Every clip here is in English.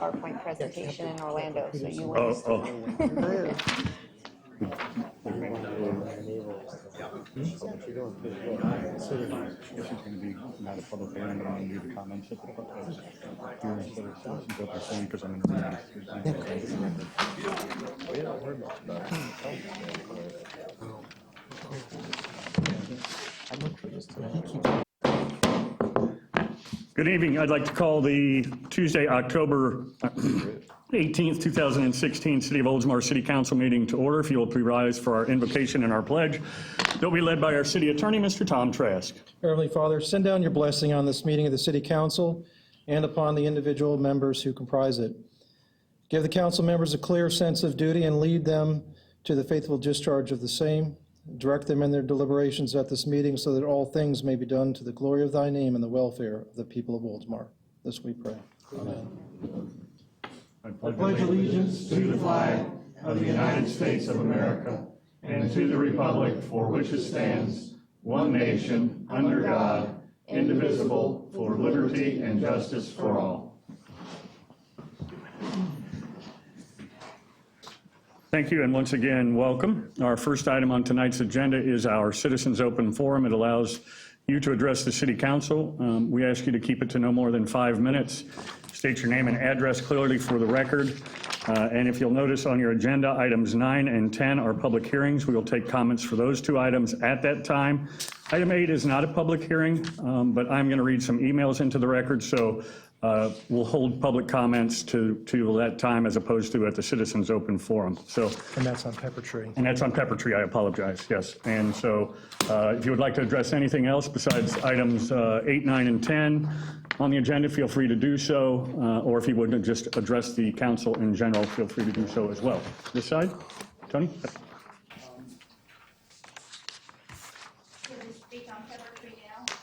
PowerPoint presentation in Orlando, so you win. Not a public hearing, but I'm going to do the comments at the hearing instead of citizens open forum because I'm going to Good evening. I'd like to call the Tuesday, October 18th, 2016 City of Oldsmar City Council meeting to order. If you will please rise for our invocation and our pledge. They'll be led by our City Attorney, Mr. Tom Trask. Heavenly Father, send down your blessing on this meeting of the City Council and upon the individual members who comprise it. Give the council members a clear sense of duty and lead them to the faithful discharge of the same. Direct them in their deliberations at this meeting so that all things may be done to the glory of thy name and the welfare of the people of Oldsmar. This we pray. Amen. I pledge allegiance to the flag of the United States of America and to the republic for which it stands, one nation, under God, indivisible, for liberty and justice for all. Thank you, and once again, welcome. Our first item on tonight's agenda is our Citizens Open Forum. It allows you to address the City Council. We ask you to keep it to no more than 5 minutes. State your name and address clearly for the record. And if you'll notice on your agenda, items 9 and 10 are public hearings. We will take comments for those two items at that time. Item 8 is not a public hearing, but I'm going to read some emails into the record, so we'll hold public comments to that time as opposed to at the Citizens Open Forum. So, And that's on Peppertree. And that's on Peppertree, I apologize, yes. And so if you would like to address anything else besides items 8, 9, and 10 on the agenda, feel free to do so. Or if you would just address the council in general, feel free to do so as well. This side, Tony?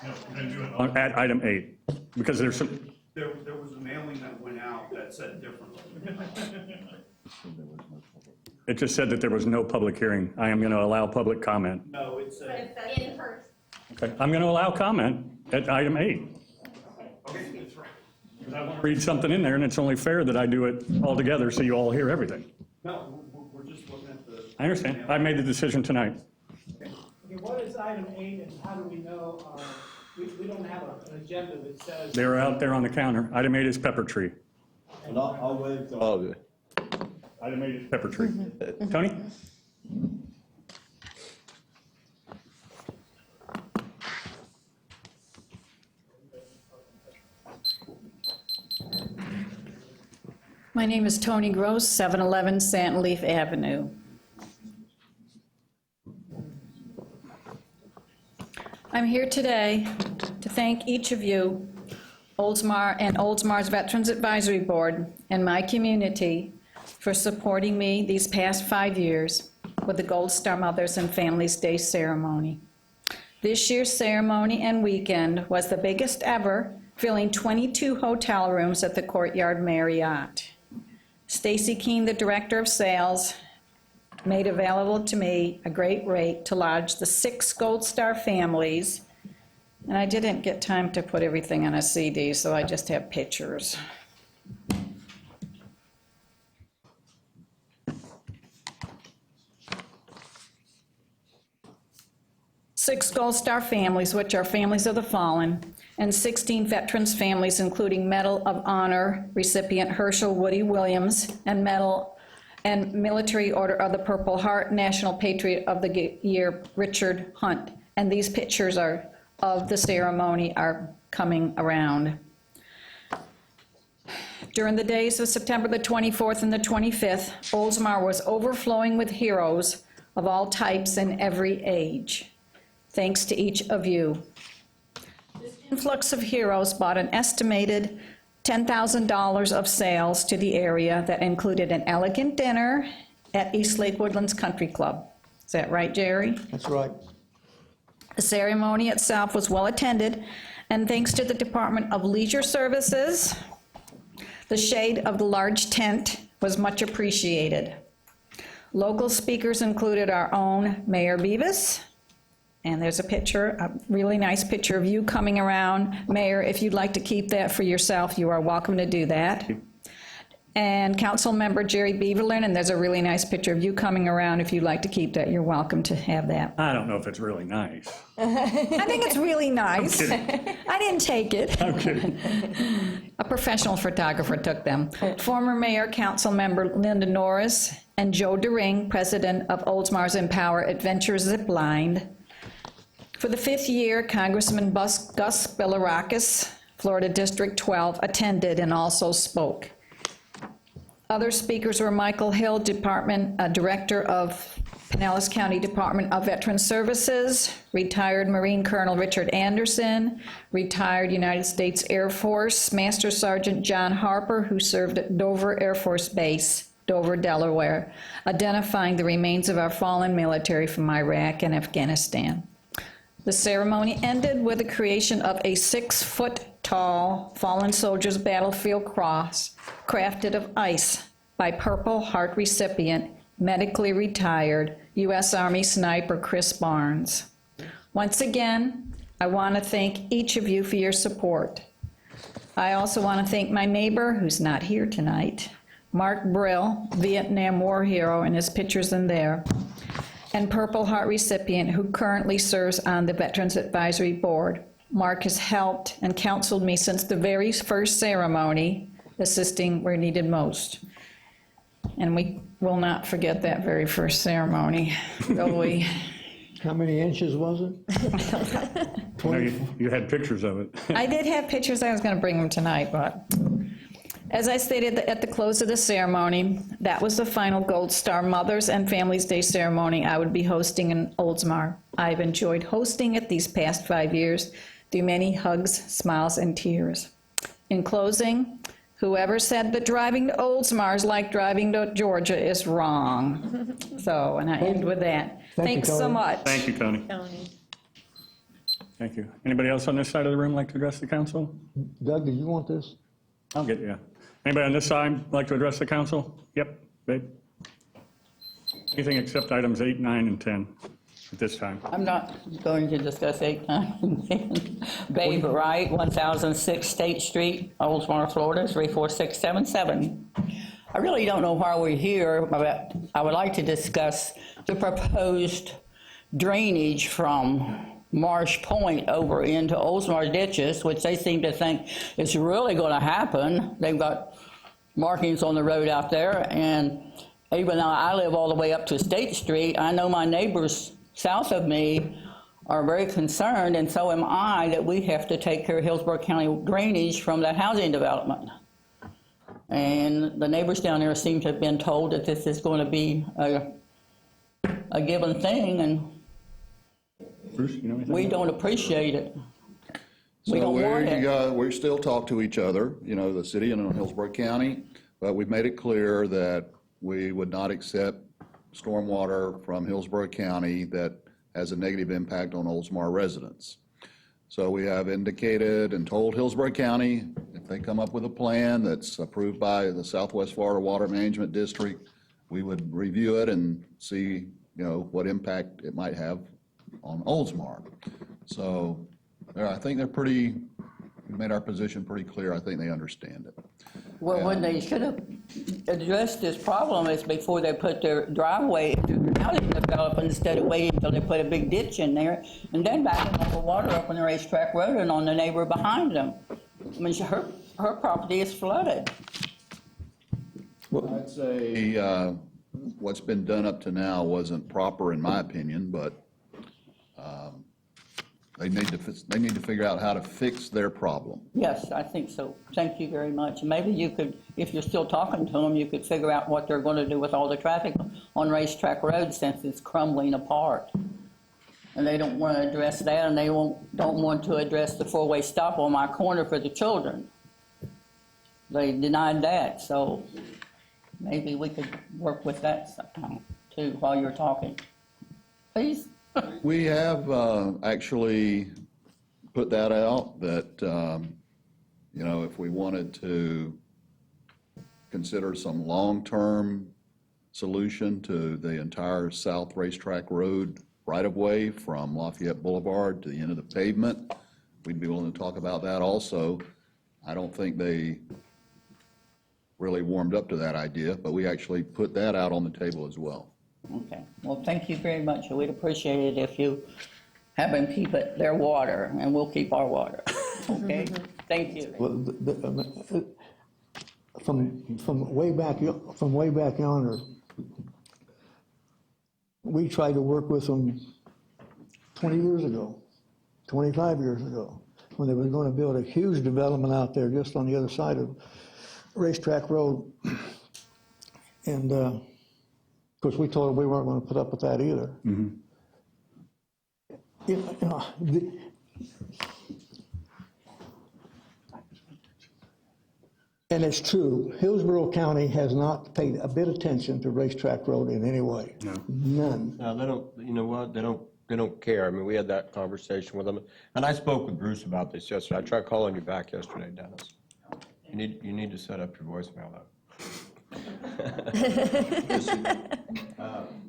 No, we're going to do it at item 8 because there's some. There was a mailing that went out that said differently. It just said that there was no public hearing. I am going to allow public comment. No, it said. In person. Okay, I'm going to allow comment at item 8. Okay, that's right. Because I want to read something in there, and it's only fair that I do it all together so you all hear everything. No, we're just looking at the. I understand. I made the decision tonight. Okay, what is item 8 and how do we know, we don't have an agenda that says. They're out there on the counter. Item 8 is Peppertree. And I'll waive all of it. Item 8 is Peppertree. Tony? My name is Tony Gross, 711 Sandleaf Avenue. I'm here today to thank each of you, Oldsmar and Oldsmar's Veterans Advisory Board, and my community for supporting me these past 5 years with the Gold Star Mothers and Families Day ceremony. This year's ceremony and weekend was the biggest ever, filling 22 hotel rooms at the Courtyard Marriott. Stacy Keene, the Director of Sales, made available to me a great rate to lodge the 6 Gold Star families, and I didn't get time to put everything on a CD, so I just have pictures. Six Gold Star families, which are families of the fallen, and 16 veterans families, including Medal of Honor recipient Herschel Woody Williams and Military Order of the Purple Heart, National Patriot of the Year Richard Hunt. And these pictures of the ceremony are coming around. During the days of September the 24th and the 25th, Oldsmar was overflowing with heroes of all types and every age. Thanks to each of you. This influx of heroes brought an estimated $10,000 of sales to the area that included an elegant dinner at Eastlake Woodlands Country Club. Is that right, Jerry? That's right. The ceremony itself was well attended, and thanks to the Department of Leisure Services, the shade of the large tent was much appreciated. Local speakers included our own Mayor Beavis, and there's a picture, a really nice picture of you coming around. Mayor, if you'd like to keep that for yourself, you are welcome to do that. and council member Jerry Beaverland, and there's a really nice picture of you coming around. If you'd like to keep that, you're welcome to have that. I don't know if it's really nice. I think it's really nice. kidding. I didn't take it. I'm kidding. A professional photographer took them. Former mayor, council member Linda Norris, and Joe DeRing, president of Oldsmar's Empower Adventure Zip Line. For the 5th year, Congressman Gus Bilirakis, Florida District 12, attended and also spoke. Other speakers were Michael Hill, Director of Pinellas County Department of Veteran Services, retired Marine Colonel Richard Anderson, retired United States Air Force Master Sergeant John Harper, who served at Dover Air Force Base, Dover, Delaware, identifying the remains of our fallen military from Iraq and Afghanistan. The ceremony ended with the creation of a 6-foot-tall fallen soldier's battlefield cross crafted of ice by Purple Heart recipient, medically retired U.S. Army sniper Chris Barnes. Once again, I want to thank each of you for your support. I also want to thank my neighbor, who's not here tonight, Mark Brill, Vietnam War hero, and his picture's in there, and Purple Heart recipient who currently serves on the Veterans Advisory Board. Mark has helped and counseled me since the very first ceremony, assisting where needed most. And we will not forget that very first ceremony, will we? How many inches was it? I know you had pictures of it. I did have pictures, I was going to bring them tonight, but as I stated at the close of the ceremony, that was the final Gold Star Mothers and Families Day ceremony I would be hosting in Oldsmar. I've enjoyed hosting it these past 5 years through many hugs, smiles, and tears. In closing, whoever said that driving to Oldsmar is like driving to Georgia is wrong. So, and I end with that. Thanks so much. Thank you, Tony. Thank you. Anybody else on this side of the room like to address the council? Doug, do you want this? I'll get you. Anybody on this side like to address the council? Yep, babe. Anything except items 8, 9, and 10 at this time. I'm not going to discuss 8, 9, and 10. Babe Wright, 1006 State Street, Oldsmar, Florida, 34677. I really don't know why we're here, but I would like to discuss the proposed drainage from Marsh Point over into Oldsmar ditches, which they seem to think is really going to happen. They've got markings on the road out there, and even though I live all the way up to State Street, I know my neighbors south of me are very concerned, and so am I, that we have to take care of Hillsborough County drainage from that housing development. And the neighbors down there seem to have been told that this is going to be a given thing, and Bruce, you know anything? we don't appreciate it. We So don't want it. we still talk to each other, you know, the city and Hillsborough County, but we've made it clear that we would not accept stormwater from Hillsborough County that has a negative impact on Oldsmar residents. So we have indicated and told Hillsborough County, if they come up with a plan that's approved by the Southwest Florida Water Management District, we would review it and see, you know, what impact it might have on Oldsmar. So I think we made our position pretty clear. I think they understand it. Well, when they should have addressed this problem is before they put their driveway into the housing development, instead of waiting until they put a big ditch in there and then backing all the water up on the racetrack road and on the neighbor behind them. I mean, her property is flooded. I'd say what's been done up to now wasn't proper in my opinion, but they need to figure out how to fix their problem. Yes, I think so. Thank you very much. Maybe you could, if you're still talking to them, you could figure out what they're going to do with all the traffic on Racetrack Road since it's crumbling apart. And they don't want to address that, and they don't want to address the four-way stop on my corner for the children. They denied that, so maybe we could work with that sometime too while you're talking. Please? We have actually put that out that, you know, if we wanted to consider some long-term solution to the entire South Racetrack Road right-of-way from Lafayette Boulevard to the end of the pavement, we'd be willing to talk about that also. I don't think they really warmed up to that idea, but we actually put that out on the table as well. Okay, well, thank you very much. We'd appreciate it if you have them keep their water, and we'll keep our water. Okay, thank you. Well, from way back yonder, we tried to work with them 20 years ago, 25 years ago, when they were going to build a huge development out there just on the other side of Racetrack Road. And, of course, we told them we weren't going to put up with that either. And it's true, Hillsborough County has not paid a bit of attention to Racetrack Road in any way. No. None. No, they don't, you know what, they don't care. I mean, we had that conversation with them, and I spoke with Bruce about this yesterday. I tried calling you back yesterday, Dennis. You need to set up your voicemail though.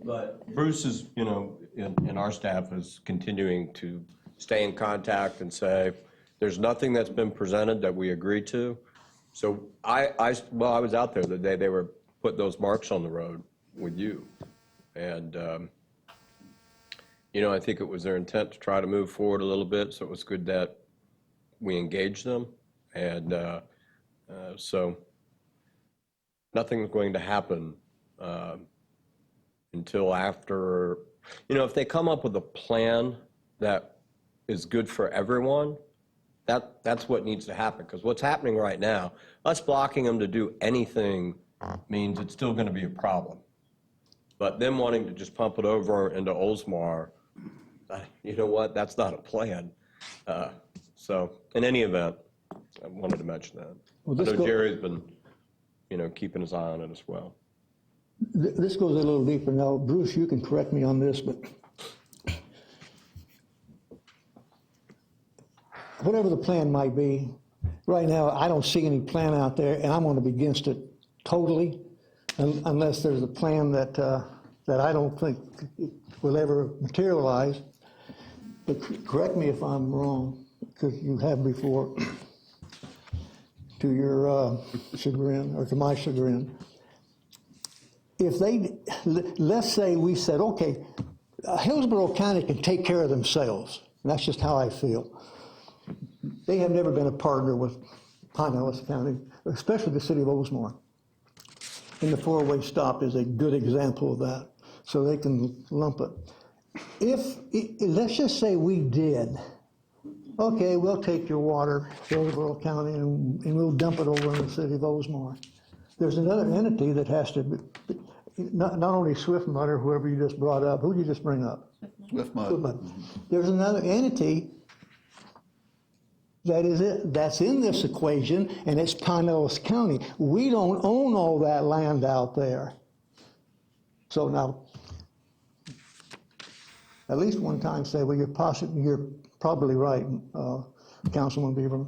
But Bruce is, you know, in our staff is continuing to stay in contact and say, there's nothing that's been presented that we agree to. So I was out there the day they were putting those marks on the road with you. And, you know, I think it was their intent to try to move forward a little bit, so it was good that we engaged them. And so nothing's going to happen until after, you know, if they come up with a plan that is good for everyone, that's what needs to happen. Because what's happening right now, us blocking them to do anything means it's still going to be a problem. But them wanting to just pump it over into Oldsmar, you know what, that's not a plan. So in any event, I wanted to mention that. Well, I know Jerry's been, you know, keeping his eye on it as well. This goes a little deeper now. Bruce, you can correct me on this, but whatever the plan might be, right now, I don't see any plan out there, and I'm going to be against it totally, unless there's a plan that I don't think will ever materialize. But correct me if I'm wrong, because you have before, to your chagrin, or to my chagrin. If they, let's say we said, okay, Hillsborough County can take care of themselves. And that's just how I feel. They have never been a partner with Pinellas County, especially the city of Oldsmar. And the four-way stop is a good example of that, so they can lump it. Let's just say we did, okay, we'll take your water, Hillsborough County, and we'll dump it over in the city of Oldsmar. There's another entity that has to be, not only Swiftmud or whoever you just brought up. Who did you just bring up? Swiftmud. There's another entity that's in this equation, and it's Pinellas County. We don't own all that land out there. So now, at least one time say, well, you're probably right, Councilman Beaver.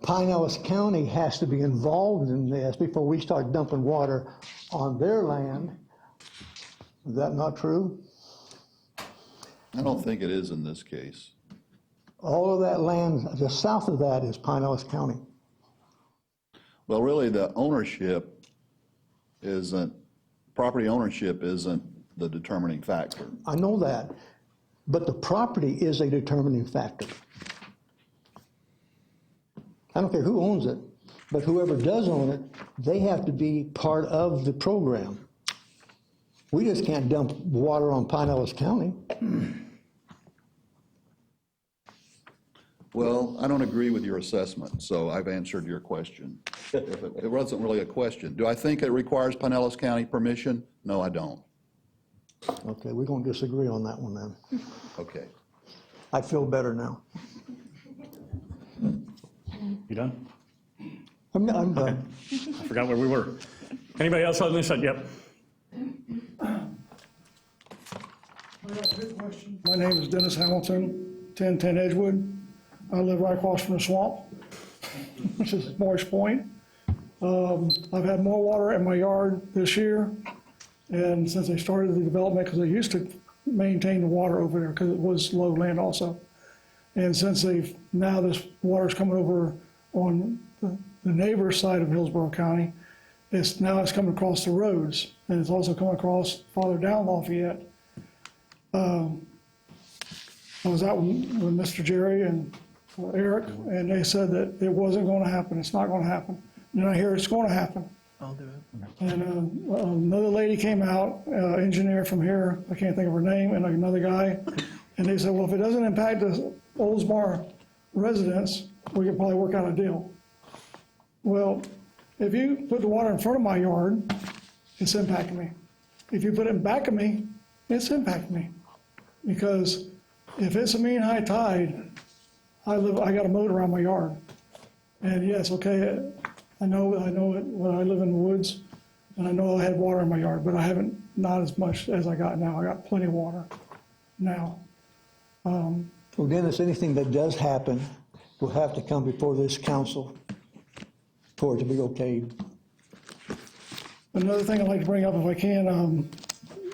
Pinellas County has to be involved in this before we start dumping water on their land. Is that not true? I don't think it is in this case. All of that land, just south of that is Pinellas County. Well, really, the ownership property ownership isn't the determining factor. I know that, but the property is a determining factor. I don't care who owns it, but whoever does own it, they have to be part of the program. We just can't dump water on Pinellas County. Well, I don't agree with your assessment, so I've answered your question. It wasn't really a question. Do I think it requires Pinellas County permission? No, I don't. Okay, we're going to disagree on that one then. Okay. I feel better now. You done? I'm done. I forgot where we were. Anybody else on this side? Yep. Good question. My name is Dennis Hamilton, 1010 Edgewood. I live right across from the swamp, which is Morris Point. I've had more water in my yard this year, and since they started the development, because they used to maintain the water over there because it was low land also. And since now this water's coming over on the neighbor's side of Hillsborough County, Now it's coming across the roads, and it's also coming across farther down Lafayette. I was out with Mr. Jerry and Eric, and they said that it wasn't going to happen. It's not going to happen. And then I hear it's going to happen. I'll do it. And another lady came out, engineer from here, I can't think of her name, and another guy, and they said, well, if it doesn't impact the Oldsmar residents, we could probably work out a deal. Well, if you put the water in front of my yard, it's impacting me. If you put it in back of me, it's impacting me. Because if it's a mean high tide, I got a moat around my yard. And yes, okay, I know it when I live in the woods, and I know I had water in my yard, but I haven't, not as much as I got now. I got plenty of water now. Well, Dennis, anything that does happen will have to come before this council for it to be okayed. Another thing I'd like to bring up if I can,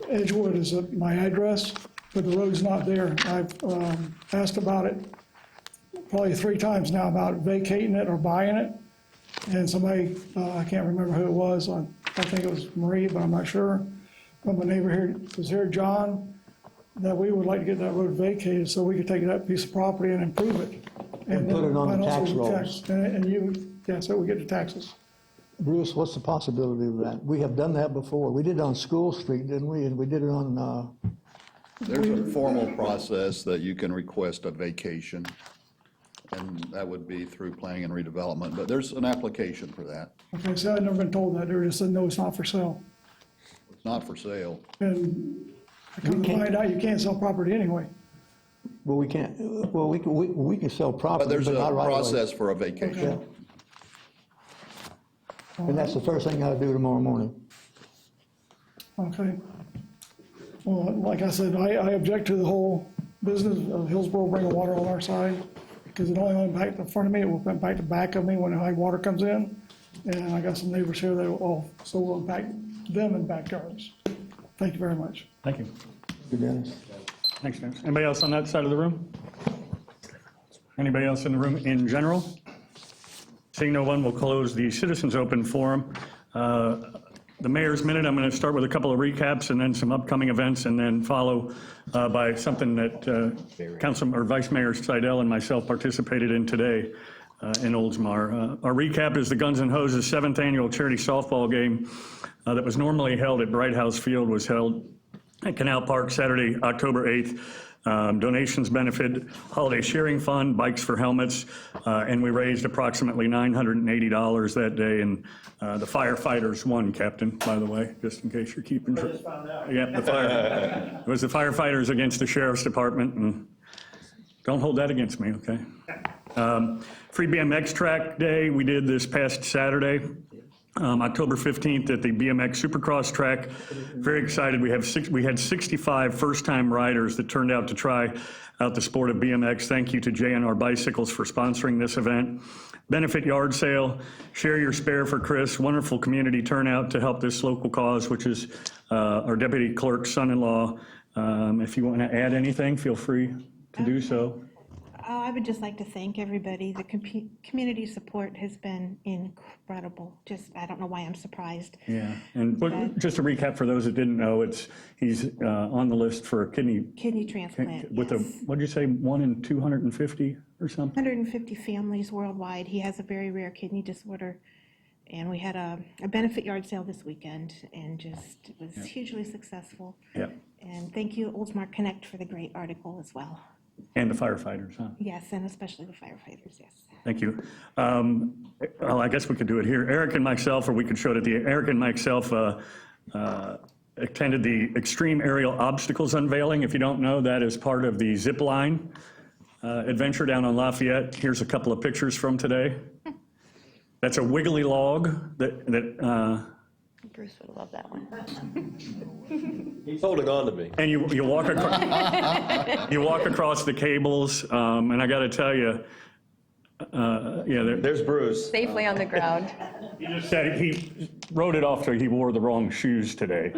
Edgewood is my address, but the road's not there. I've asked about it probably 3 times now about vacating it or buying it. And somebody, I can't remember who it was, I think it was Marie, but I'm not sure. But my neighbor here was here, John, that we would like to get that road vacated so we could take that piece of property and improve it. And put it on the tax rolls. And you, yeah, so we get the taxes. Bruce, what's the possibility of that? We have done that before. We did it on School Street, didn't we? And we did it on, There's a formal process that you can request a vacation, and that would be through planning and redevelopment, but there's an application for that. Okay, so I've never been told that. They just said, no, it's not for sale. It's not for sale. And I come to find out you can't sell property anyway. well, we can't, well, we can sell property, But there's but a not right away. process for a vacation. And that's the first thing I do tomorrow morning. Okay. Well, like I said, I object to the whole business of Hillsborough bringing water on our side, because it only will impact the front of me, it will impact the back of me when the high water comes in. And I got some neighbors here that also will impact them in backyards. Thank you very much. Thank you. Good, Dennis. Thanks, Dennis. Anybody else on that side of the room? Anybody else in the room in general? Seeing no one, we'll close the citizens' open forum. The mayor's minute, I'm going to start with a couple of recaps and then some upcoming events, and then follow by something that Council or Vice Mayor Seidel and myself participated in today in Oldsmar. Our recap is the Guns N' Hoses 7th annual charity softball game that was normally held at Bright House Field was held at Canal Park Saturday, October 8th. Donations benefit Holiday Sharing Fund, Bikes for Helmets, and we raised approximately $980 that day. And the firefighters won, Captain, by the way, just in case you're keeping track. Yeah, it was the firefighters against the Sheriff's Department, and don't hold that against me, okay? Free BMX track day we did this past Saturday. October 15th at the BMX Supercross track. Very excited. We had 65 first-time riders that turned out to try out the sport of BMX. Thank you to JNR Bicycles for sponsoring this event. Benefit yard sale, share your spare for Chris. Wonderful community turnout to help this local cause, which is our deputy clerk's son-in-law. If you want to add anything, feel free to do so. I would just like to thank everybody. The community support has been incredible. Just, I don't know why I'm surprised. Yeah, and just to recap for those that didn't know, he's on the list for a kidney transplant, with yes. what did you say, 1 in 250 or something? 150 families worldwide. He has a very rare kidney disorder. And we had a benefit yard sale this weekend, and just it was hugely successful. Yeah. And thank you, Oldsmar Connect, for the great article as well. And the firefighters, huh? Yes, and especially the firefighters, yes. Thank you. Well, I guess we could do it here. Eric and myself, or we could show it at the, Eric and myself attended the Extreme Aerial Obstacles unveiling. If you don't know, that is part of the zip line adventure down on Lafayette. Here's a couple of pictures from today. That's a wiggly log that Bruce would love that one. He's holding on to me. and you walk across, you walk across the cables, and I got to tell you, There's Bruce. Safely on the ground. he just said he wrote it off to he wore the wrong shoes today.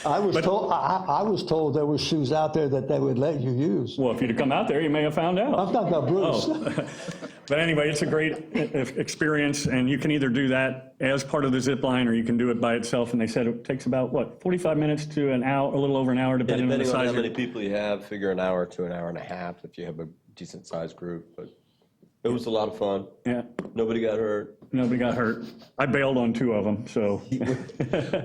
I was told there were shoes out there that they would let you use. Well, if you'd have come out there, you may have found out. I'm talking about Bruce. But anyway, it's a great experience, and you can either do that as part of the zip line, or you can do it by itself. And they said it takes about, what, 45 minutes to an hour, a little over an hour, depending on the Depending on size. how many people you have, figure an hour to an hour and a half if you have a decent sized group. But it was a lot of fun. Yeah, Nobody got hurt. nobody got hurt. I bailed on 2 of them, so.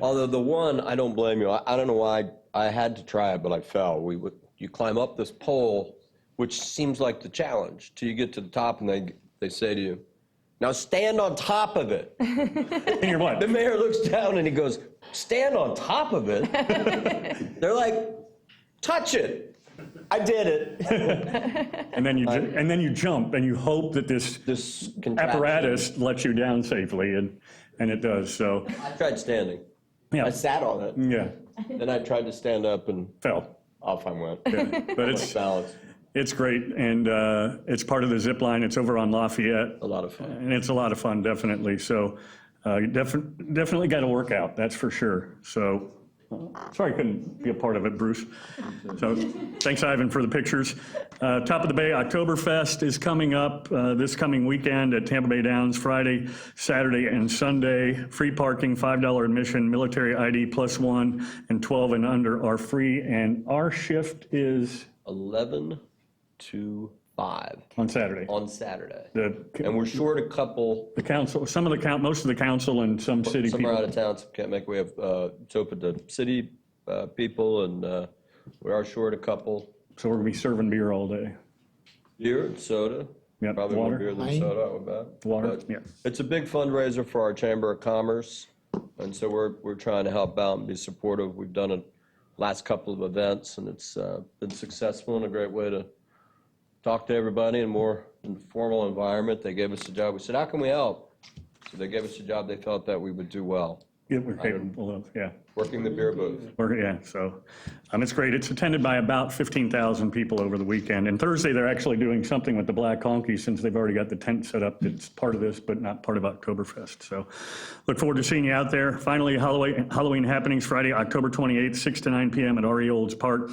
Although the one, I don't blame you. I don't know why I had to try it, but I fell. You climb up this pole, which seems like the challenge, till you get to the top and they say to you, now stand on top of it. And you're what? The mayor looks down and he goes, stand on top of it? They're like, touch it. I did it. And then you jump, and you hope that this contraption. apparatus lets you down safely, and it does, so. I tried standing. Yeah. I sat on it. Yeah, Then I tried to stand up and fell. off I went. Yeah. But it's great, and it's part of the zip line. It's over on Lafayette. A lot of fun. And it's a lot of fun, definitely. So you definitely got to work out, that's for sure. So sorry I couldn't be a part of it, Bruce. So thanks, Ivan, for the pictures. Top of the Bay Oktoberfest is coming up this coming weekend at Tampa Bay Downs, Friday, Saturday, and Sunday. Free parking, $5 admission, military ID +1, and 12 and under are free. And our shift is 11 to 5 on Saturday. on Saturday. The And we're short a couple. council, most of the council and some city Some are out people. of town, some can't make. We have, it's open to city people, and we are short a couple. So we're gonna be serving beer all day. Beer and soda. Yep, Probably more water. beer than soda, I would bet. Water, But yeah. It's a big fundraiser for our Chamber of Commerce, and so we're trying to help out and be supportive. We've done a last couple of events, and it's been successful and a great way to talk to everybody in a more informal environment. They gave us a job. We said, how can we help? So they gave us a job they thought that we would do well, Yeah, we're capable of, yeah. working the beer booth. Yeah, so it's great. It's attended by about 15,000 people over the weekend. And Thursday, they're actually doing something with the Black Honky, since they've already got the tent set up. It's part of this, but not part of Oktoberfest. So look forward to seeing you out there. Finally, Halloween happenings Friday, October 28th, 6 to 9 p.m. at RE Olds Park.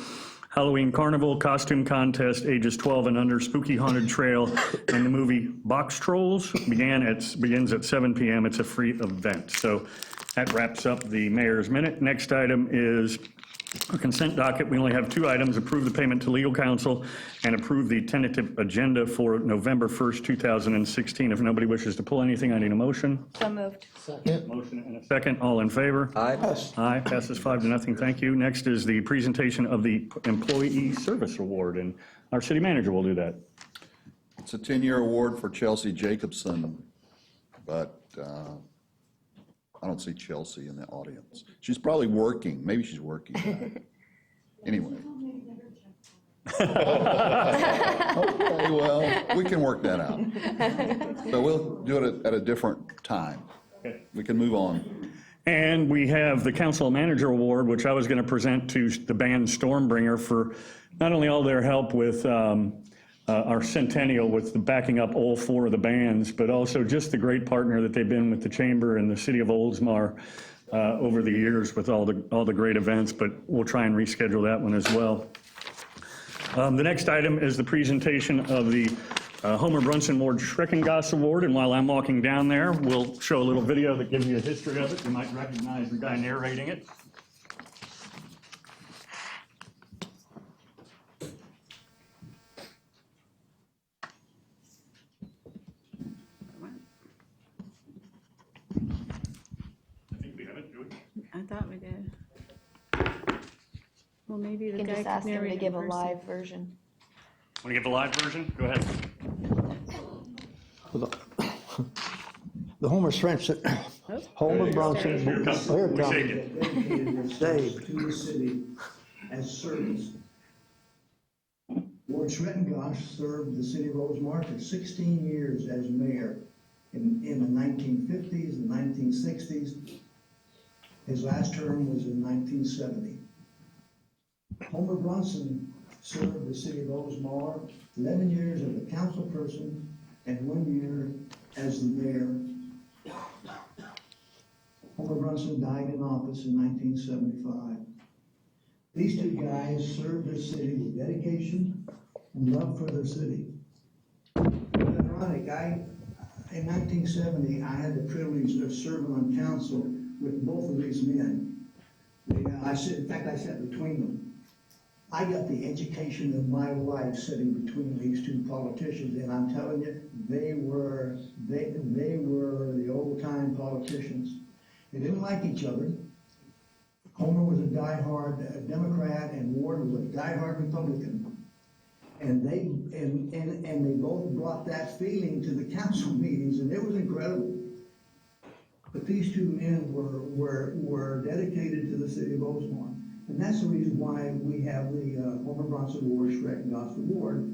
Halloween Carnival, costume contest, ages 12 and under, spooky haunted trail, and the movie Box Trolls begins at 7 p.m. It's a free event. So that wraps up the mayor's minute. Next item is a consent docket. We only have 2 items: approve the payment to legal counsel and approve the tentative agenda for November 1st, 2016. If nobody wishes to pull anything, I need a motion. So moved. Motion and a second. All in favor? Aye. Aye, passes 5-0. Thank you. Next is the presentation of the Employee Service Award, and our city manager will do that. It's a 10-year award for Chelsea Jacobson, but I don't see Chelsea in the audience. She's probably working. Maybe she's working. Anyway. Okay, well, we can work that out. So we'll do it at a different time. We can move on. And we have the Council Manager Award, which I was going to present to the band Stormbringer for not only all their help with our centennial, with the backing up all 4 of the bands, but also just the great partner that they've been with the Chamber and the City of Oldsmar over the years with all the great events, but we'll try and reschedule that one as well. The next item is the presentation of the Homer Brunson-Ward Schrecengost Award, and while I'm walking down there, we'll show a little video that gives you a history of it. You might recognize the guy narrating it. I think we have it, do we? I thought we did. Well, maybe You the can guy just could ask him to narrate give in a person. live version. Want to give the live version? Go ahead. The Homer Brunson, Homer Brunson, Here it comes. here it We shake comes. it. Dedicated this Dave. To the city as service. Lord Schrecengost served the city of Oldsmar for 16 years as mayor in the 1950s and 1960s. His last term was in 1970. Homer Brunson served the city of Oldsmar 11 years as a council person and 1 year as the mayor. Homer Brunson died in office in 1975. These 2 guys served their city with dedication and love for their city. In their ironic, in 1970, I had the privilege of serving on council with both of these men. I sat between them. I got the education of my life sitting between these two politicians, and I'm telling you, they were the old-time politicians. They didn't like each other. Homer was a diehard Democrat, and Ward was a diehard Republican. And they both brought that feeling to the council meetings, and it was incredible. But these two men were dedicated to the city of Oldsmar. And that's the reason why we have the Homer Brunson-Ward, Schrecengost Award,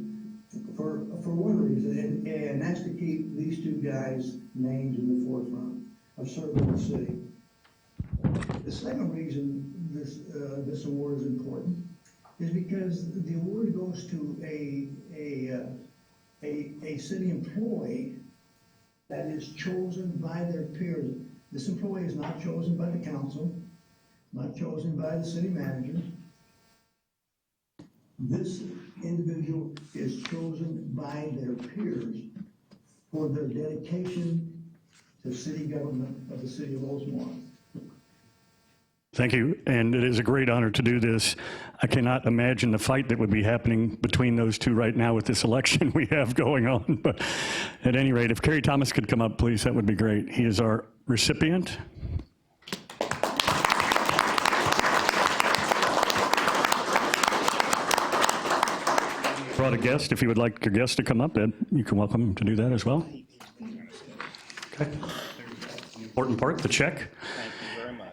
for one reason, and that's to keep these two guys' names in the forefront of serving the city. The second reason this award is important is because the award goes to a city employee that is chosen by their peers. This employee is not chosen by the council, not chosen by the city manager. This individual is chosen by their peers for their dedication to city government of the city of Oldsmar. Thank you, and it is a great honor to do this. I cannot imagine the fight that would be happening between those two right now with this election we have going on, but at any rate, if Kerry Thomas could come up, please, that would be great. He is our recipient. Brought a guest. If you would like your guest to come up, then you can welcome him to do that as well. Okay. The important part, the check.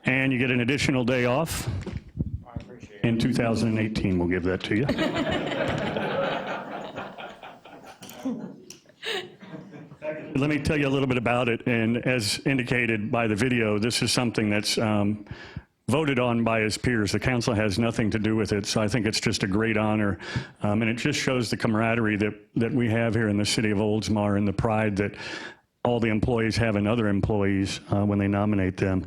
And you get an additional day off. I appreciate it. In 2018, we'll give that to you. Let me tell you a little bit about it, and as indicated by the video, this is something that's voted on by his peers. The council has nothing to do with it, so I think it's just a great honor, and it just shows the camaraderie that we have here in the city of Oldsmar and the pride that all the employees have in other employees when they nominate them.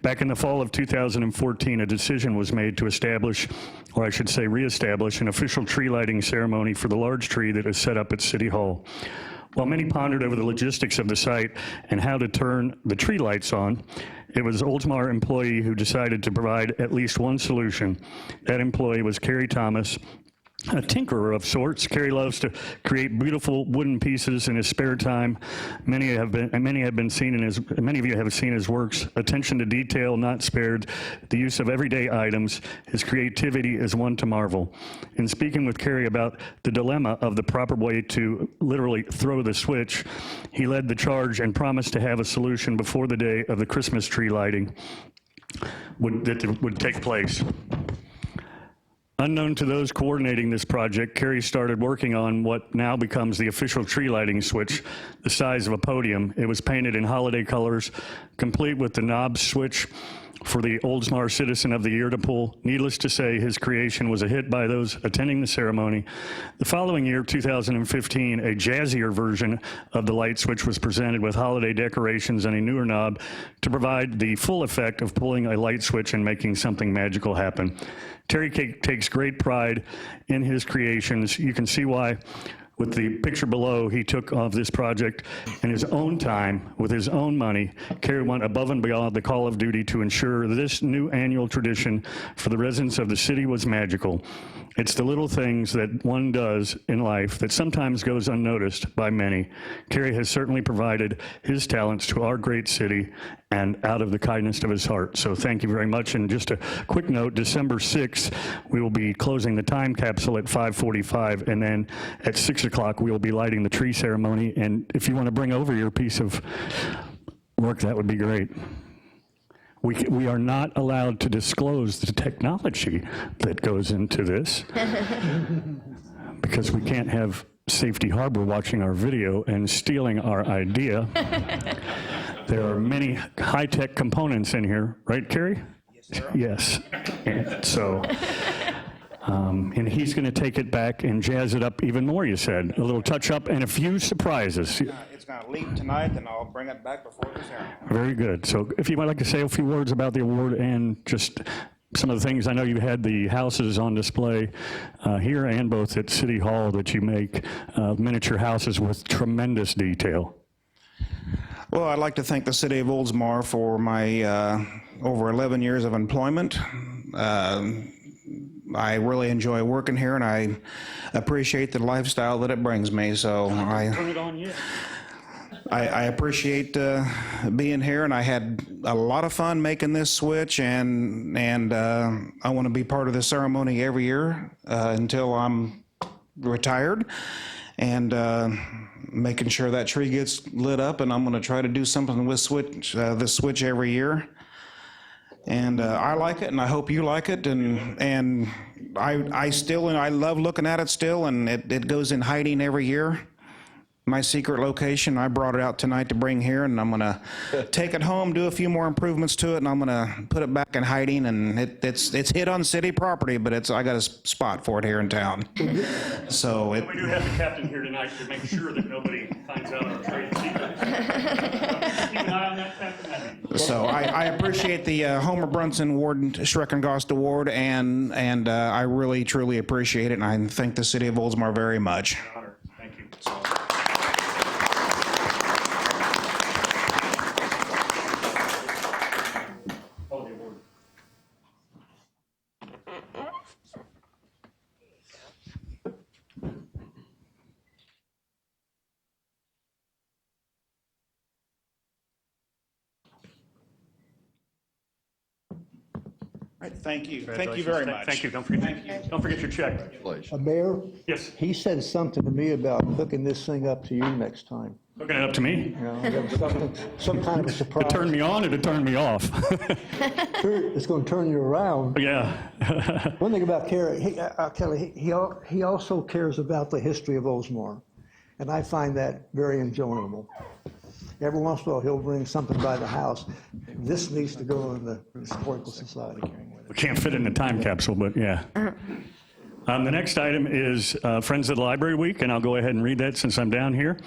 Back in the fall of 2014, a decision was made to establish, or I should say reestablish, an official tree lighting ceremony for the large tree that is set up at City Hall. While many pondered over the logistics of the site and how to turn the tree lights on, it was an Oldsmar employee who decided to provide at least one solution. That employee was Kerry Thomas, a tinkerer of sorts. Kerry loves to create beautiful wooden pieces in his spare time. Many of you have seen his works. Attention to detail not spared, the use of everyday items. His creativity is one to marvel. In speaking with Kerry about the dilemma of the proper way to literally throw the switch, he led the charge and promised to have a solution before the day of the Christmas tree lighting that would take place. Unknown to those coordinating this project, Kerry started working on what now becomes the official tree lighting switch, the size of a podium. It was painted in holiday colors, complete with the knob switch for the Oldsmar Citizen of the Year to pull. Needless to say, his creation was a hit by those attending the ceremony. The following year, 2015, a jazzier version of the light switch was presented with holiday decorations and a newer knob to provide the full effect of pulling a light switch and making something magical happen. Terry takes great pride in his creations. You can see why with the picture below he took of this project in his own time, with his own money. Kerry went above and beyond the call of duty to ensure this new annual tradition for the residents of the city was magical. It's the little things that one does in life that sometimes goes unnoticed by many. Kerry has certainly provided his talents to our great city and out of the kindness of his heart. So thank you very much. And just a quick note, December 6th, we will be closing the time capsule at 5:45, and then at 6 o'clock, we will be lighting the tree ceremony. And if you want to bring over your piece of work, that would be great. We are not allowed to disclose the technology that goes into this because we can't have Safety Harbor watching our video and stealing our idea. There are many high-tech components in here, right, Kerry? Yes, sir. Yes. And so, and he's going to take it back and jazz it up even more, you said. A little touch-up and a few surprises. It's going to leave tonight, then I'll bring it back before the ceremony. Very good. So if you might like to say a few words about the award and just some of the things. I know you had the houses on display here and both at City Hall that you make miniature houses with tremendous detail. Well, I'd like to thank the city of Oldsmar for my over 11 years of employment. I really enjoy working here, and I appreciate the lifestyle that it brings me. So Turn it on yet. I appreciate being here, and I had a lot of fun making this switch, and I want to be part of the ceremony every year until I'm retired, and making sure that tree gets lit up. And I'm going to try to do something with this switch every year. And I like it, and I hope you like it, and I love looking at it still, and it goes in hiding every year. My secret location, I brought it out tonight to bring here, and I'm gonna take it home, do a few more improvements to it, and I'm gonna put it back in hiding. And it's hid on city property, but I got a spot for it here in town. So We do have the captain here tonight to make sure that nobody finds out our trade secrets. Keep an eye on that captain. So I appreciate the Homer Brunson-Ward Schrecengost Award, and I really, truly appreciate it, and I thank the city of Oldsmar very much. Honor. Thank you. Oh, the award. All right, thank you. Thank you very much. Thank you. Don't forget your check. Mayor, Yes. he said something to me about hooking this thing up to you next time. Hooking it up to me. You know, there was some kind of a surprise. To turn me on or to turn me off? It's going to turn you around. Yeah. One thing about Kerry, I'll tell you, he also cares about the history of Oldsmar, and I find that very enjoyable. Every once in a while, he'll bring something by the house. This needs to go in the Historical Society. We can't fit it in a time capsule, but yeah. The next item is Friends of the Library Week, and I'll go ahead and read that since I'm down here.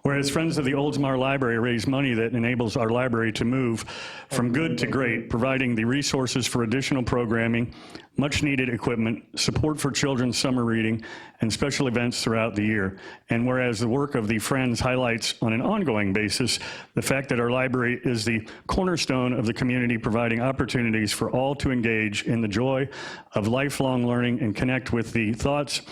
Whereas Friends of the Oldsmar Library raise money that enables our library to move from good to great, providing the resources for additional programming, much-needed equipment, support for children's summer reading, and special events throughout the year. And whereas the work of the Friends highlights on an ongoing basis the fact that our library is the cornerstone of the community, providing opportunities for all to engage in the joy of lifelong learning and connect with the thoughts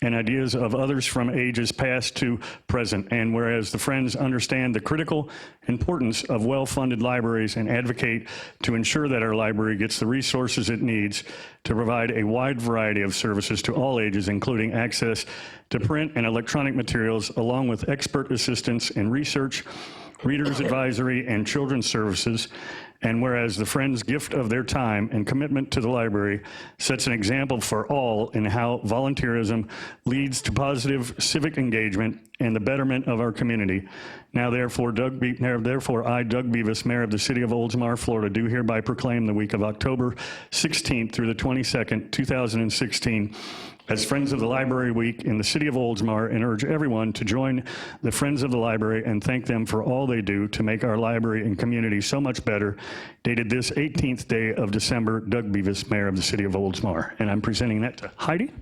and ideas of others from ages past to present. And whereas the Friends understand the critical importance of well-funded libraries and advocate to ensure that our library gets the resources it needs to provide a wide variety of services to all ages, including access to print and electronic materials, along with expert assistance in research, readers advisory, and children's services. And whereas the Friends' gift of their time and commitment to the library sets an example for all in how volunteerism leads to positive civic engagement and the betterment of our community. Now therefore, I, Doug Beavis, Mayor of the City of Oldsmar, Florida, do hereby proclaim the week of October 16th through the 22nd, 2016, as Friends of the Library Week in the City of Oldsmar, and urge everyone to join the Friends of the Library and thank them for all they do to make our library and community so much better. Dated this 18th day of December, Doug Beavis, Mayor of the City of Oldsmar. And I'm presenting that to Heidi.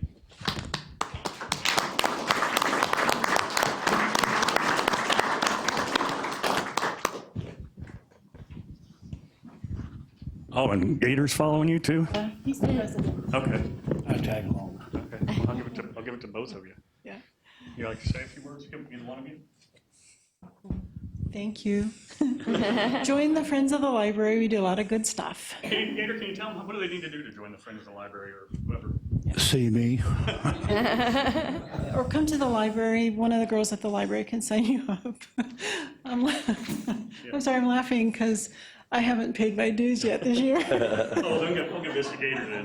Oh, and Gator's following you too? He's the president. Okay. I tag along. Okay. I'll give it to both of you. Yeah. You like to say a few words, either one of you? Thank you. Join the Friends of the Library. We do a lot of good stuff. Gator, can you tell them what do they need to do to join the Friends of the Library or whoever? See me. Or come to the library. One of the girls at the library can sign you up. I'm sorry, I'm laughing because I haven't paid my dues yet this year. Oh, I'll give this to Gator then.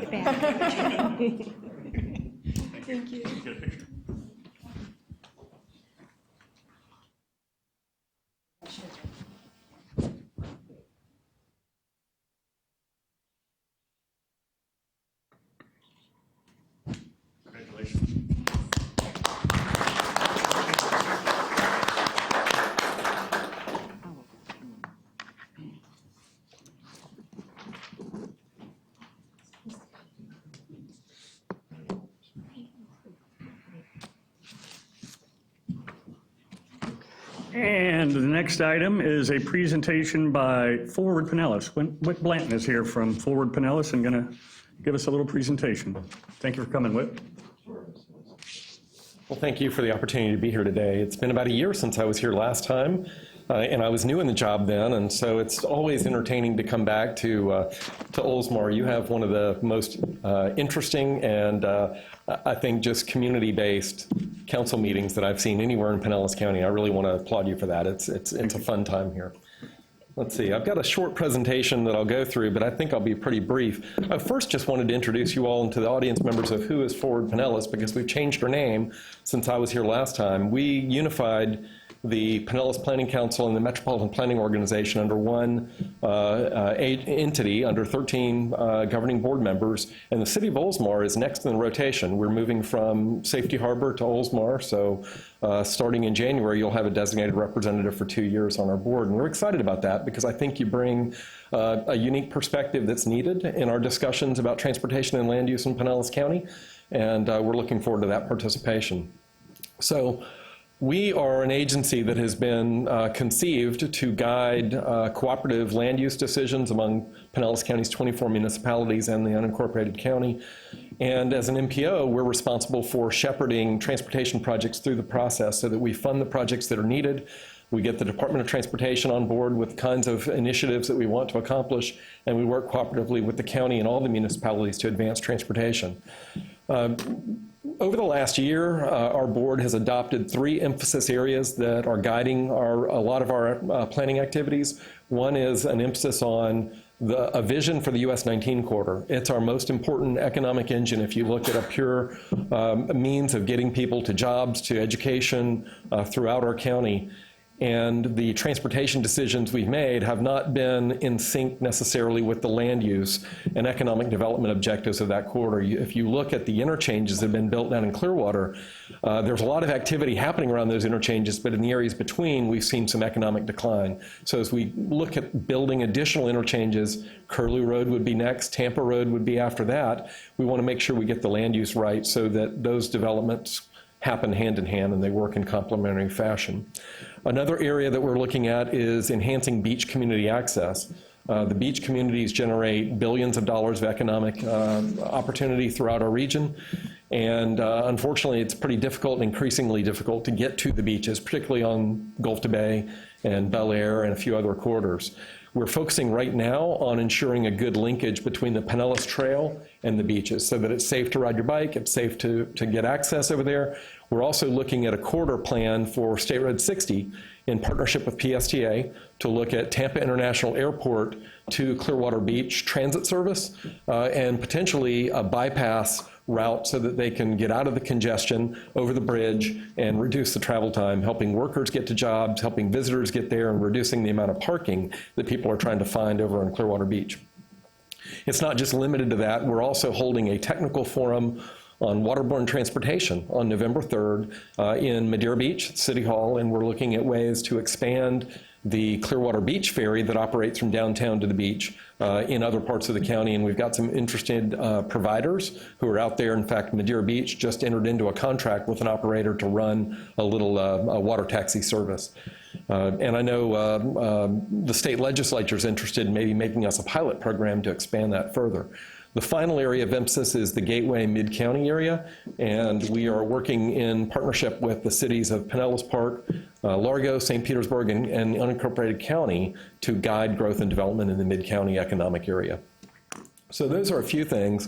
Thank you. Get a picture. Congratulations. And the next item is a presentation by Forward Pinellas. Whit Blanton is here from Forward Pinellas and going to give us a little presentation. Thank you for coming, Whit. Well, thank you for the opportunity to be here today. It's been about a year since I was here last time, and I was new in the job then, and so it's always entertaining to come back to Oldsmar. You have one of the most interesting and I think just community-based council meetings that I've seen anywhere in Pinellas County. I really want to applaud you for that. It's a fun time here. Let's see, I've got a short presentation that I'll go through, but I think I'll be pretty brief. I first just wanted to introduce you all and to the audience members of who is Forward Pinellas, because we've changed our name since I was here last time. We unified the Pinellas Planning Council and the Metropolitan Planning Organization under one entity, under 13 governing board members, and the city of Oldsmar is next in the rotation. We're moving from Safety Harbor to Oldsmar, so starting in January, you'll have a designated representative for 2 years on our board, and we're excited about that because I think you bring a unique perspective that's needed in our discussions about transportation and land use in Pinellas County, and we're looking forward to that participation. So, we are an agency that has been conceived to guide cooperative land use decisions among Pinellas County's 24 municipalities and the unincorporated county. And as an MPO, we're responsible for shepherding transportation projects through the process so that we fund the projects that are needed. We get the Department of Transportation on board with kinds of initiatives that we want to accomplish, and we work cooperatively with the county and all the municipalities to advance transportation. Over the last year, our board has adopted 3 emphasis areas that are guiding a lot of our planning activities. One is an emphasis on a vision for the US 19 corridor. It's our most important economic engine if you look at a pure means of getting people to jobs, to education throughout our county. And the transportation decisions we've made have not been in sync necessarily with the land use and economic development objectives of that corridor. If you look at the interchanges that have been built down in Clearwater, there's a lot of activity happening around those interchanges, but in the areas between, we've seen some economic decline. So as we look at building additional interchanges, Curlew Road would be next, Tampa Road would be after that, we want to make sure we get the land use right so that those developments happen hand in hand and they work in complementary fashion. Another area that we're looking at is enhancing beach community access. The beach communities generate billions of dollars of economic opportunity throughout our region. And unfortunately, it's pretty difficult and increasingly difficult to get to the beaches, particularly on Gulf to Bay and Bel Air and a few other corridors. We're focusing right now on ensuring a good linkage between the Pinellas Trail and the beaches so that it's safe to ride your bike, it's safe to get access over there. We're also looking at a corridor plan for State Road 60 in partnership with PSTA to look at Tampa International Airport to Clearwater Beach transit service and potentially a bypass route so that they can get out of the congestion over the bridge and reduce the travel time, helping workers get to jobs, helping visitors get there, and reducing the amount of parking that people are trying to find over on Clearwater Beach. It's not just limited to that. We're also holding a technical forum on waterborne transportation on November 3rd in Madeira Beach, City Hall, and we're looking at ways to expand the Clearwater Beach ferry that operates from downtown to the beach in other parts of the county, and we've got some interested providers who are out there. In fact, Madeira Beach just entered into a contract with an operator to run a little water taxi service. And I know the state legislature is interested in maybe making us a pilot program to expand that further. The final area of emphasis is the Gateway Mid-County area, and we are working in partnership with the cities of Pinellas Park, Largo, St. Petersburg, and unincorporated county to guide growth and development in the Mid-County economic area. So those are a few things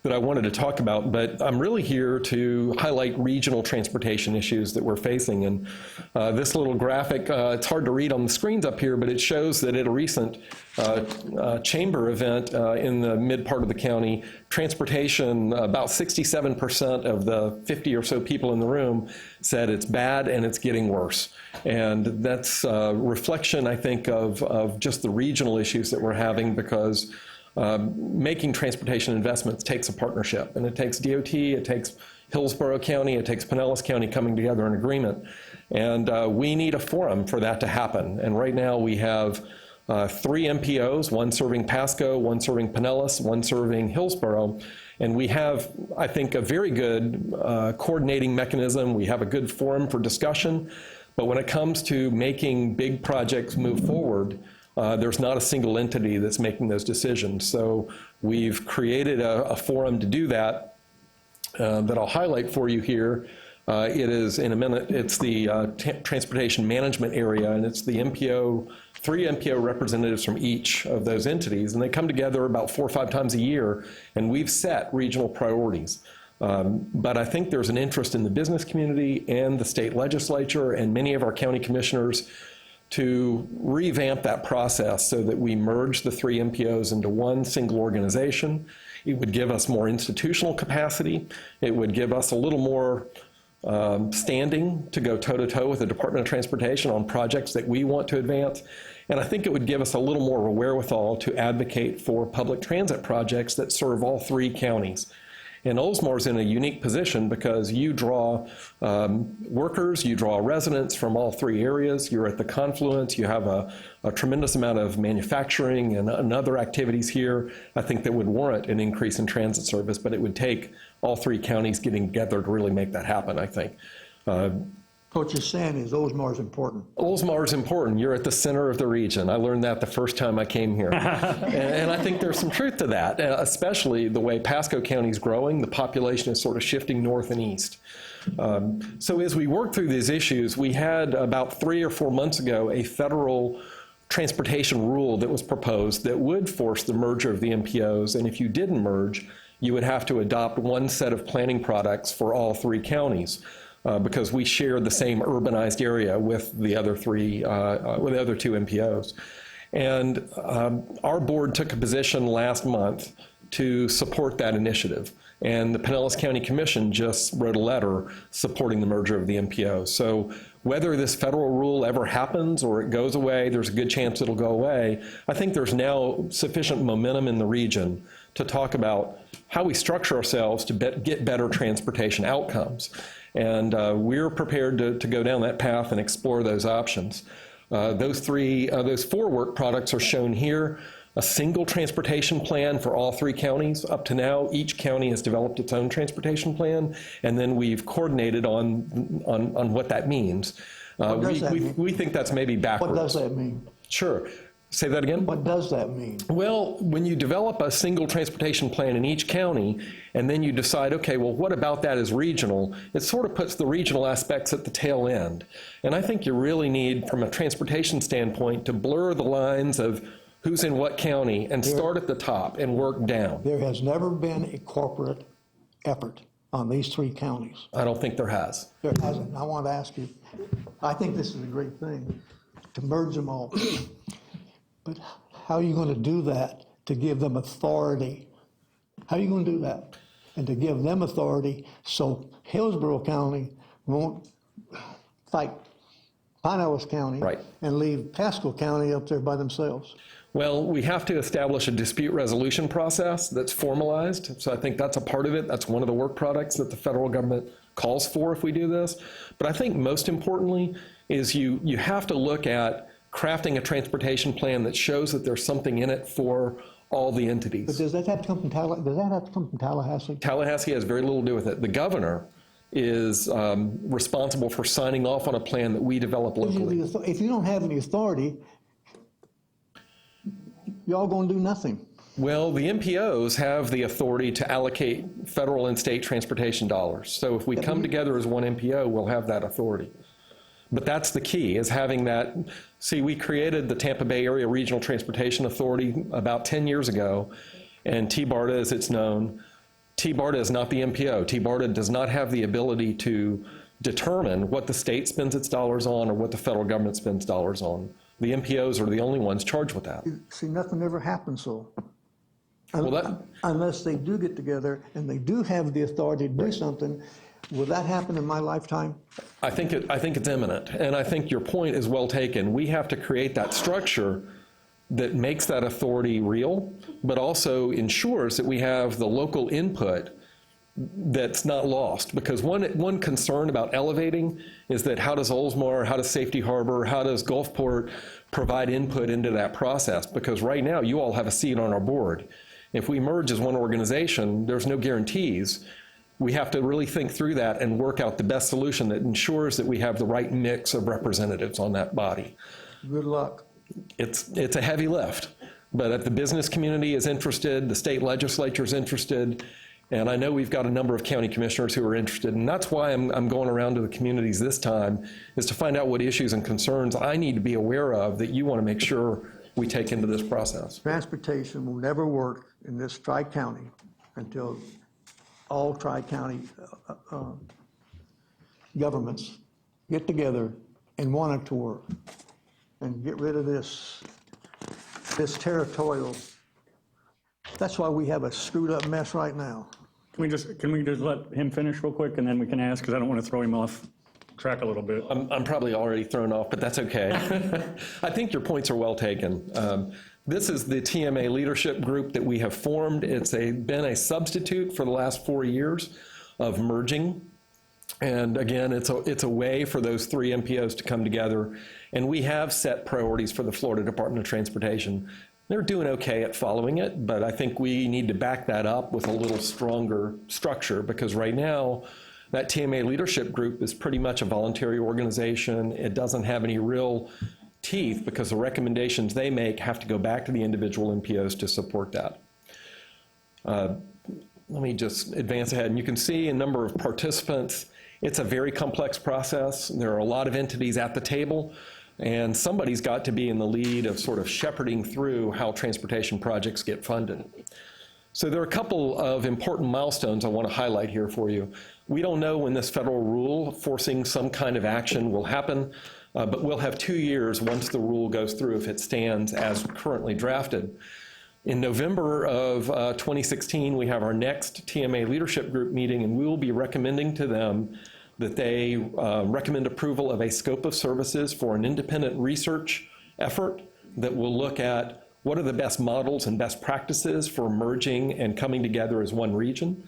that I wanted to talk about, but I'm really here to highlight regional transportation issues that we're facing. And this little graphic, it's hard to read on the screens up here, but it shows that at a recent chamber event in the mid part of the county, transportation, about 67% of the 50 or so people in the room said it's bad and it's getting worse. And that's a reflection, I think, of just the regional issues that we're having, because making transportation investments takes a partnership, and it takes DOT, it takes Hillsborough County, it takes Pinellas County coming together in agreement. And we need a forum for that to happen. And right now we have 3 MPOs, one serving Pasco, one serving Pinellas, one serving Hillsborough. And we have, I think, a very good coordinating mechanism. We have a good forum for discussion. But when it comes to making big projects move forward, there's not a single entity that's making those decisions. So we've created a forum to do that that I'll highlight for you here. It is, in a minute, it's the Transportation Management Area, and it's the MPO, 3 MPO representatives from each of those entities, and they come together about 4 or 5 times a year, and we've set regional priorities. But I think there's an interest in the business community and the state legislature and many of our county commissioners to revamp that process so that we merge the 3 MPOs into one single organization. It would give us more institutional capacity. It would give us a little more standing to go toe-to-toe with the Department of Transportation on projects that we want to advance. And I think it would give us a little more wherewithal to advocate for public transit projects that serve all 3 counties. And Oldsmar's in a unique position because you draw workers, you draw residents from all 3 areas. You're at the confluence. You have a tremendous amount of manufacturing and other activities here, I think, that would warrant an increase in transit service, but it would take all 3 counties getting together to really make that happen, I think. What you're saying is Oldsmar is important. Oldsmar is important. You're at the center of the region. I learned that the first time I came here. and I think there's some truth to that, especially the way Pasco County is growing. The population is sort of shifting north and east. So as we work through these issues, we had about 3 or 4 months ago a federal transportation rule that was proposed that would force the merger of the MPOs. And if you didn't merge, you would have to adopt one set of planning products for all 3 counties. Because we share the same urbanized area with the other 2 MPOs. And our board took a position last month to support that initiative. And the Pinellas County Commission just wrote a letter supporting the merger of the MPO. So whether this federal rule ever happens or it goes away, there's a good chance it'll go away. I think there's now sufficient momentum in the region to talk about how we structure ourselves to get better transportation outcomes. And we're prepared to go down that path and explore those options. Those 4 work products are shown here. A single transportation plan for all 3 counties. Up to now, each county has developed its own transportation plan, and then we've coordinated on what that means. We think that's maybe backwards. What does that mean? Sure. Say that again? What does that mean? Well, when you develop a single transportation plan in each county, and then you decide, okay, well, what about that is regional? It sort of puts the regional aspects at the tail end. And I think you really need, from a transportation standpoint, to blur the lines of who's in what county and start at the top and work down. There has never been a corporate effort on these 3 counties. I don't think there has. There hasn't. I want to ask you, I think this is a great thing, to merge them all. But how are you going to do that to give them authority? How are you going to do that? And to give them authority so Hillsborough County won't fight Pinellas County and leave Pasco County up there by themselves? Well, we have to establish a dispute resolution process that's formalized. So I think that's a part of it. That's one of the work products that the federal government calls for if we do this. But I think most importantly is you have to look at crafting a transportation plan that shows that there's something in it for all the entities. But does that have to come from Tallahassee? Tallahassee has very little to do with it. The governor is responsible for signing off on a plan that we develop locally. If you don't have any authority, y'all going to do nothing. Well, the MPOs have the authority to allocate federal and state transportation dollars. So if we come together as one MPO, we'll have that authority. But that's the key, is having that. See, we created the Tampa Bay Area Regional Transportation Authority about 10 years ago, and TBARTA, as it's known, TBARTA is not the MPO. TBARTA does not have the ability to determine what the state spends its dollars on or what the federal government spends dollars on. The MPOs are the only ones charged with that. See, nothing ever happens so. Well, unless they do get together and they do have the authority to do something. Will that happen in my lifetime? I think it's imminent, and I think your point is well taken. We have to create that structure that makes that authority real, but also ensures that we have the local input that's not lost. Because one concern about elevating is that how does Oldsmar, how does Safety Harbor, how does Gulfport provide input into that process? Because right now you all have a seat on our board. If we merge as one organization, there's no guarantees we have to really think through that and work out the best solution that ensures that we have the right mix of representatives on that body. Good luck. It's a heavy lift, but the business community is interested, the state legislature is interested, and I know we've got a number of county commissioners who are interested, and that's why I'm going around to the communities this time, is to find out what issues and concerns I need to be aware of that you want to make sure we take into this process. Transportation will never work in this tri-county until all tri-county governments get together and want it to work and get rid of this territorial. That's why we have a screwed up mess right now. Can we just let him finish real quick, and then we can ask, because I don't want to throw him off track a little bit. I'm probably already thrown off, but that's okay. I think your points are well taken. This is the TMA leadership group that we have formed. It's been a substitute for the last 4 years of merging. And again, it's a way for those 3 MPOs to come together. And we have set priorities for the Florida Department of Transportation. They're doing okay at following it, but I think we need to back that up with a little stronger structure, because right now, that TMA leadership group is pretty much a voluntary organization. It doesn't have any real teeth because the recommendations they make have to go back to the individual MPOs to support that. Let me just advance ahead, and you can see a number of participants. It's a very complex process. There are a lot of entities at the table, and somebody's got to be in the lead of sort of shepherding through how transportation projects get funded. So there are a couple of important milestones I want to highlight here for you. We don't know when this federal rule forcing some kind of action will happen, but we'll have 2 years once the rule goes through if it stands as currently drafted. In November of 2016, we have our next TMA leadership group meeting, and we will be recommending to them that they recommend approval of a scope of services for an independent research effort that will look at what are the best models and best practices for merging and coming together as one region.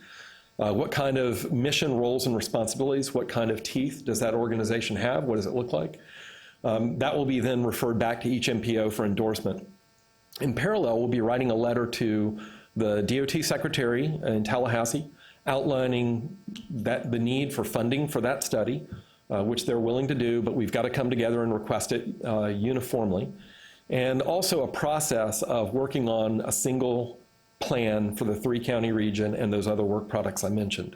What kind of mission, roles, and responsibilities, what kind of teeth does that organization have? What does it look like? That will be then referred back to each MPO for endorsement. In parallel, we'll be writing a letter to the DOT secretary in Tallahassee outlining the need for funding for that study, which they're willing to do, but we've got to come together and request it uniformly. And also a process of working on a single plan for the 3-county region and those other work products I mentioned.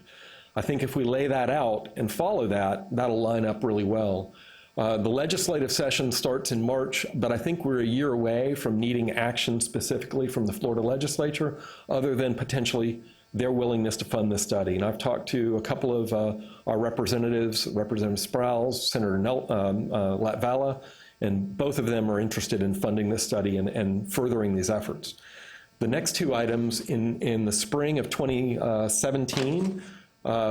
I think if we lay that out and follow that, that'll line up really well. The legislative session starts in March, but I think we're a year away from needing action specifically from the Florida legislature, other than potentially their willingness to fund this study. And I've talked to a couple of our representatives, Representative Sprowls, Senator Latvala, and both of them are interested in funding this study and furthering these efforts. The next 2 items, in the spring of 2017,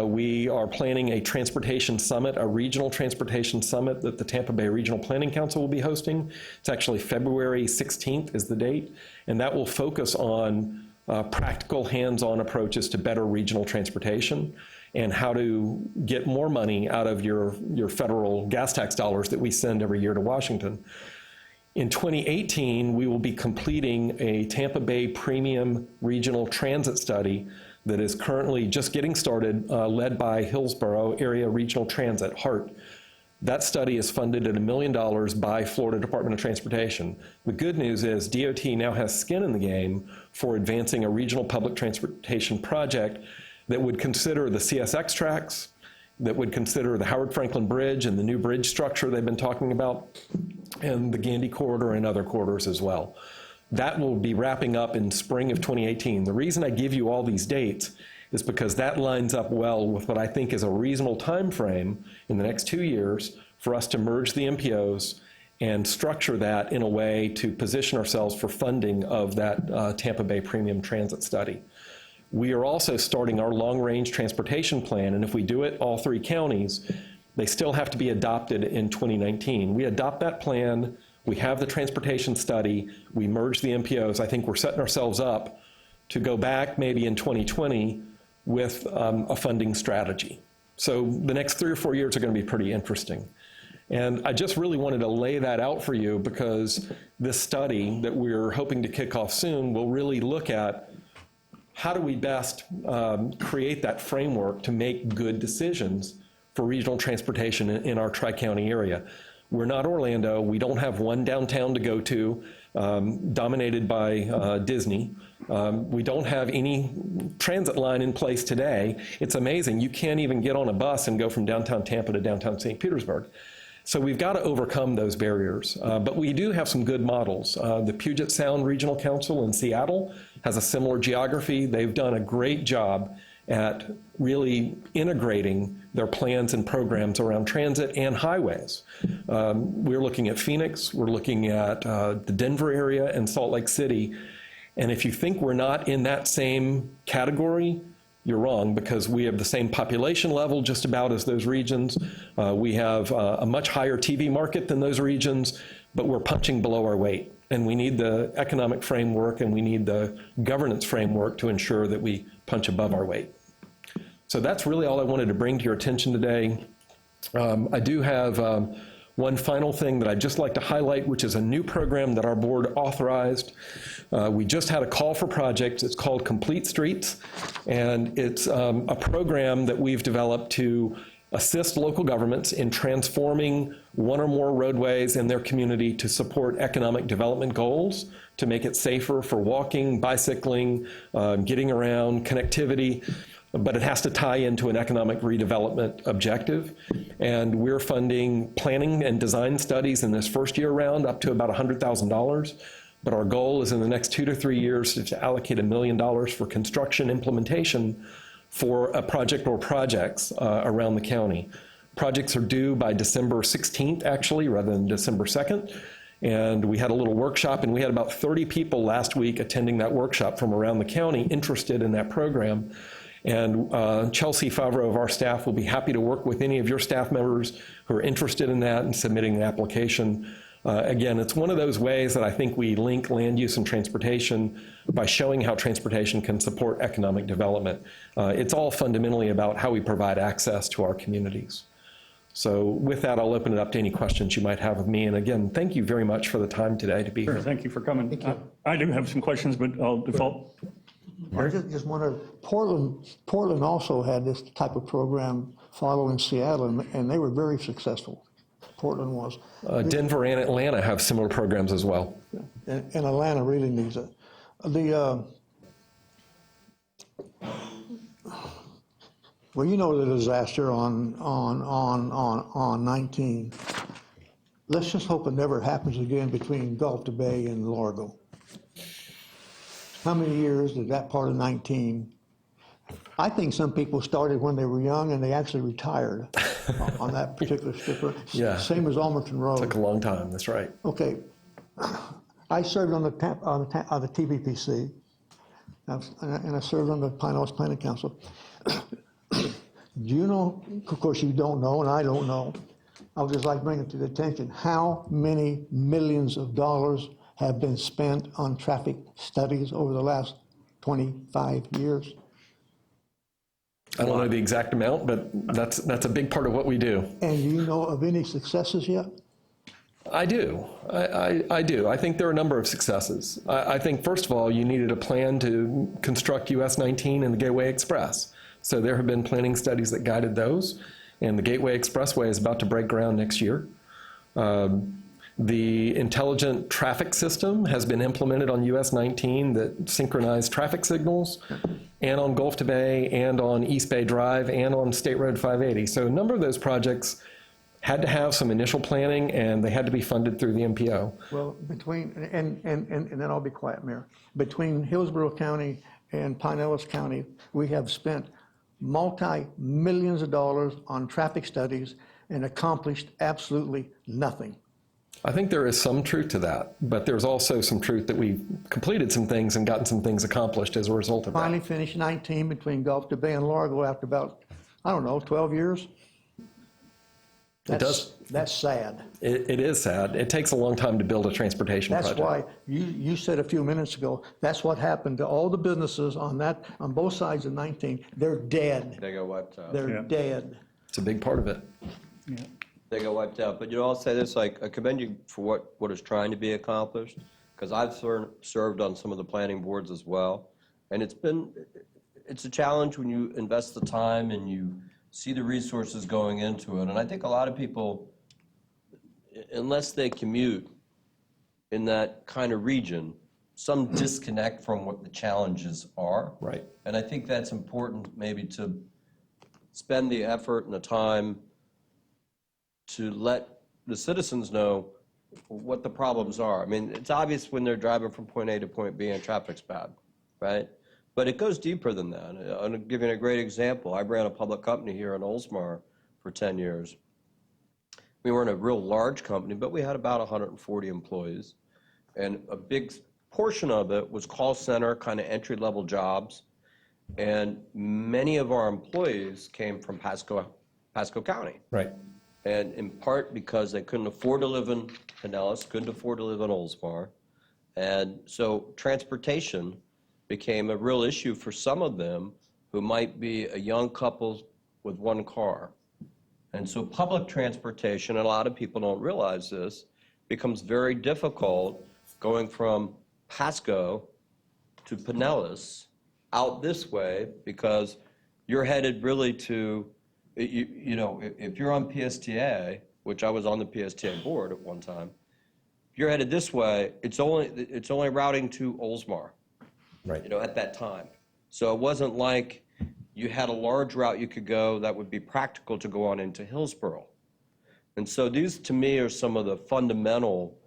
we are planning a transportation summit, a regional transportation summit that the Tampa Bay Regional Planning Council will be hosting. It's actually February 16th is the date, and that will focus on practical hands-on approaches to better regional transportation and how to get more money out of your federal gas tax dollars that we send every year to Washington. In 2018, we will be completing a Tampa Bay Premium Regional Transit Study that is currently just getting started, led by Hillsborough Area Regional Transit, HART. That study is funded at $1 million by Florida Department of Transportation. The good news is DOT now has skin in the game for advancing a regional public transportation project that would consider the CSX tracks, that would consider the Howard Franklin Bridge and the new bridge structure they've been talking about, and the Gandy Corridor and other corridors as well. That will be wrapping up in spring of 2018. The reason I give you all these dates is because that lines up well with what I think is a reasonable time frame in the next 2 years for us to merge the MPOs and structure that in a way to position ourselves for funding of that Tampa Bay Premium Transit Study. We are also starting our long-range transportation plan, and if we do it all 3 counties, they still have to be adopted in 2019. We adopt that plan, we have the transportation study, we merge the MPOs. I think we're setting ourselves up to go back maybe in 2020 with a funding strategy. So the next 3 or 4 years are going to be pretty interesting. And I just really wanted to lay that out for you because this study that we're hoping to kick off soon will really look at how do we best create that framework to make good decisions for regional transportation in our tri-county area. We're not Orlando. We don't have one downtown to go to dominated by Disney. We don't have any transit line in place today. It's amazing. You can't even get on a bus and go from downtown Tampa to downtown St. Petersburg. So we've got to overcome those barriers. But we do have some good models. The Puget Sound Regional Council in Seattle has a similar geography. They've done a great job at really integrating their plans and programs around transit and highways. We're looking at Phoenix, we're looking at the Denver area and Salt Lake City. And if you think we're not in that same category, you're wrong, because we have the same population level just about as those regions. We have a much higher TV market than those regions, but we're punching below our weight. And we need the economic framework and we need the governance framework to ensure that we punch above our weight. So that's really all I wanted to bring to your attention today. I do have one final thing that I'd just like to highlight, which is a new program that our board authorized. We just had a call for projects. It's called Complete Streets, and it's a program that we've developed to assist local governments in transforming one or more roadways in their community to support economic development goals, to make it safer for walking, bicycling, getting around, connectivity, but it has to tie into an economic redevelopment objective. And we're funding planning and design studies in this first year round up to about $100,000. But our goal is in the next 2 to 3 years to allocate $1 million for construction implementation for a project or projects around the county. Projects are due by December 16th, actually, rather than December 2nd. And we had a little workshop, and we had about 30 people last week attending that workshop from around the county interested in that program. And Chelsea Favreau of our staff will be happy to work with any of your staff members who are interested in that and submitting an application. Again, it's one of those ways that I think we link land use and transportation by showing how transportation can support economic development. It's all fundamentally about how we provide access to our communities. So with that, I'll open it up to any questions you might have of me. And again, thank you very much for the time today to be here. Thank you for coming. I do have some questions, but I'll default. I just wondered, Portland also had this type of program following Seattle, and they were very successful. Portland was. Denver and Atlanta have similar programs as well. And Atlanta really needs it. Well, you know the disaster on 19. Let's just hope it never happens again between Gulf to Bay and Largo. How many years did that part of 19? I think some people started when they were young and they actually retired on that particular strip. Yeah. Same as Almerton Road. Took a long time, that's right. Okay. I served on the TVPC, and I served on the Pinellas Planning Council. Do you know, of course you don't know, and I don't know, I would just like to bring it to the attention, how many millions of dollars have been spent on traffic studies over the last 25 years? I don't know the exact amount, but that's a big part of what we do. And do you know of any successes yet? I do. I do. I think there are a number of successes. I think, first of all, you needed a plan to construct US 19 and the Gateway Express. So there have been planning studies that guided those, and the Gateway Expressway is about to break ground next year. The intelligent traffic system has been implemented on US 19 that synchronized traffic signals, and on Gulf to Bay, and on East Bay Drive, and on State Road 580. So a number of those projects had to have some initial planning, and they had to be funded through the MPO. Well, and then I'll be quiet, Mayor. Between Hillsborough County and Pinellas County, we have spent multi-millions of dollars on traffic studies and accomplished absolutely nothing. I think there is some truth to that, but there's also some truth that we've completed some things and gotten some things accomplished as a result of that. Finally finished 19 between Gulf to Bay and Largo after about, I don't know, 12 years? That's sad. It is sad. It takes a long time to build a transportation project. That's why you said a few minutes ago, that's what happened to all the businesses on both sides of 19. They're dead. They got wiped out. They're dead. It's a big part of it. Yeah. They got wiped out. But I'll say this, I commend you for what is trying to be accomplished, because I've served on some of the planning boards as well. And it's a challenge when you invest the time and you see the resources going into it. And I think a lot of people, unless they commute in that kind of region, some disconnect from what the challenges are. Right. And I think that's important maybe to spend the effort and the time to let the citizens know what the problems are. I mean, it's obvious when they're driving from point A to point B and traffic's bad, right? But it goes deeper than that. I'm giving a great example. I ran a public company here in Oldsmar for 10 years. We weren't a real large company, but we had about 140 employees. And a big portion of it was call center, kind of entry-level jobs. And many of our employees came from Pasco County. Right. And in part because they couldn't afford to live in Pinellas, couldn't afford to live in Oldsmar. And so transportation became a real issue for some of them who might be a young couple with one car. And so public transportation, and a lot of people don't realize this, becomes very difficult going from Pasco to Pinellas out this way, because you're headed really to, you know, if you're on PSTA, which I was on the PSTA board at one time, if you're headed this way, it's only routing to Oldsmar. Right. You know, at that time. So it wasn't like you had a large route you could go that would be practical to go on into Hillsborough. And so these, to me, are some of the fundamental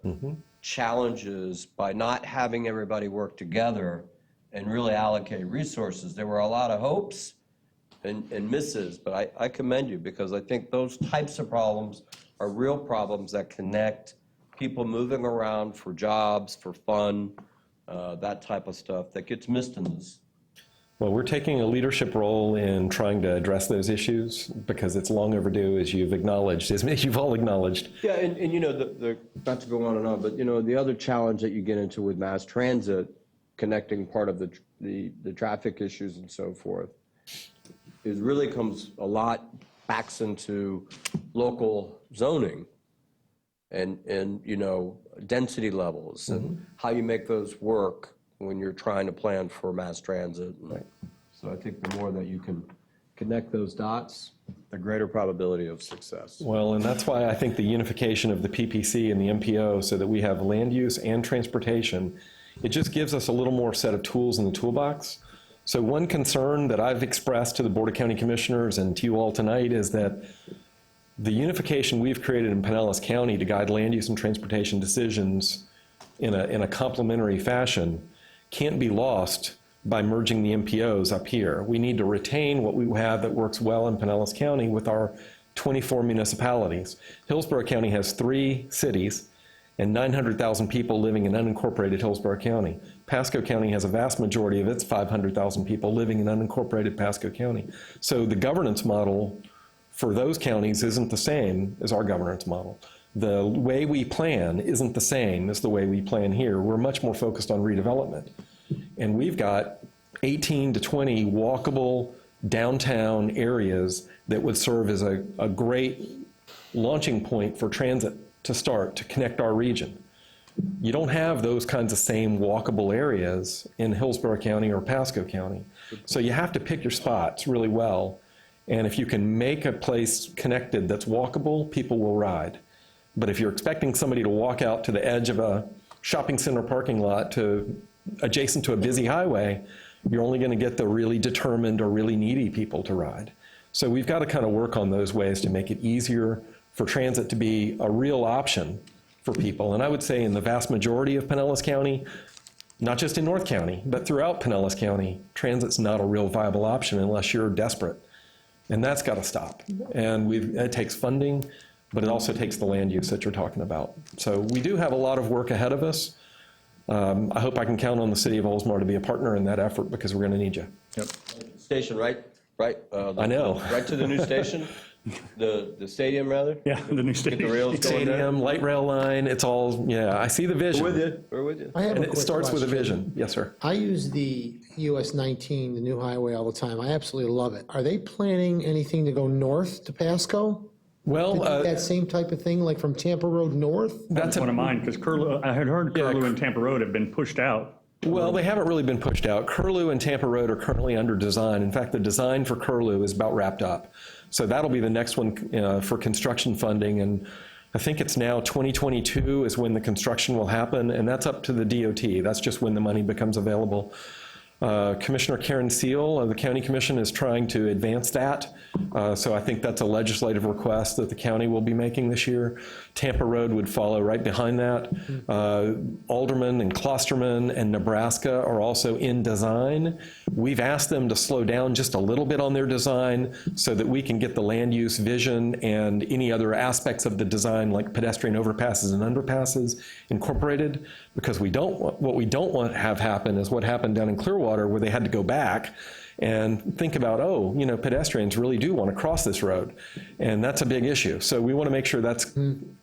challenges by not having everybody work together and really allocate resources. There were a lot of hopes and misses, but I commend you, because I think those types of problems are real problems that connect people moving around for jobs, for fun, that type of stuff that gets missed in this. Well, we're taking a leadership role in trying to address those issues because it's long overdue, as you've acknowledged, as you've all acknowledged. Yeah, and you know, not to go on and on, but you know, the other challenge that you get into with mass transit, connecting part of the traffic issues and so forth, is really comes a lot backs into local zoning and you know, density levels and how you make those work when you're trying to plan for mass transit. Right. So I think the more that you can connect those dots, the greater probability of success. Well, and that's why I think the unification of the PPC and the MPO, so that we have land use and transportation, it just gives us a little more set of tools in the toolbox. So one concern that I've expressed to the Board of County Commissioners and to you all tonight is that the unification we've created in Pinellas County to guide land use and transportation decisions in a complementary fashion can't be lost by merging the MPOs up here. We need to retain what we have that works well in Pinellas County with our 24 municipalities. Hillsborough County has 3 cities and 900,000 people living in unincorporated Hillsborough County. Pasco County has a vast majority of its 500,000 people living in unincorporated Pasco County. So the governance model for those counties isn't the same as our governance model. The way we plan isn't the same as the way we plan here. We're much more focused on redevelopment. And we've got 18 to 20 walkable downtown areas that would serve as a great launching point for transit to start to connect our region. You don't have those kinds of same walkable areas in Hillsborough County or Pasco County. So you have to pick your spots really well. And if you can make a place connected that's walkable, people will ride. But if you're expecting somebody to walk out to the edge of a shopping center parking lot adjacent to a busy highway, you're only going to get the really determined or really needy people to ride. So we've got to kind of work on those ways to make it easier for transit to be a real option for people. And I would say in the vast majority of Pinellas County, not just in North County, but throughout Pinellas County, transit's not a real viable option unless you're desperate. And that's got to stop. And it takes funding, but it also takes the land use that you're talking about. So we do have a lot of work ahead of us. I hope I can count on the city of Oldsmar to be a partner in that effort, because we're going to need you. Yep. Station, right? I know. Right to the new station? The stadium, rather? Yeah, the new stadium. Get the rails going there? Stadium, light rail line, it's all, yeah, I see the vision. We're with you. I have And a it quick starts with a question. vision. Yes, sir. I use the US 19, the new highway, all the time. I absolutely love it. Are they planning anything to go north to Pasco? Well, To do that same type of thing, like from Tampa Road north? That's one of mine, because I had heard Curlew and Tampa Road have been pushed out Well, they haven't really been pushed out. Curlew and Tampa Road are currently under design. In fact, the design for Curlew is about wrapped up. So that'll be the next one for construction funding. And I think it's now 2022 is when the construction will happen, and that's up to the DOT. That's just when the money becomes available. Commissioner Karen Seal of the County Commission is trying to advance that. So I think that's a legislative request that the county will be making this year. Tampa Road would follow right behind that. Alderman and Klosterman and Nebraska are also in design. We've asked them to slow down just a little bit on their design so that we can get the land use vision and any other aspects of the design like pedestrian overpasses and underpasses incorporated, because what we don't want to have happen is what happened down in Clearwater, where they had to go back and think about, oh, pedestrians really do want to cross this road. And that's a big issue. So we want to make sure that's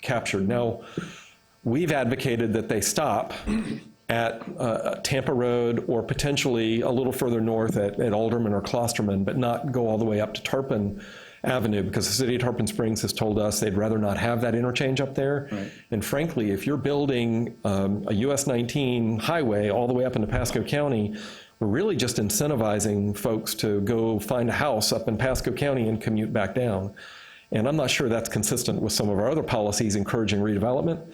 captured. Now, we've advocated that they stop at Tampa Road or potentially a little further north at Alderman or Klosterman, but not go all the way up to Tarpon Avenue, because the city of Tarpon Springs has told us they'd rather not have that interchange up there. Right. And frankly, if you're building a US 19 highway all the way up into Pasco County, we're really just incentivizing folks to go find a house up in Pasco County and commute back down. And I'm not sure that's consistent with some of our other policies encouraging redevelopment.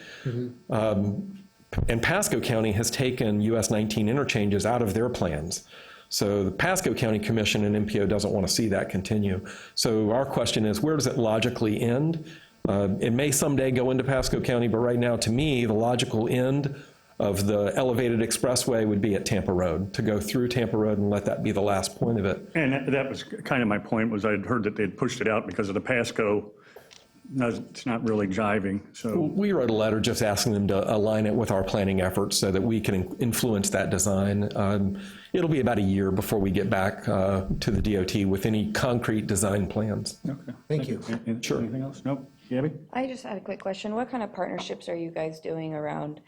And Pasco County has taken US 19 interchanges out of their plans. So the Pasco County Commission and MPO doesn't want to see that continue. So our question is, where does it logically end? It may someday go into Pasco County, but right now, to me, the logical end of the elevated expressway would be at Tampa Road, to go through Tampa Road and let that be the last point of it. And that was kind of my point, was I'd heard that they'd pushed it out because of the Pasco. No, it's not really jiving. So we wrote a letter just asking them to align it with our planning efforts so that we can influence that design. It'll be about a year before we get back to the DOT with any concrete design plans. Okay. Thank you. Sure. Anything else? Nope. Gabby? I just had a quick question. What kind of partnerships are you guys doing around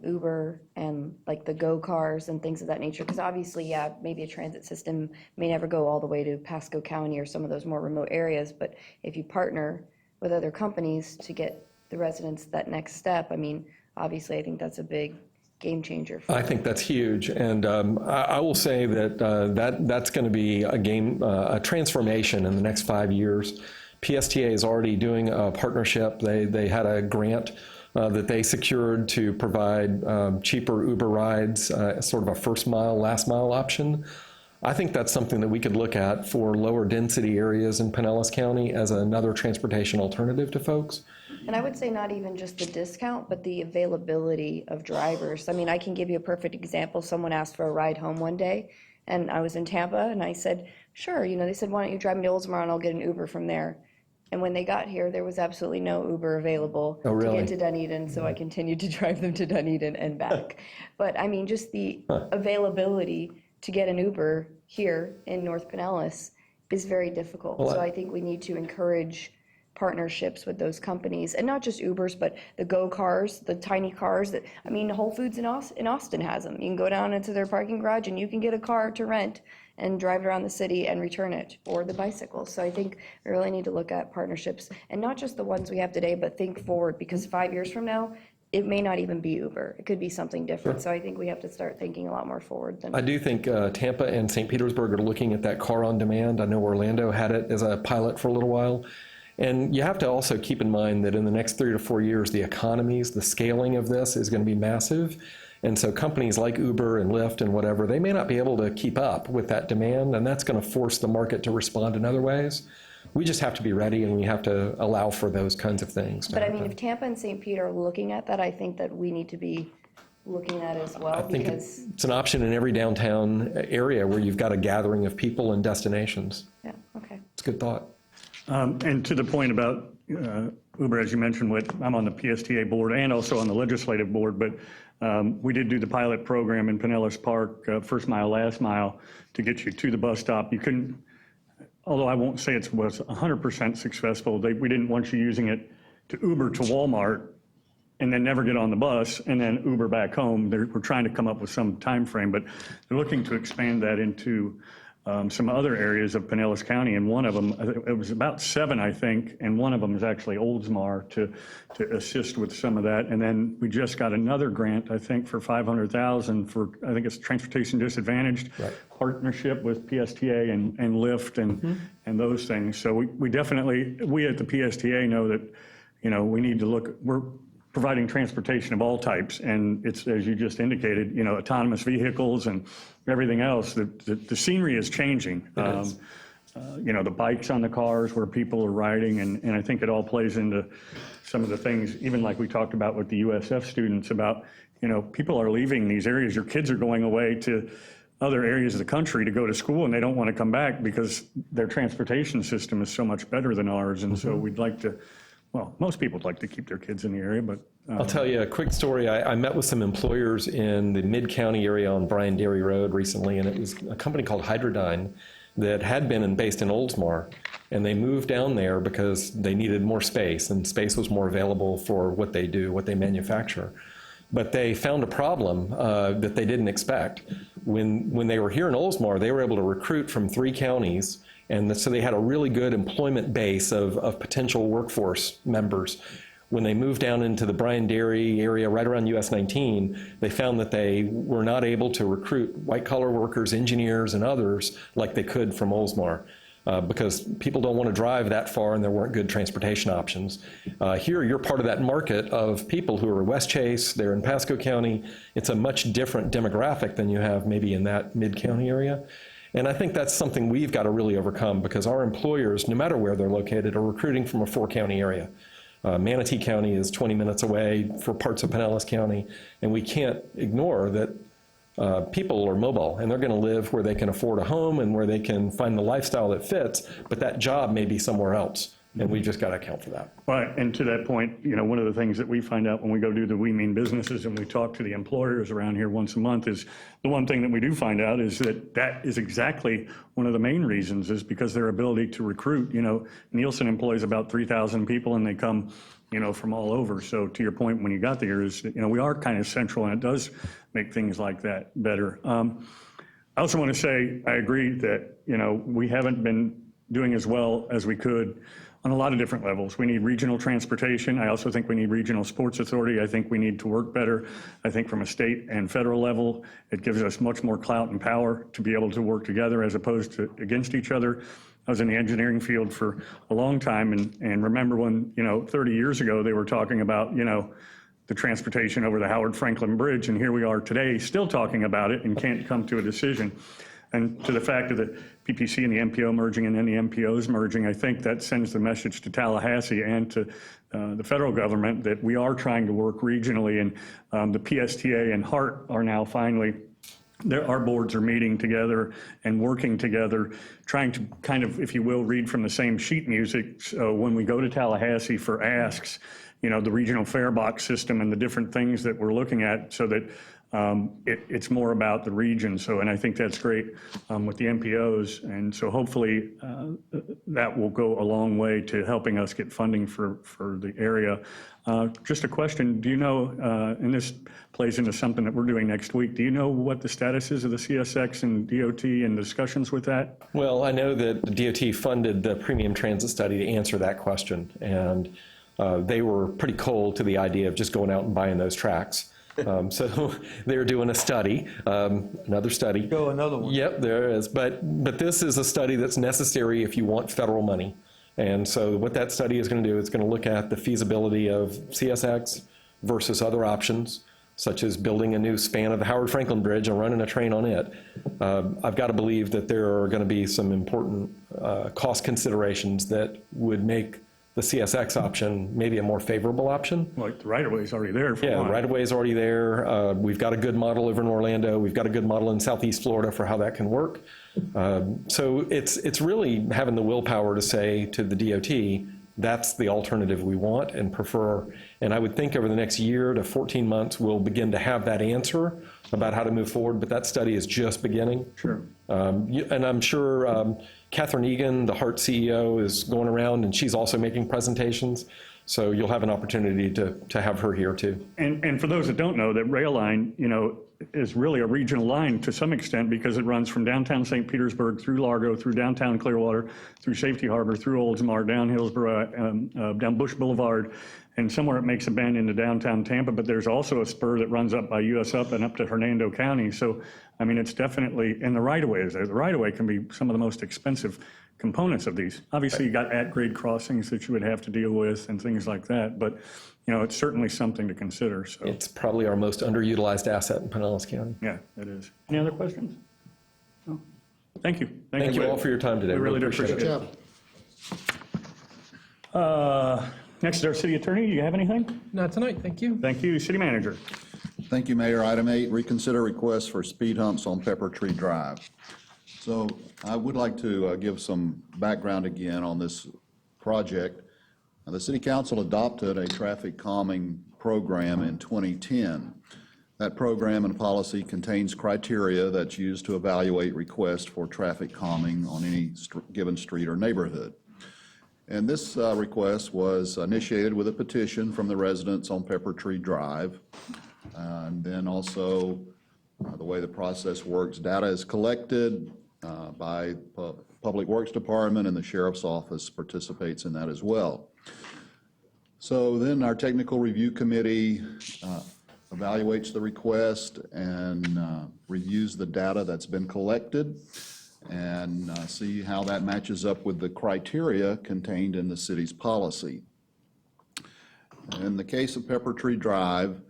Uber and like the Go cars and things of that nature? Because obviously, yeah, maybe a transit system may never go all the way to Pasco County or some of those more remote areas, but if you partner with other companies to get the residents that next step, I mean, obviously, I think that's a big game changer. I think that's huge, and I will say that that's going to be a transformation in the next 5 years. PSTA is already doing a partnership. They had a grant that they secured to provide cheaper Uber rides, sort of a first mile, last mile option. I think that's something that we could look at for lower density areas in Pinellas County as another transportation alternative to folks. And I would say not even just the discount, but the availability of drivers. I mean, I can give you a perfect example. Someone asked for a ride home one day, and I was in Tampa, and I said, sure. They said, why don't you drive me to Oldsmar, and I'll get an Uber from there. And when they got here, there was absolutely no Uber available to get to Dunedin, so I continued to drive them to Dunedin and back. But I mean, just the availability to get an Uber here in North Pinellas is very difficult. So I think we need to encourage partnerships with those companies, and not just Ubers, but the Go cars, the tiny cars Whole Foods in Austin has them. You can go down into their parking garage and you can get a car to rent and drive around the city and return it, or the bicycles. So I think we really need to look at partnerships, and not just the ones we have today, but think forward, because 5 years from now, it may not even be Uber. It could be something different. So I think we have to start thinking a lot more forward than. I do think Tampa and St. Petersburg are looking at that car on demand. I know Orlando had it as a pilot for a little while. And you have to also keep in mind that in the next 3 to 4 years, the economies, the scaling of this is going to be massive. And so companies like Uber and Lyft and whatever, they may not be able to keep up with that demand, and that's going to force the market to respond in other ways. We just have to be ready, and we have to allow for those kinds of things. But I mean, if Tampa and St. Pete are looking at that, I think that we need to be looking at as well. I think it's an option in every downtown area where you've got a gathering of people and destinations. Yeah, okay. It's a good thought. And to the point about Uber, as you mentioned, I'm on the PSTA board and also on the legislative board, but we did do the pilot program in Pinellas Park, first mile, last mile, to get you to the bus stop. You couldn't, although I won't say it was 100% successful, we didn't want you using it to Uber to Walmart and then never get on the bus and then Uber back home. We're trying to come up with some time frame, but they're looking to expand that into some other areas of Pinellas County, and one of them, it was about 7, I think, and one of them is actually Oldsmar to assist with some of that. And then we just got another grant, I think, for $500,000 for, I think it's Transportation Disadvantaged partnership with PSTA and Lyft and those things. So we definitely, we at the PSTA know that, you know, we need to look, we're providing transportation of all types, and it's, as you just indicated, you know, autonomous vehicles and everything else. The scenery is changing. You know, the bikes on the cars where people are riding, and I think it all plays into some of the things, even like we talked about with the USF students about, you know, people are leaving these areas. Your kids are going away to other areas of the country to go to school, and they don't want to come back because their transportation system is so much better than ours. And so we'd like to, well, most people would like to keep their kids in the area, but. I'll tell you a quick story. I met with some employers in the Mid-County area on Bryan Dairy Road recently, and it was a company called Hydrodyne that had been based in Oldsmar, and they moved down there because they needed more space, and space was more available for what they do, what they manufacture. But they found a problem that they didn't expect. When they were here in Oldsmar, they were able to recruit from 3 counties, and so they had a really good employment base of potential workforce members. When they moved down into the Bryan Dairy area right around US 19, they found that they were not able to recruit white-collar workers, engineers, and others like they could from Oldsmar because people don't want to drive that far and there weren't good transportation options. Here, you're part of that market of people who are West Chase, they're in Pasco County. It's a much different demographic than you have maybe in that mid-county area. And I think that's something we've got to really overcome because our employers, no matter where they're located, are recruiting from a 4-county area. Manatee County is 20 minutes away for parts of Pinellas County, and we can't ignore that people are mobile, and they're going to live where they can afford a home and where they can find the lifestyle that fits, but that job may be somewhere else, and we've just got to account for that. Right, and to that point, you know, one of the things that we find out when we go do the We Mean Businesses and we talk to the employers around here once a month is the one thing that we do find out is that is exactly one of the main reasons is because their ability to recruit. You know, Nielsen employs about 3,000 people and they come, you know, from all over. So to your point, when you got there is, you know, we are kind of central and it does make things like that better. I also want to say, I agree that, you know, we haven't been doing as well as we could on a lot of different levels. We need regional transportation. I also think we need regional sports authority. I think we need to work better. I think from a state and federal level, it gives us much more clout and power to be able to work together as opposed to against each other. I was in the engineering field for a long time and remember when, you know, 30 years ago, they were talking about, you know, the transportation over the Howard Franklin Bridge, and here we are today still talking about it and can't come to a decision. And to the fact of the PPC and the MPO merging and then the MPOs merging, I think that sends the message to Tallahassee and to the federal government that we are trying to work regionally. And the PSTA and HART are now finally, our boards are meeting together and working together, trying to kind of, if you will, read from the same sheet music. So when we go to Tallahassee for asks, you know, the regional fare box system and the different things that we're looking at so that it's more about the region. So, and I think that's great with the MPOs. And so hopefully that will go a long way to helping us get funding for the area. Just a question, do you know, and this plays into something that we're doing next week, do you know what the status is of the CSX and DOT and discussions with that? Well, I know that the DOT funded the premium transit study to answer that question. And they were pretty cold to the idea of just going out and buying those tracks. So they're doing a study, another study. Go another one. Yep, there is. But this is a study that's necessary if you want federal money. And so what that study is going to do, it's going to look at the feasibility of CSX versus other options, such as building a new span of the Howard Franklin Bridge and running a train on it. I've got to believe that there are going to be some important cost considerations that would make the CSX option maybe a more favorable option. Like the right-of-way is already there. Yeah, the right-of-way is already there. We've got a good model over in Orlando. We've got a good model in Southeast Florida for how that can work. So it's really having the willpower to say to the DOT, that's the alternative we want and prefer. And I would think over the next year to 14 months, we'll begin to have that answer about how to move forward, but that study is just beginning. Sure. And I'm sure Catherine Egan, the HART CEO, is going around and she's also making presentations. So you'll have an opportunity to have her here too. And for those that don't know, that rail line, you know, is really a regional line to some extent because it runs from downtown St. Petersburg through Largo, through downtown Clearwater, through Safety Harbor, through Oldsmar, down Hillsborough, down Bush Boulevard, and somewhere it makes a bend into downtown Tampa, but there's also a spur that runs up by US Up and up to Hernando County. So, I mean, it's definitely, and the right-of-way is there. The right-of-way can be some of the most expensive components of these. Obviously, you got at-grade crossings that you would have to deal with and things like that, but, you know, it's certainly something to consider, so. It's probably our most underutilized asset in Pinellas County. Yeah, it is. Any other questions? No. Thank you. Thank you all for your time today. We really do appreciate it. Next is our city attorney. Do you have anything? Not tonight, thank you. Thank you. City manager. Thank you, Mayor. Item 8, reconsider request for speed humps on Peppertree Drive. So I would like to give some background again on this project. The City Council adopted a traffic calming program in 2010. That program and policy contains criteria that's used to evaluate requests for traffic calming on any given street or neighborhood. And this request was initiated with a petition from the residents on Peppertree Drive. And then also, the way the process works, data is collected by Public Works Department, and the Sheriff's Office participates in that as well. So then our Technical Review Committee evaluates the request and reviews the data that's been collected and see how that matches up with the criteria contained in the city's policy. In the case of Peppertree Drive,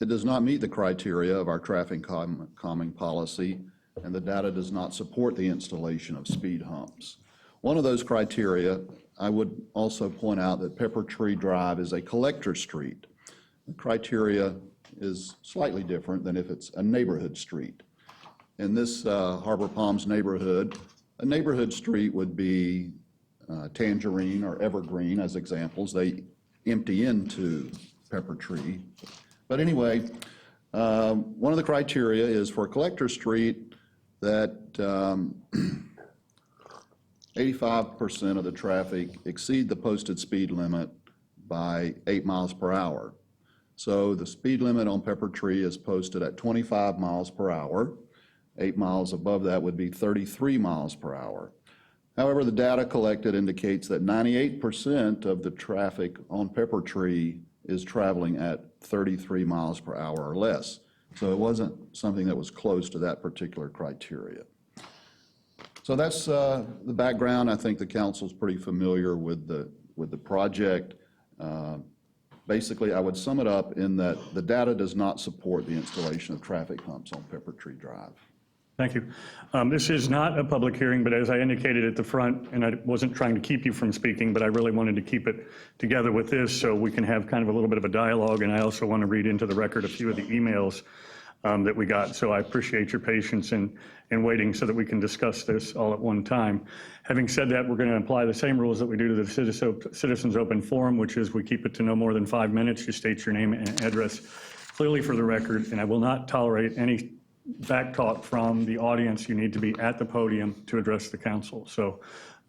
it does not meet the criteria of our traffic calming policy, and the data does not support the installation of speed humps. One of those criteria, I would also point out that Peppertree Drive is a collector street. The criteria is slightly different than if it's a neighborhood street. In this Harbor Palms neighborhood, a neighborhood street would be Tangerine or Evergreen as examples. They empty into Peppertree. But anyway, one of the criteria is for a collector street that 85% of the traffic exceed the posted speed limit by 8 miles per hour. So the speed limit on Peppertree is posted at 25 miles per hour. 8 miles above that would be 33 miles per hour. However, the data collected indicates that 98% of the traffic on Peppertree is traveling at 33 miles per hour or less. So it wasn't something that was close to that particular criteria. So that's the background. I think the council's pretty familiar with the project. Basically, I would sum it up in that the data does not support the installation of traffic humps on Peppertree Drive. Thank you. This is not a public hearing, but as I indicated at the front, and I wasn't trying to keep you from speaking, but I really wanted to keep it together with this so we can have kind of a little bit of a dialogue, and I also want to read into the record a few of the emails that we got. So I appreciate your patience in waiting so that we can discuss this all at one time. Having said that, we're going to apply the same rules that we do to the Citizens Open Forum, which is we keep it to no more than 5 minutes. You state your name and address clearly for the record, and I will not tolerate any back talk from the audience. You need to be at the podium to address the council. So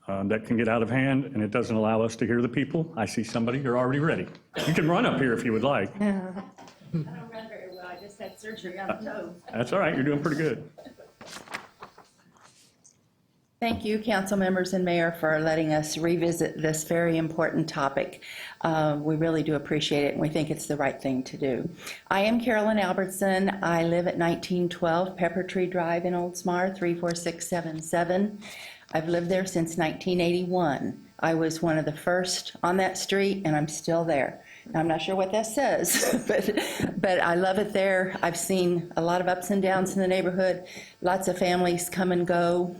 that can get out of hand, and it doesn't allow us to hear the people. I see somebody, you're already ready. You can run up here if you would like. I don't run very well. I just had surgery on the toe. That's all right, you're doing pretty good. Thank you, council members and mayor, for letting us revisit this very important topic. We really do appreciate it, and we think it's the right thing to do. I am Carolyn Albertson. I live at 1912 Peppertree Drive in Oldsmar, 34677. I've lived there since 1981. I was one of the first on that street, and I'm still there. I'm not sure what that says, but I love it there. I've seen a lot of ups and downs in the neighborhood. Lots of families come and go.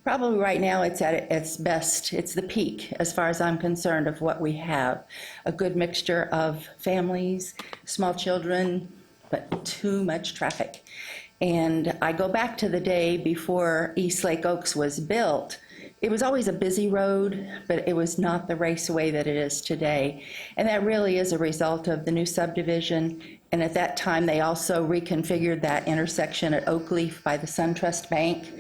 Probably right now it's at its best. It's the peak, as far as I'm concerned, of what we have. A good mixture of families, small children, but too much traffic. And I go back to the day before East Lake Oaks was built. It was always a busy road, but it was not the raceway that it is today. And that really is a result of the new subdivision. And at that time, they also reconfigured that intersection at Oakleaf by the SunTrust Bank.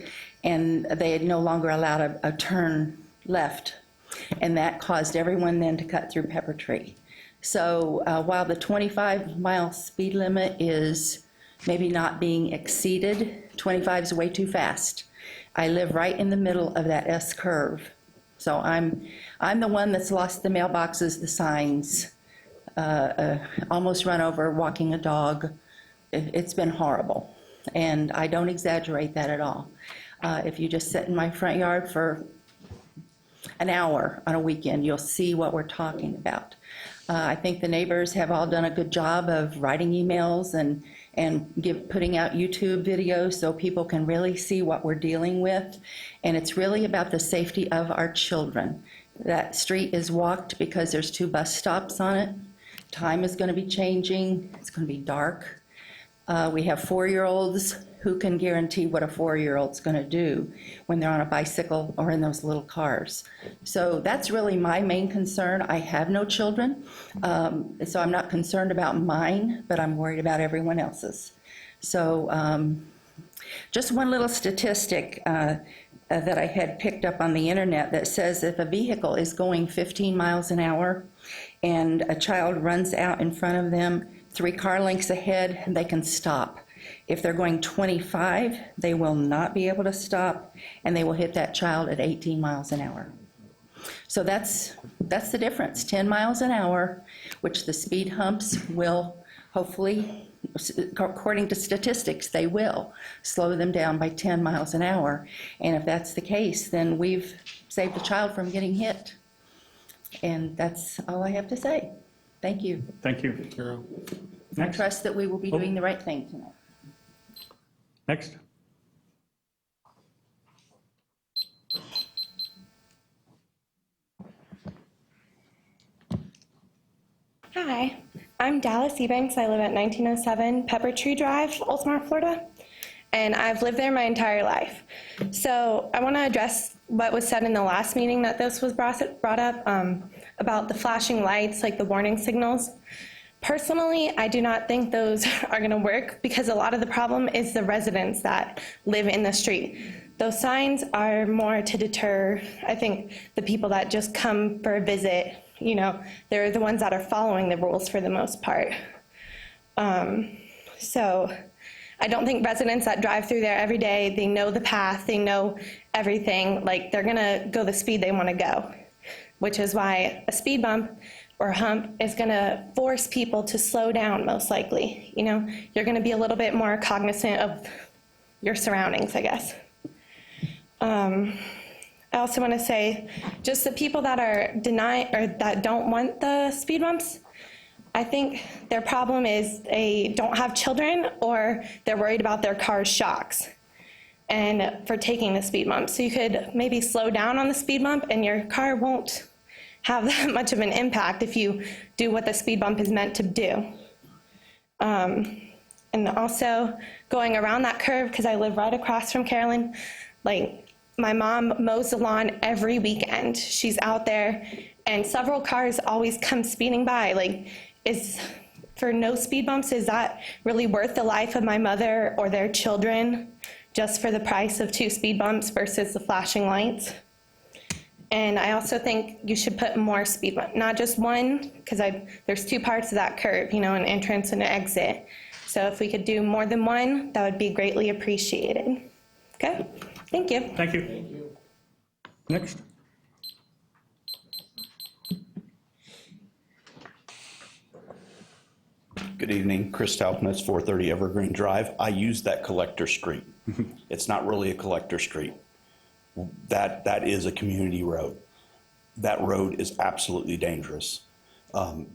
And they had no longer allowed a turn left. And that caused everyone then to cut through Peppertree. So while the 25-mile speed limit is maybe not being exceeded. 25 is way too fast. I live right in the middle of that S curve. So I'm the one that's lost the mailboxes, the signs, almost run over walking a dog. It's been horrible, and I don't exaggerate that at all. If you just sit in my front yard for an hour on a weekend, you'll see what we're talking about. I think the neighbors have all done a good job of writing emails and putting out YouTube videos so people can really see what we're dealing with. And it's really about the safety of our children. That street is walked because there's 2 bus stops on it. Time is going to be changing. It's going to be dark. We have 4-year-olds. Who can guarantee what a 4-year-old's going to do when they're on a bicycle or in those little cars? So that's really my main concern. I have no children, so I'm not concerned about mine, but I'm worried about everyone else's. So just one little statistic that I had picked up on the internet that says if a vehicle is going 15 miles an hour and a child runs out in front of them 3 car lengths ahead, they can stop. If they're going 25, they will not be able to stop, and they will hit that child at 18 miles an hour. So that's the difference, 10 miles an hour, which the speed humps will hopefully, according to statistics, they will slow them down by 10 miles an hour. And if that's the case, then we've saved a child from getting hit. And that's all I have to say. Thank you. Thank you. I trust that we will be doing the right thing tonight. Next. Hi, I'm Dallas Ebanks. I live at 1907 Peppertree Drive, Oldsmar, Florida, and I've lived there my entire life. So I want to address what was said in the last meeting that this was brought up about the flashing lights, like the warning signals. Personally, I do not think those are going to work because a lot of the problem is the residents that live in the street. Those signs are more to deter, I think, the people that just come for a visit. You know, they're the ones that are following the rules for the most part. So I don't think residents that drive through there every day, they know the path, they know everything, like they're going to go the speed they want to go, which is why a speed bump or hump is going to force people to slow down, most likely. You know, you're going to be a little bit more cognizant of your surroundings, I guess. I also want to say, just the people that are denying or that don't want the speed bumps, I think their problem is they don't have children or they're worried about their car's shocks and for taking the speed bump. So you could maybe slow down on the speed bump and your car won't have that much of an impact if you do what the speed bump is meant to do. And also going around that curve, because I live right across from Carolyn, like my mom mows the lawn every weekend. She's out there and several cars always come speeding by. Like, for no speed bumps, is that really worth the life of my mother or their children just for the price of 2 speed bumps versus the flashing lights? And I also think you should put more speed bumps, not just one, because there's 2 parts of that curve, you know, an entrance and an exit. So if we could do more than one, that would be greatly appreciated. Okay, thank you. Thank you. Thank you. Next. Good evening, Chris Taupnitz, 430 Evergreen Drive. I use that collector street. It's not really a collector street. That is a community road. That road is absolutely dangerous,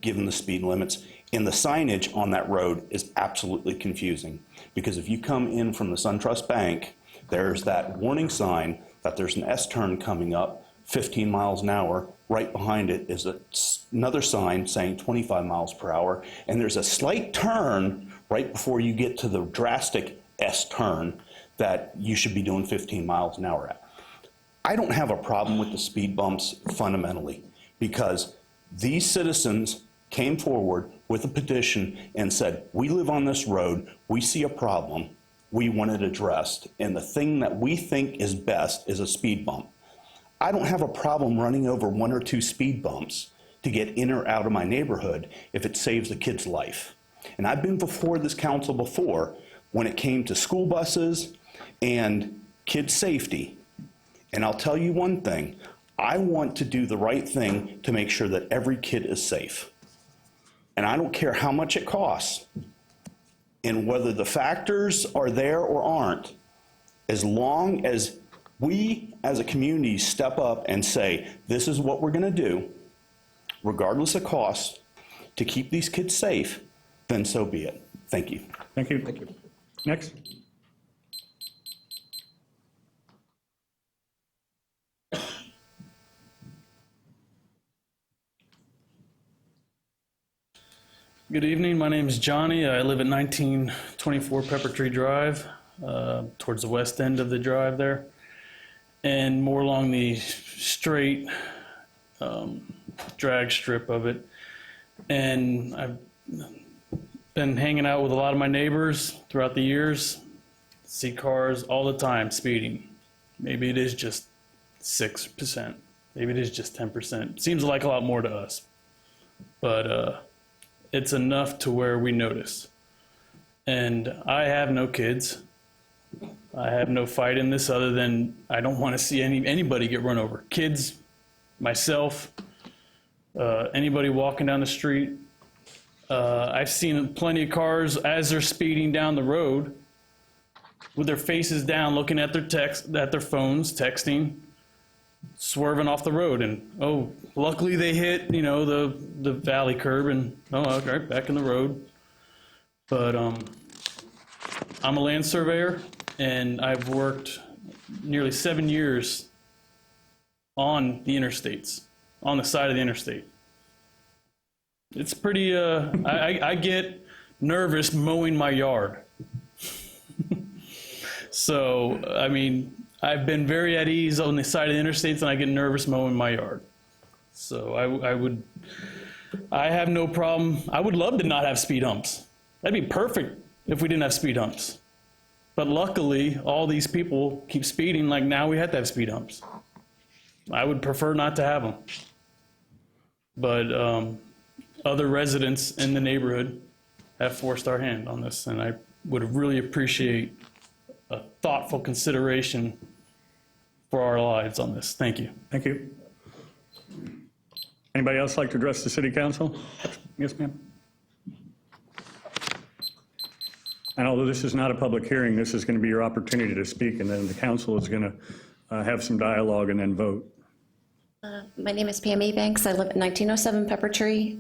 given the speed limits. And the signage on that road is absolutely confusing, because if you come in from the SunTrust Bank, there's that warning sign that there's an S-turn coming up, 15 miles an hour. Right behind it is another sign saying 25 miles per hour. And there's a slight turn right before you get to the drastic S-turn that you should be doing 15 miles an hour at. I don't have a problem with the speed bumps fundamentally, because these citizens came forward with a petition and said, we live on this road, we see a problem, we want it addressed, and the thing that we think is best is a speed bump. I don't have a problem running over 1 or 2 speed bumps to get in or out of my neighborhood if it saves a kid's life. And I've been before this council before when it came to school buses and kid safety. And I'll tell you one thing, I want to do the right thing to make sure that every kid is safe. And I don't care how much it costs and whether the factors are there or aren't, as long as we as a community step up and say, this is what we're gonna do, regardless of cost, to keep these kids safe, then so be it. Thank you. Thank you. Thank you. Next. Good evening. My name is Johnny. I live at 1924 Peppertree Drive, towards the west end of the drive there, and more along the straight drag strip of it. And I've been hanging out with a lot of my neighbors throughout the years, see cars all the time speeding. Maybe it is just 6%. Maybe it is just 10%. Seems like a lot more to us, but it's enough to where we notice. And I have no kids. I have no fight in this other than I don't want to see anybody get run over. Kids, myself, anybody walking down the street. I've seen plenty of cars as they're speeding down the road with their faces down, looking at their phones, texting, swerving off the road. And oh, luckily they hit, the valley curb and okay, back in the road. But I'm a land surveyor and I've worked nearly 7 years on the interstates, on the side of the interstate. It's pretty, I get nervous mowing my yard. So, I mean, I've been very at ease on the side of the interstates and I get nervous mowing my yard. So I have no problem. I would love to not have speed humps. That'd be perfect if we didn't have speed humps. But luckily, all these people keep speeding like now we have to have speed humps. I would prefer not to have them. But other residents in the neighborhood have forced our hand on this, and I would really appreciate a thoughtful consideration for our lives on this. Thank you. Thank you. Anybody else like to address the city council? Yes, ma'am. And although this is not a public hearing, this is going to be your opportunity to speak, and then the council is going to have some dialogue and then vote. My name is Pam Ebanks. I live at 1907 Peppertree,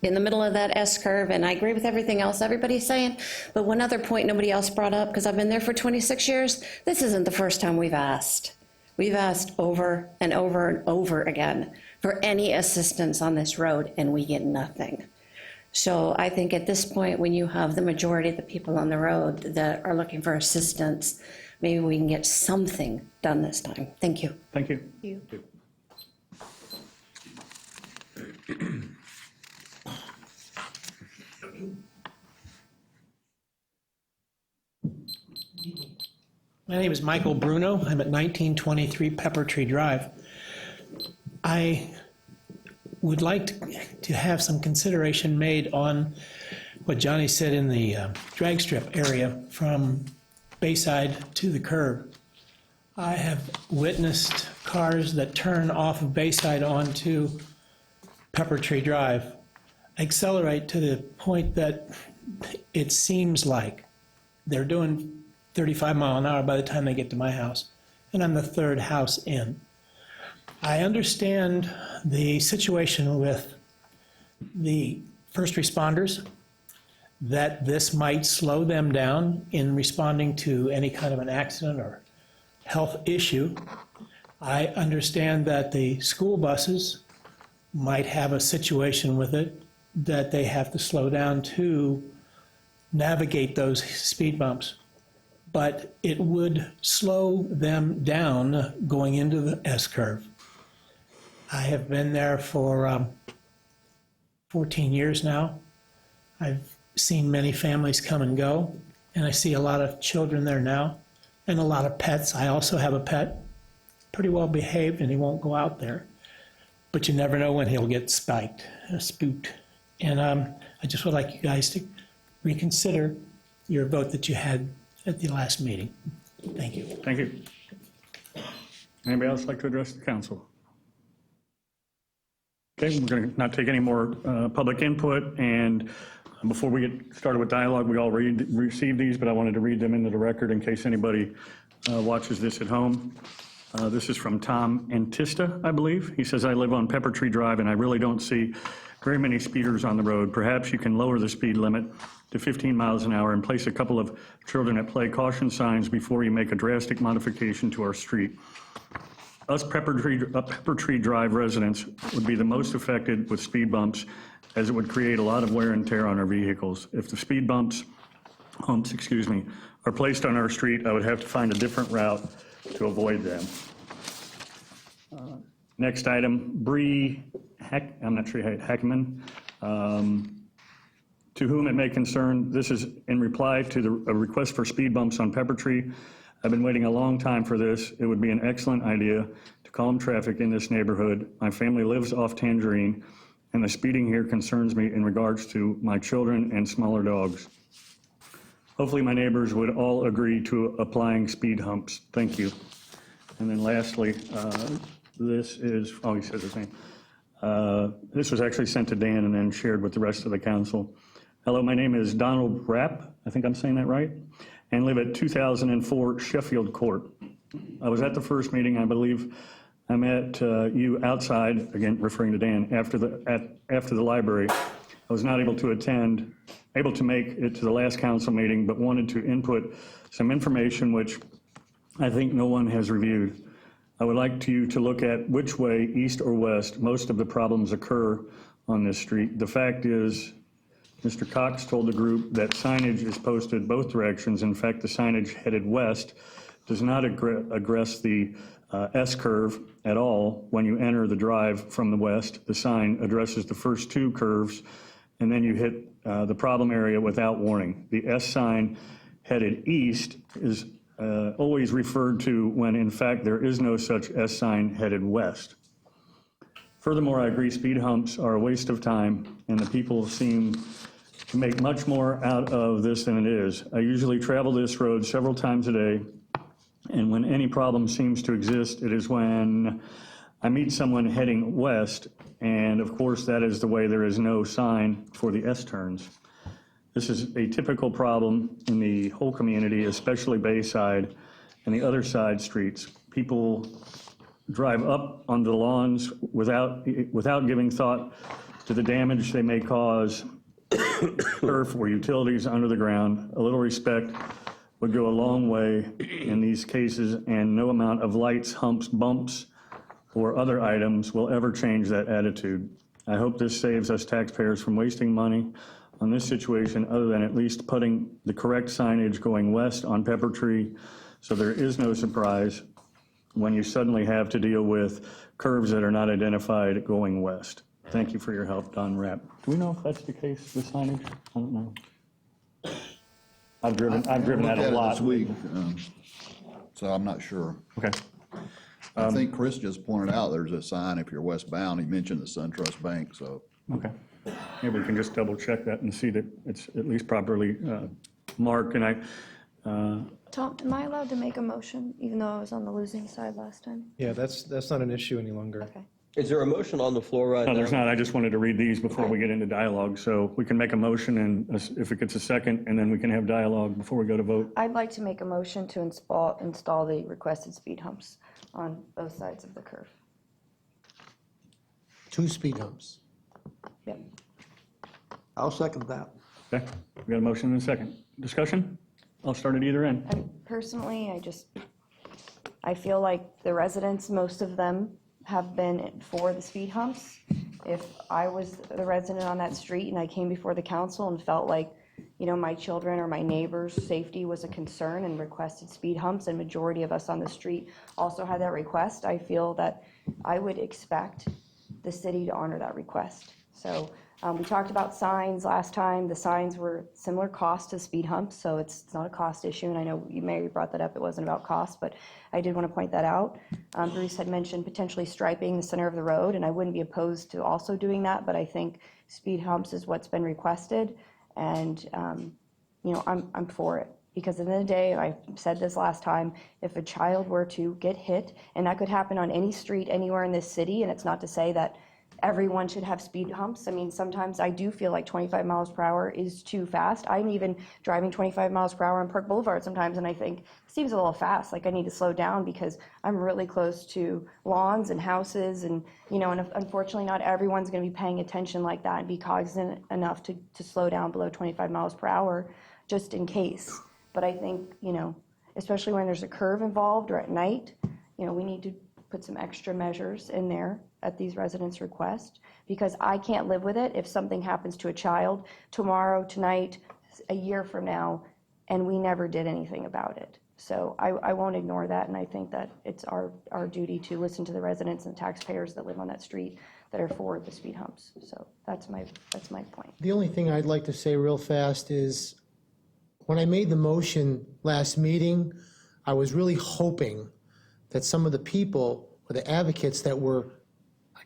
in the middle of that S-curve, and I agree with everything else everybody's saying. But one other point nobody else brought up, because I've been there for 26 years, this isn't the first time we've asked. We've asked over and over and over again for any assistance on this road, and we get nothing. So I think at this point, when you have the majority of the people on the road that are looking for assistance, maybe we can get something done this time. Thank you. Thank you. Thank you. My name is Michael Bruno. I'm at 1923 Peppertree Drive. I would like to have some consideration made on what Johnny said in the drag strip area from Bayside to the curb. I have witnessed cars that turn off of Bayside onto Peppertree Drive accelerate to the point that it seems like they're doing 35 miles an hour by the time they get to my house, and I'm the third house in. I understand the situation with the first responders, that this might slow them down in responding to any kind of an accident or health issue. I understand that the school buses might have a situation with it that they have to slow down to navigate those speed bumps. But it would slow them down going into the S-curve. I have been there for 14 years now. I've seen many families come and go, and I see a lot of children there now, and a lot of pets. I also have a pet, pretty well behaved, and he won't go out there. But you never know when he'll get spooked. And I just would like you guys to reconsider your vote that you had at the last meeting. Thank you. Thank you. Anybody else like to address the council? Okay, we're going to not take any more public input, and before we get started with dialogue, we all received these, but I wanted to read them into the record in case anybody watches this at home. This is from Tom Antista, I believe. He says, I live on Peppertree Drive, and I really don't see very many speeders on the road. Perhaps you can lower the speed limit to 15 miles an hour and place a couple of children at play caution signs before you make a drastic modification to our street. Us Peppertree Drive residents would be the most affected with speed bumps, as it would create a lot of wear and tear on our vehicles. If the speed humps, are placed on our street, I would have to find a different route to avoid them. Next item, Bree I'm not sure, Heckman. To whom it may concern, this is in reply to a request for speed bumps on Peppertree. I've been waiting a long time for this. It would be an excellent idea to calm traffic in this neighborhood. My family lives off Tangerine, and the speeding here concerns me in regards to my children and smaller dogs. Hopefully my neighbors would all agree to applying speed humps. Thank you. And then lastly, this is, oh, he says his name. This was actually sent to Dan and then shared with the rest of the council. Hello, my name is Donald Rapp, I think I'm saying that right, and live at 2004 Sheffield Court. I was at the first meeting, I believe. I met you outside, again referring to Dan, after the library. I was not able to make it to the last council meeting, but wanted to input some information which I think no one has reviewed. I would like you to look at which way, east or west, most of the problems occur on this street. The fact is, Mr. Cox told the group that signage is posted both directions. In fact, the signage headed west does not address the S-curve at all. When you enter the drive from the west, the sign addresses the first two curves, and then you hit the problem area without warning. The S sign headed east is always referred to when in fact there is no such S sign headed west. Furthermore, I agree speed humps are a waste of time, and the people seem to make much more out of this than it is. I usually travel this road several times a day, and when any problem seems to exist, it is when I meet someone heading west, and of course that is the way there is no sign for the S-turns. This is a typical problem in the whole community, especially Bayside and the other side streets. People drive up on the lawns without giving thought to the damage they may cause turf or utilities under the ground. A little respect would go a long way in these cases, and no amount of lights, humps, bumps, or other items will ever change that attitude. I hope this saves us taxpayers from wasting money on this situation, other than at least putting the correct signage going west on Peppertree, so there is no surprise when you suddenly have to deal with curves that are not identified going west. Thank you for your help, Don Rapp. Do we know if that's the case with signage? I don't know. I've driven that a lot. This week, so I'm not sure. Okay. I think Chris just pointed out there's a sign if you're westbound. He mentioned the SunTrust Bank, so. Okay. Maybe we can just double check that and see that it's at least properly marked. And Tom, am I allowed to make a motion, even though I was on the losing side last time? Yeah, that's not an issue any longer. Okay. Is there a motion on the floor right now? No, there's not. I just wanted to read these before we get into dialogue. So we can make a motion, and if it gets a second, and then we can have dialogue before we go to vote. I'd like to make a motion to install the requested speed humps on both sides of the curve. 2 speed humps. Yep. I'll second that. Okay, we got a motion and a second. Discussion? I'll start at either end. Personally, I feel like the residents, most of them, have been for the speed humps. If I was the resident on that street and I came before the council and felt like, my children or my neighbors' safety was a concern and requested speed humps, and majority of us on the street also had that request, I feel that I would expect the city to honor that request. So we talked about signs last time. The signs were similar cost to speed humps, so it's not a cost issue. And I know Mary brought that up. It wasn't about cost, but I did want to point that out. Bruce had mentioned potentially striping the center of the road, and I wouldn't be opposed to also doing that, but I think speed humps is what's been requested. And I'm for it. Because at the end of the day, I said this last time, if a child were to get hit, and that could happen on any street anywhere in this city, and it's not to say that everyone should have speed humps. I mean, sometimes I do feel like 25 miles per hour is too fast. I'm even driving 25 miles per hour on Park Boulevard sometimes, and I think it seems a little fast, like I need to slow down because I'm really close to lawns and houses, and and unfortunately not everyone's going to be paying attention like that and be cognizant enough to slow down below 25 miles per hour just in case. But I think, especially when there's a curve involved or at night, we need to put some extra measures in there at these residents' request, because I can't live with it if something happens to a child tomorrow, tonight, a year from now, and we never did anything about it. So I won't ignore that, and I think that it's our duty to listen to the residents and taxpayers that live on that street that are for the speed humps. So that's my point. The only thing I'd like to say real fast is, when I made the motion last meeting, I was really hoping that some of the people or the advocates that were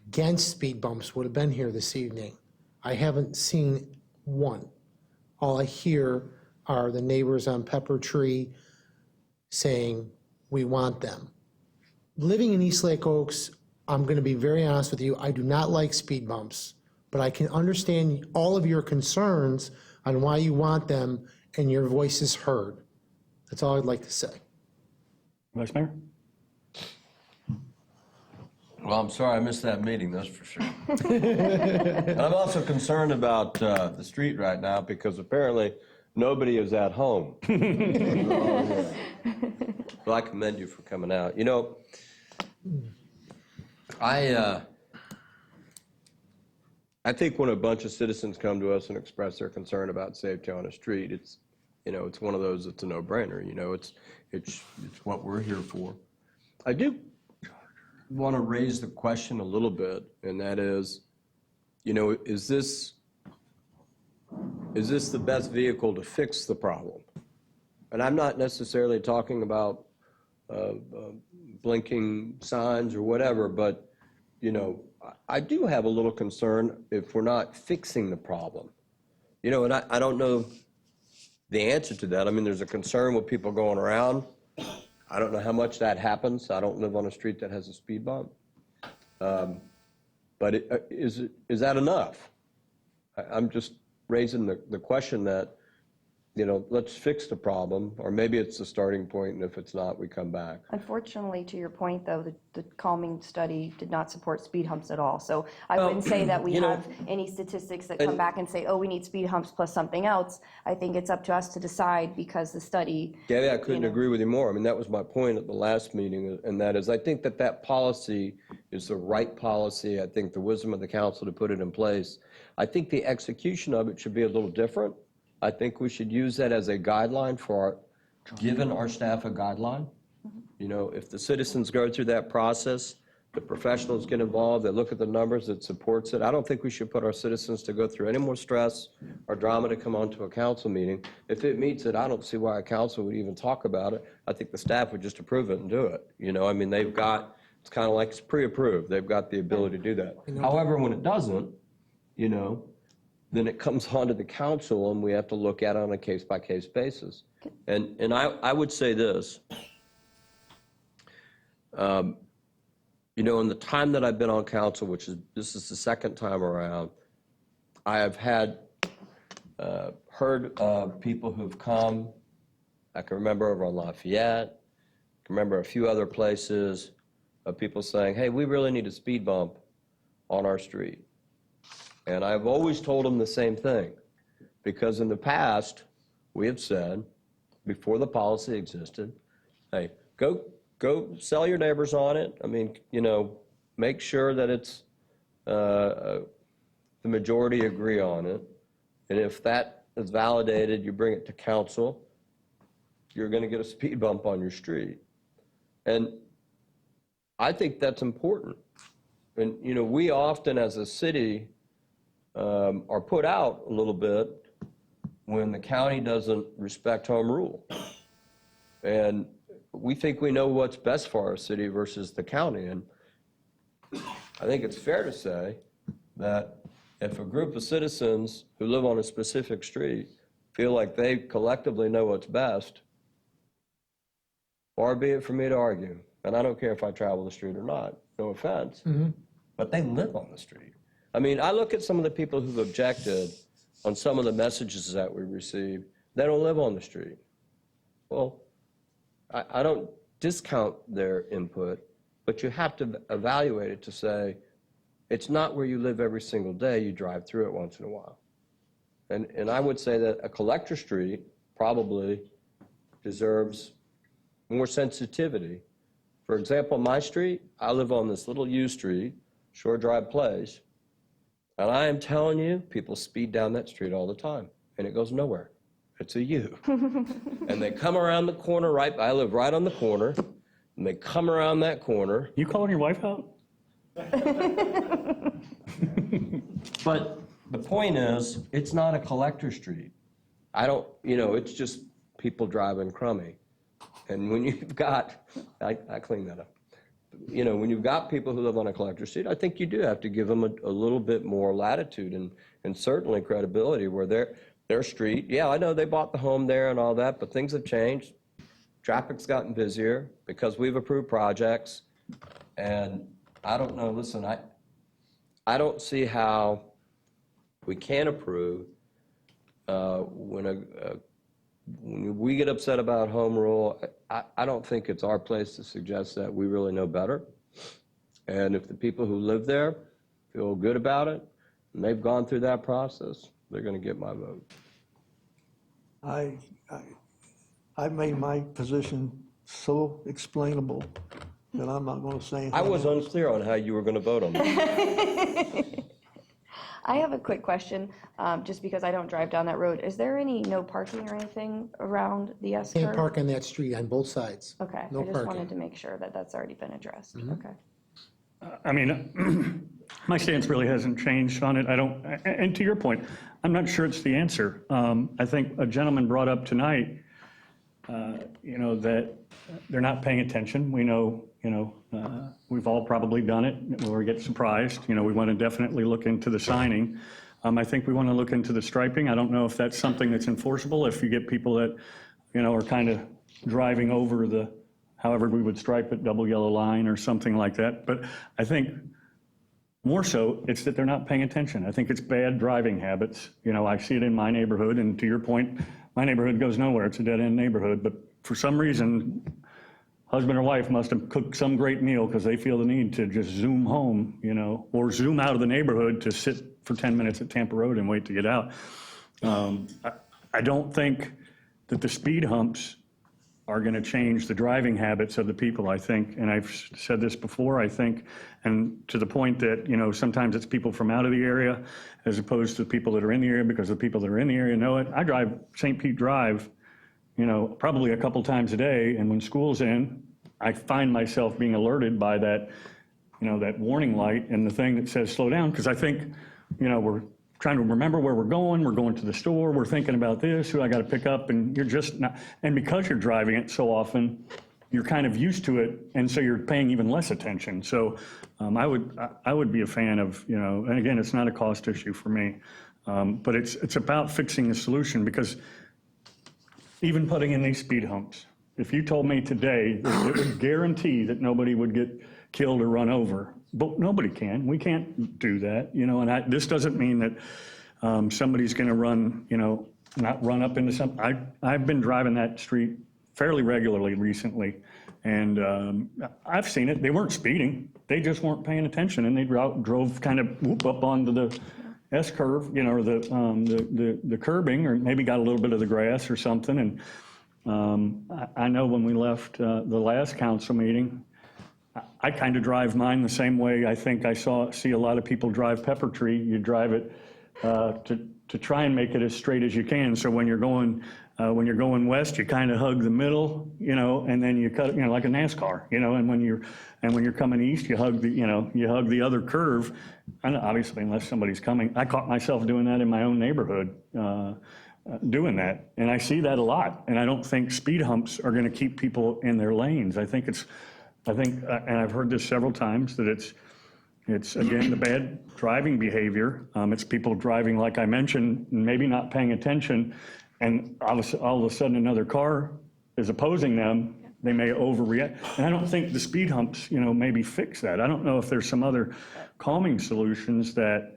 against speed bumps would have been here this evening. I haven't seen one. All I hear are the neighbors on Peppertree saying, we want them. Living in East Lake Oaks, I'm going to be very honest with you, I do not like speed bumps, but I can understand all of your concerns on why you want them, and your voice is heard. That's all I'd like to say. Vice Mayor? Well, I'm sorry I missed that meeting, that's for sure. And I'm also concerned about the street right now because apparently nobody is at home. Well, I commend you for coming out. I think when a bunch of citizens come to us and express their concern about safety on a street, it's one of those that's a no-brainer. It's what we're here for. I do want to raise the question a little bit, and that is, is this the best vehicle to fix the problem? And I'm not necessarily talking about blinking signs or whatever, but I do have a little concern if we're not fixing the problem. And I don't know the answer to that. I mean, there's a concern with people going around. I don't know how much that happens. I don't live on a street that has a speed bump. But is that enough? I'm just raising the question that, let's fix the problem, or maybe it's the starting point, and if it's not, we come back. Unfortunately, to your point, though, the calming study did not support speed humps at all. So I wouldn't say that we have any statistics that come back and say, oh, we need speed humps plus something else. I think it's up to us to decide because the study. Gabby, I couldn't agree with you more. I mean, that was my point at the last meeting, and that is I think that policy is the right policy. I think the wisdom of the council to put it in place. I think the execution of it should be a little different. I think we should use that as a guideline giving our staff a guideline. If the citizens go through that process, the professionals get involved, they look at the numbers, it supports it. I don't think we should put our citizens to go through any more stress or drama to come onto a council meeting. If it meets it, I don't see why a council would even talk about it. I think the staff would just approve it and do it. I mean, it's kind of like it's pre-approved. They've got the ability to do that. However, when it doesn't, then it comes onto the council and we have to look at it on a case-by-case basis. And I would say this, in the time that I've been on council, this is the second time around, I have heard people who've come, I can remember over on Lafayette, I can remember a few other places, of people saying, hey, we really need a speed bump on our street. And I've always told them the same thing, because in the past, we have said, before the policy existed, hey, go sell your neighbors on it. I mean, make sure that it's the majority agree on it. And if that is validated, you bring it to council, you're going to get a speed bump on your street. And I think that's important. And, we often as a city are put out a little bit when the county doesn't respect home rule. And we think we know what's best for our city versus the county. And I think it's fair to say that if a group of citizens who live on a specific street feel like they collectively know what's best, far be it for me to argue. And I don't care if I travel the street or not, no offense, but they live on the street. I mean, I look at some of the people who've objected on some of the messages that we receive, they don't live on the street. Well, I don't discount their input, but you have to evaluate it to say, it's not where you live every single day, you drive through it once in a while. And I would say that a collector street probably deserves more sensitivity. For example, my street, I live on this little U Street, Shore Drive Place, and I am telling you, people speed down that street all the time, and it goes nowhere. It's a U. And they come around the corner, I live right on the corner, and they come around that corner. You calling your wife out? But the point is, it's not a collector street. It's just people driving crummy. And when you've got, I clean that up. When you've got people who live on a collector street, I think you do have to give them a little bit more latitude and certainly credibility where their street, yeah, I know they bought the home there and all that, but things have changed. Traffic's gotten busier because we've approved projects. And I don't know, listen, I don't see how we can approve when we get upset about home rule. I don't think it's our place to suggest that we really know better. And if the people who live there feel good about it, and they've gone through that process, they're going to get my vote. I've made my position so explainable that I'm not going to say anything. I was unclear on how you were going to vote on that. I have a quick question, just because I don't drive down that road. Is there any no parking or anything around the S curve? Can't park on that street on both sides. Okay, No I just parking. wanted to make sure that that's already been addressed. Okay. I mean, my stance really hasn't changed on it. And to your point, I'm not sure it's the answer. I think a gentleman brought up tonight, that they're not paying attention. We know, we've all probably done it where we get surprised. We want to definitely look into the signing. I think we want to look into the striping. I don't know if that's something that's enforceable. If you get people that, are kind of driving over however we would stripe it, double yellow line or something like that. But I think more so, it's that they're not paying attention. I think it's bad driving habits. I see it in my neighborhood, and to your point, my neighborhood goes nowhere. It's a dead-end neighborhood, but for some reason, husband or wife must have cooked some great meal because they feel the need to just zoom home, or zoom out of the neighborhood to sit for 10 minutes at Tampa Road and wait to get out. I don't think that the speed humps are going to change the driving habits of the people, I think. And I've said this before, I think, and to the point that, sometimes it's people from out of the area as opposed to people that are in the area, because the people that are in the area know it. I drive St. Pete Drive, probably a couple times a day. And when school's in, I find myself being alerted by that, that warning light and the thing that says slow down. Because I think, we're trying to remember where we're going to the store, we're thinking about this, who I got to pick up, and you're just not, and because you're driving it so often, you're kind of used to it, and so you're paying even less attention. So I would be a fan of, and again, it's not a cost issue for me, but it's about fixing the solution, because even putting in these speed humps, if you told me today that it would guarantee that nobody would get killed or run over, but nobody can. We can't do that, and this doesn't mean that somebody's going to run, not run up into something. I've been driving that street fairly regularly recently, and I've seen it. They weren't speeding. They just weren't paying attention, and they drove kind of up onto the S curve, or the curbing, or maybe got a little bit of the grass or something. And I know when we left the last council meeting, I kind of drive mine the same way I think I see a lot of people drive Peppertree. You drive it to try and make it as straight as you can. So when you're going west, you kind of hug the middle, and then you cut, like a NASCAR, and when you're coming east, you hug the other curve. And obviously, unless somebody's coming, I caught myself doing that in my own neighborhood, doing that, and I see that a lot. And I don't think speed humps are going to keep people in their lanes. I think, and I've heard this several times, that it's again, the bad driving behavior. It's people driving, like I mentioned, maybe not paying attention, and all of a sudden another car is opposing them, they may overreact. And I don't think the speed humps, maybe fix that. I don't know if there's some other calming solutions that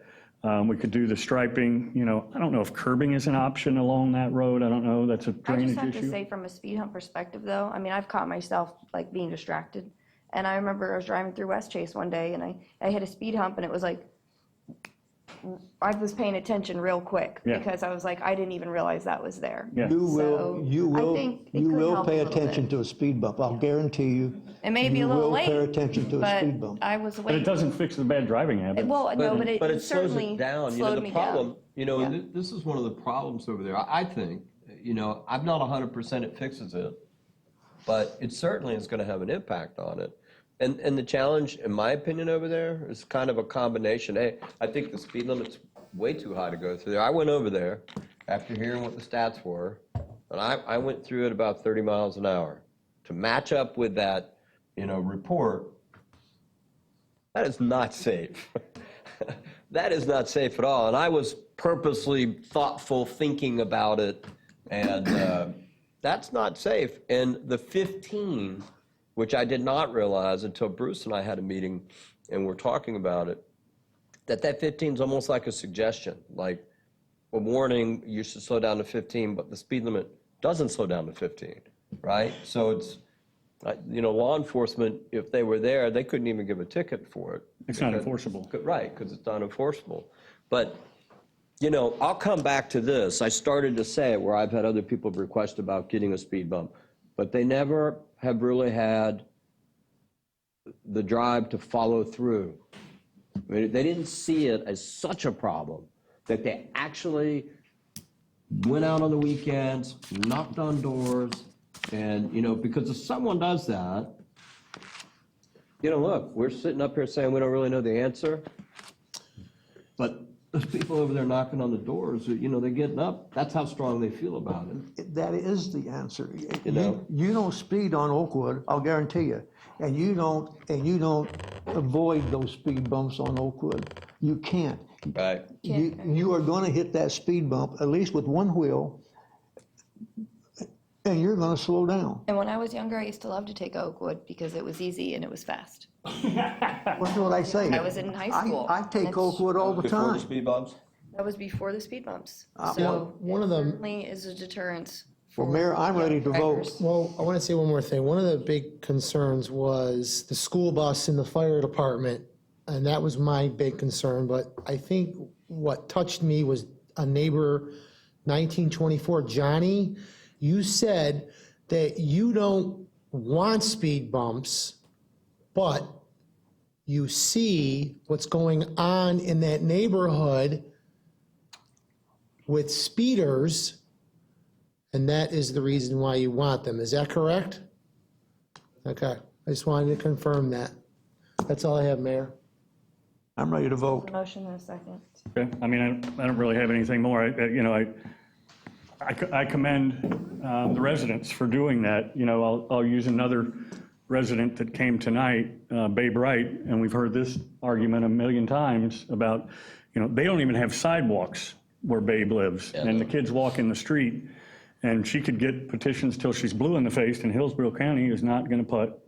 we could do the striping. I don't know if curbing is an option along that road. I don't know. That's a I drainage just have to issue. say, from a speed hump perspective, though, I mean, I've caught myself like being distracted. And I remember I was driving through West Chase one day, and I hit a speed hump, and it was like, I was paying attention real quick Yeah. because I was like, I didn't even realize that was there. Yeah. You I will think it you could will help a pay little attention bit. to a speed bump. I'll guarantee you. It may be a little late, You will pay attention to a but speed bump. I was But waiting. it doesn't fix the bad driving habits. Well, no, but But it it slows certainly it down. slowed The me problem, down. and this is one of the problems over there. I think, I'm not 100% it fixes it, but it certainly is going to have an impact on it. And the challenge, in my opinion, over there is kind of a combination. Hey, I think the speed limit's way too high to go through there. I went over there after hearing what the stats were, and I went through it about 30 miles an hour. To match up with that, report, that is not safe. That is not safe at all. And I was purposely thoughtful thinking about it, and that's not safe. And the 15, which I did not realize until Bruce and I had a meeting and we're talking about it, that 15 is almost like a suggestion, like a warning, you should slow down to 15, but the speed limit doesn't slow down to 15, right? So it's, law enforcement, if they were there, they couldn't even give a ticket for it. It's not enforceable. Right, because it's not enforceable. But, I'll come back to this. I started to say it where I've had other people request about getting a speed bump, but they never have really had the drive to follow through. I mean, they didn't see it as such a problem that they actually went out on the weekends, knocked on doors, and, because if someone does that, look, we're sitting up here saying we don't really know the answer, but those people over there knocking on the doors, they're getting up. That's how strong they feel about it. That is the answer. You don't speed on Oakwood, I'll guarantee you. And you don't avoid those speed bumps on Oakwood. You can't. Right. You are going to hit that speed bump, at least with one wheel, and you're going to slow down. And when I was younger, I used to love to take Oakwood because it was easy and it was fast. What's what I say? I was in high school. I take Oakwood all the Before the time. speed bumps? That was before the speed bumps. Well, So one it of them- certainly is a deterrence. Well, Mayor, I'm ready to vote. drivers. Well, I want to say one more thing. One of the big concerns was the school bus in the fire department, and that was my big concern. But I think what touched me was a neighbor, 1924, Johnny, you said that you don't want speed bumps, but you see what's going on in that neighborhood with speeders, and that is the reason why you want them. Is that correct? Okay, I just wanted to confirm that. That's all I have, Mayor. I'm ready to vote. Motion in a second. Okay, I mean, I don't really have anything more. I commend the residents for doing that. I'll use another resident that came tonight, Bay Bright, and we've heard this argument a million times about, they don't even have sidewalks where Babe lives, and the kids walk in the street, and she could get petitions till she's blue in the face, and Hillsborough County is not going to put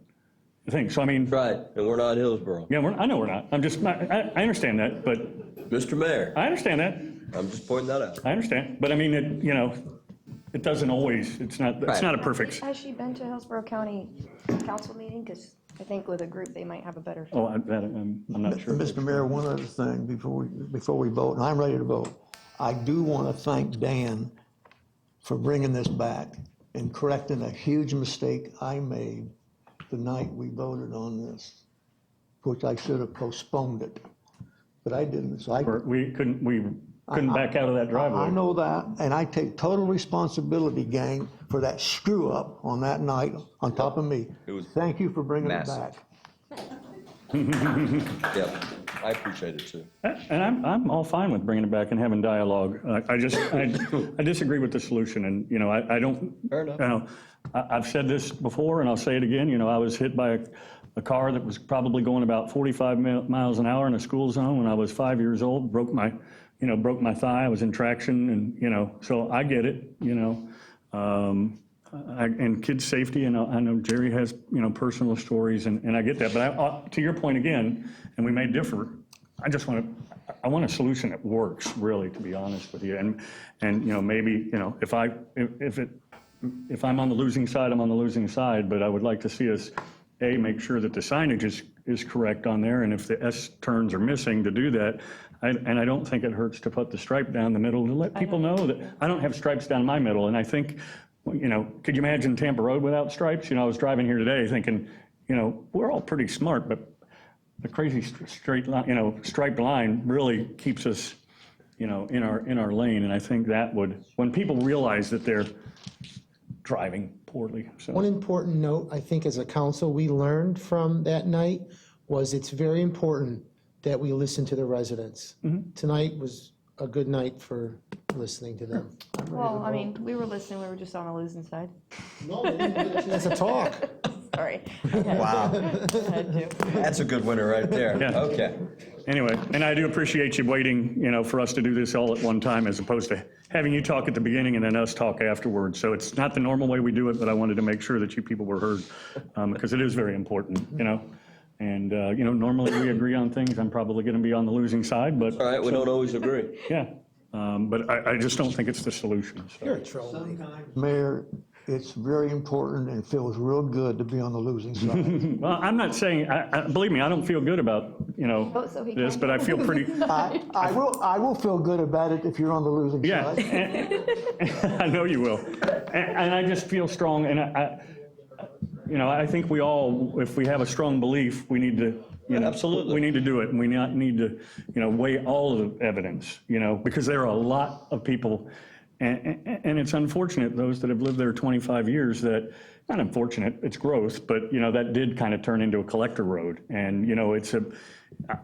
the thing. So I mean, Right, and we're not Hillsborough. yeah, I know we're not. I'm just, I understand that, but Mr. Mayor, I understand that. I'm just pointing that out. I understand, but I mean, it doesn't always, it's not a perfect. Has she been to Hillsborough County Council meeting? Because I think with a group, they might have a better. Oh, I'm not sure. Mr. Mayor, one other thing before we vote, and I'm ready to vote. I do want to thank Dan for bringing this back and correcting a huge mistake I made the night we voted on this, which I should have postponed it, but I didn't. So We couldn't back out of that driveway. I know that, and I take total responsibility, gang, for that screw up on that night on top of me. Thank you for bringing massive. it back. Yep, I appreciate it too. And I'm all fine with bringing it back and having dialogue. I disagree with the solution, and, I don't. Fair enough. I've said this before, and I'll say it again, I was hit by a car that was probably going about 45 miles an hour in a school zone when I was 5 years old, broke my broke my thigh, I was in traction, and, so I get it, and kids' safety, and I know Jerry has, personal stories, and I get that. But to your point again, and we may differ, I want a solution that works, really, to be honest with you. And maybe, if I'm on the losing side, I'm on the losing side, but I would like to see us, make sure that the signage is correct on there, and if the S turns are missing, to do that. And I don't think it hurts to put the stripe down the middle to let people know that I don't have stripes down my middle. And I think, could you imagine Tampa Road without stripes? I was driving here today thinking, we're all pretty smart, but the crazy straight line, striped line really keeps us, in our lane. And I think that would, when people realize that they're driving poorly. So. One important note, I think, as a council, we learned from that night was it's very important that we listen to the residents. Tonight was a good night for listening to them. Well, I mean, we were listening, we were just on the losing side. No, that's a talk. Sorry. Wow. That's a good winner right there. Yeah. Okay. Anyway, and I do appreciate you waiting, for us to do this all at one time, as opposed to having you talk at the beginning and then us talk afterwards. So it's not the normal way we do it, but I wanted to make sure that you people were heard, because it is very important, And, normally we agree on things. I'm probably going to be on the losing side, but. All right, we don't always agree. Yeah, but I just don't think it's the solution. So. You're a troll. Mayor, it's very important and feels real good to be on the losing side. Well, I'm not saying, believe me, I don't feel good about, this, but I feel pretty. I will feel good about it if you're on the losing Yeah, side. I know you will. And I just feel strong, and I think we all, if we have a strong belief, we need to, Absolutely. we need to do it, and we need to, weigh all of the evidence, because there are a lot of people, and it's unfortunate, those that have lived there 25 years, that, not unfortunate, it's growth, but, that did kind of turn into a collector road. And,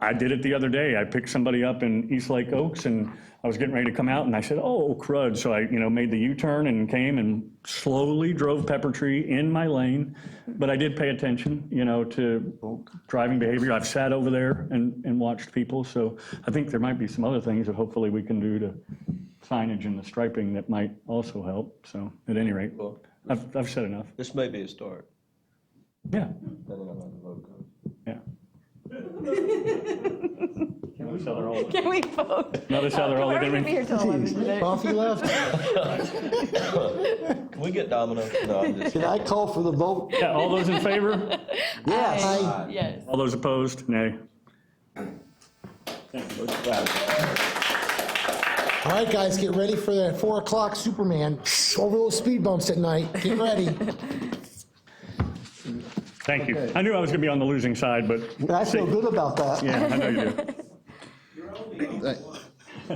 I did it the other day. I picked somebody up in East Lake Oaks, and I was getting ready to come out, and I said, oh, crud. So I, made the U-turn and came and slowly drove Peppertree in my lane. But I did pay attention, to driving behavior. I've sat over there and watched people. So I think there might be some other things that hopefully we can do to signage and the striping that might also help. So at any rate, Well, I've said enough. this may be a start. Yeah. Depending on how the vote goes. Yeah. Notice how they're all, Can we vote? notice how they're all We're looking gonna at be me. here till 11 today. Coffee left? Can we get Domino? No, I'm just. Can I call for the vote? Yeah, all those in favor? Yes. Aye. Yes. All those opposed? Nay. All right, guys, get ready for that 4 o'clock Superman over those speed bumps at night. Get ready. Thank you. I knew I was going to be on the losing side, but. I feel good about that. Yeah, I know you do.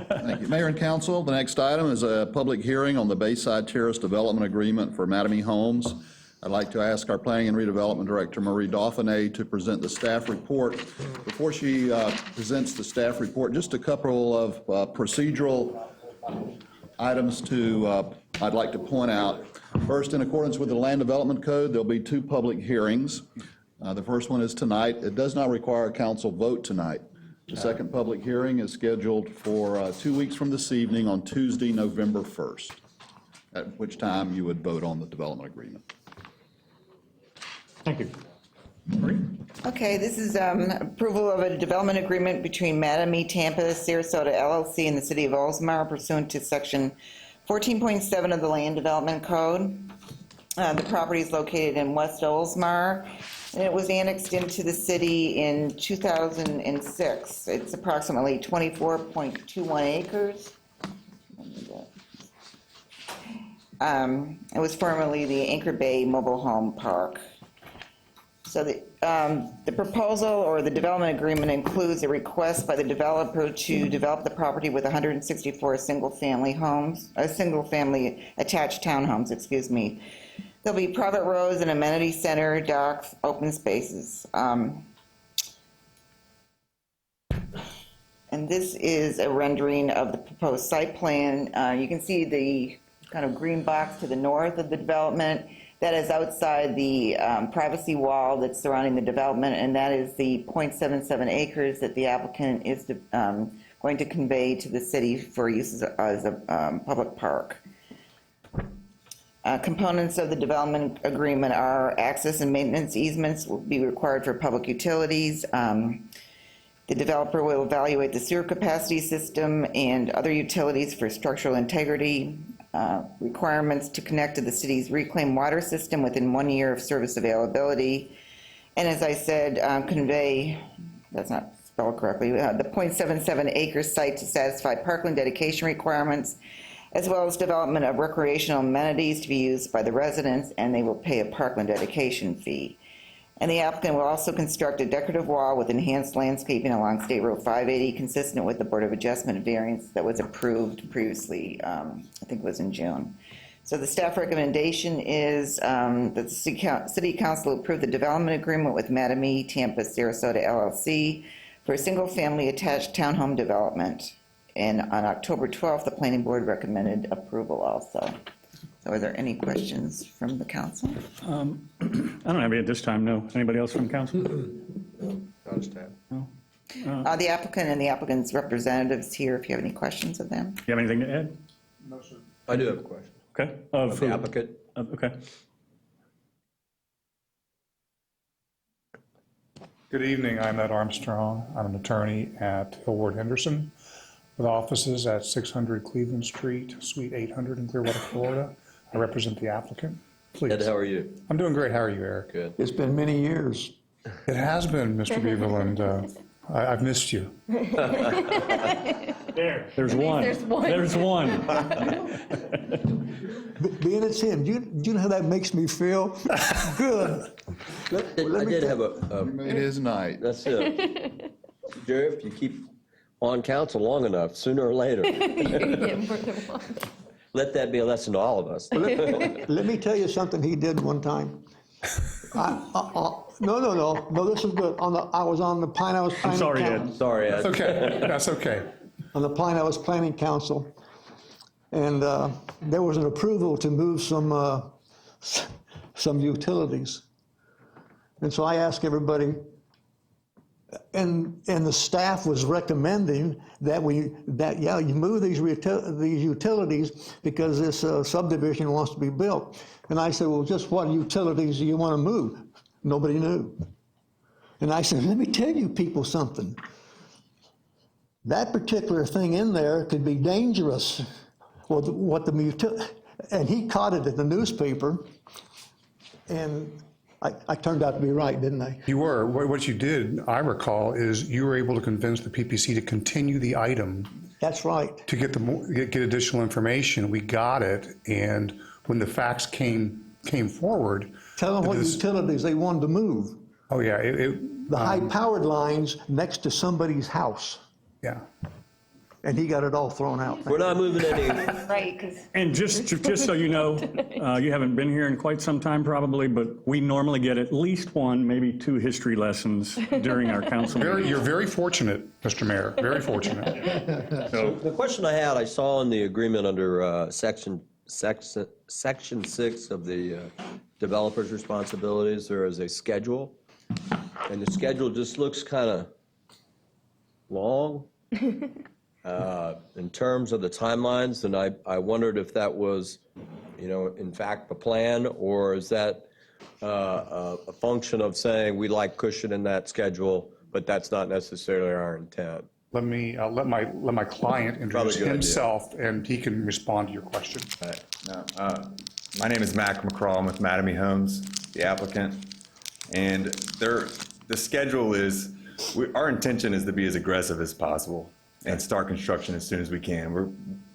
Thank you. Mayor and Council, the next item is a public hearing on the Bayside Terrace Development Agreement for Mattamy Homes. I'd like to ask our Planning and Redevelopment Director, Marie Dauphiné, to present the staff report. Before she presents the staff report, just a couple of procedural items I'd like to point out. First, in accordance with the Land Development Code, there'll be 2 public hearings. The first one is tonight. It does not require a council vote tonight. The second public hearing is scheduled for 2 weeks from this evening on Tuesday, November 1st, at which time you would vote on the development agreement. Thank you. Okay, this is approval of a development agreement between Mattamy Tampa Sarasota LLC and the City of Oldsmar pursuant to Section 14.7 of the Land Development Code. The property is located in West Oldsmar, and it was annexed into the city in 2006. It's approximately 24.21 acres. It was formerly the Anchor Bay Mobile Home Park. So the proposal or the development agreement includes a request by the developer to develop the property with 164 single-family attached townhomes, excuse me. There'll be private roads, an amenity center, docks, open spaces. And this is a rendering of the proposed site plan. You can see the kind of green box to the north of the development. That is outside the privacy wall that's surrounding the development, and that is the 0.77 acres that the applicant is going to convey to the city for use as a public park. Components of the development agreement are access and maintenance easements will be required for public utilities. The developer will evaluate the sewer capacity system and other utilities for structural integrity, requirements to connect to the city's reclaimed water system within 1 year of service availability. And as I said, convey, that's not spelled correctly, the 0.77 acre site to satisfy parkland dedication requirements, as well as development of recreational amenities to be used by the residents, and they will pay a parkland dedication fee. And the applicant will also construct a decorative wall with enhanced landscaping along State Road 580, consistent with the Board of Adjustment variance that was approved previously, I think it was in June. So the staff recommendation is that the City Council approve the development agreement with Mattamy Tampa Sarasota LLC for a single-family attached townhome development. And on October 12th, the Planning Board recommended approval also. So are there any questions from the council? I don't have any at this time, no. Anybody else from council? No, understand. No. The applicant and the applicant's representatives here, if you have any questions of them. You have anything to add? No, sir. I do have a question. Okay. Of the applicant. Okay. Good evening, I'm Ed Armstrong. I'm an attorney at Hill Ward Henderson with offices at 600 Cleveland Street, Suite 800 in Clearwater, Florida. I represent the applicant. Please. Ed, how are you? I'm doing great. How are you, Eric? Good. It's been many years. It has been, Mr. Beaverland. I've missed you. There's one. There's one. There's one. Being it's him, do you know how that makes me feel? Good. I did have a. You made his night. That's it. Jerry, if you keep on council long enough, sooner or later. Let that be a lesson to all of us. Let me tell you something he did one time. No, this is good. I was on the Pinellas Planning Council. Sorry, Ed. Sorry, Ed. That's okay. That's okay. On the Pinellas Planning Council. And there was an approval to move some utilities. And so I asked everybody, and the staff was recommending that you move these utilities because this subdivision wants to be built. And I said, well, just what utilities do you want to move? Nobody knew. And I said, let me tell you people something. That particular thing in there could be dangerous. And he caught it in the newspaper, and I turned out to be right, didn't I? You were. What you did, I recall, is you were able to convince the PPC to continue the item. That's right. To get additional information. We got it, and when the facts came forward. Tell them what utilities they wanted to move. Oh, yeah. The high-powered lines next to somebody's house. Yeah. And he got it all thrown out. We're not moving any. Right, because. And just so you know, you haven't been here in quite some time probably, but we normally get at least one, maybe two history lessons during our council meetings. You're very fortunate, Mr. Mayor, very fortunate. So the question I had, I saw in the agreement under section 6 of the developer's responsibilities, there is a schedule. And the schedule just looks kind of long. In terms of the timelines, and I wondered if that was, in fact, the plan, or is that a function of saying we like cushion in that schedule, but that's not necessarily our intent? Let me let my client introduce himself, and he can respond to your question. My name is Mac McCraw. I'm with Mattamy Homes, the applicant, and the schedule is. Our intention is to be as aggressive as possible and start construction as soon as we can.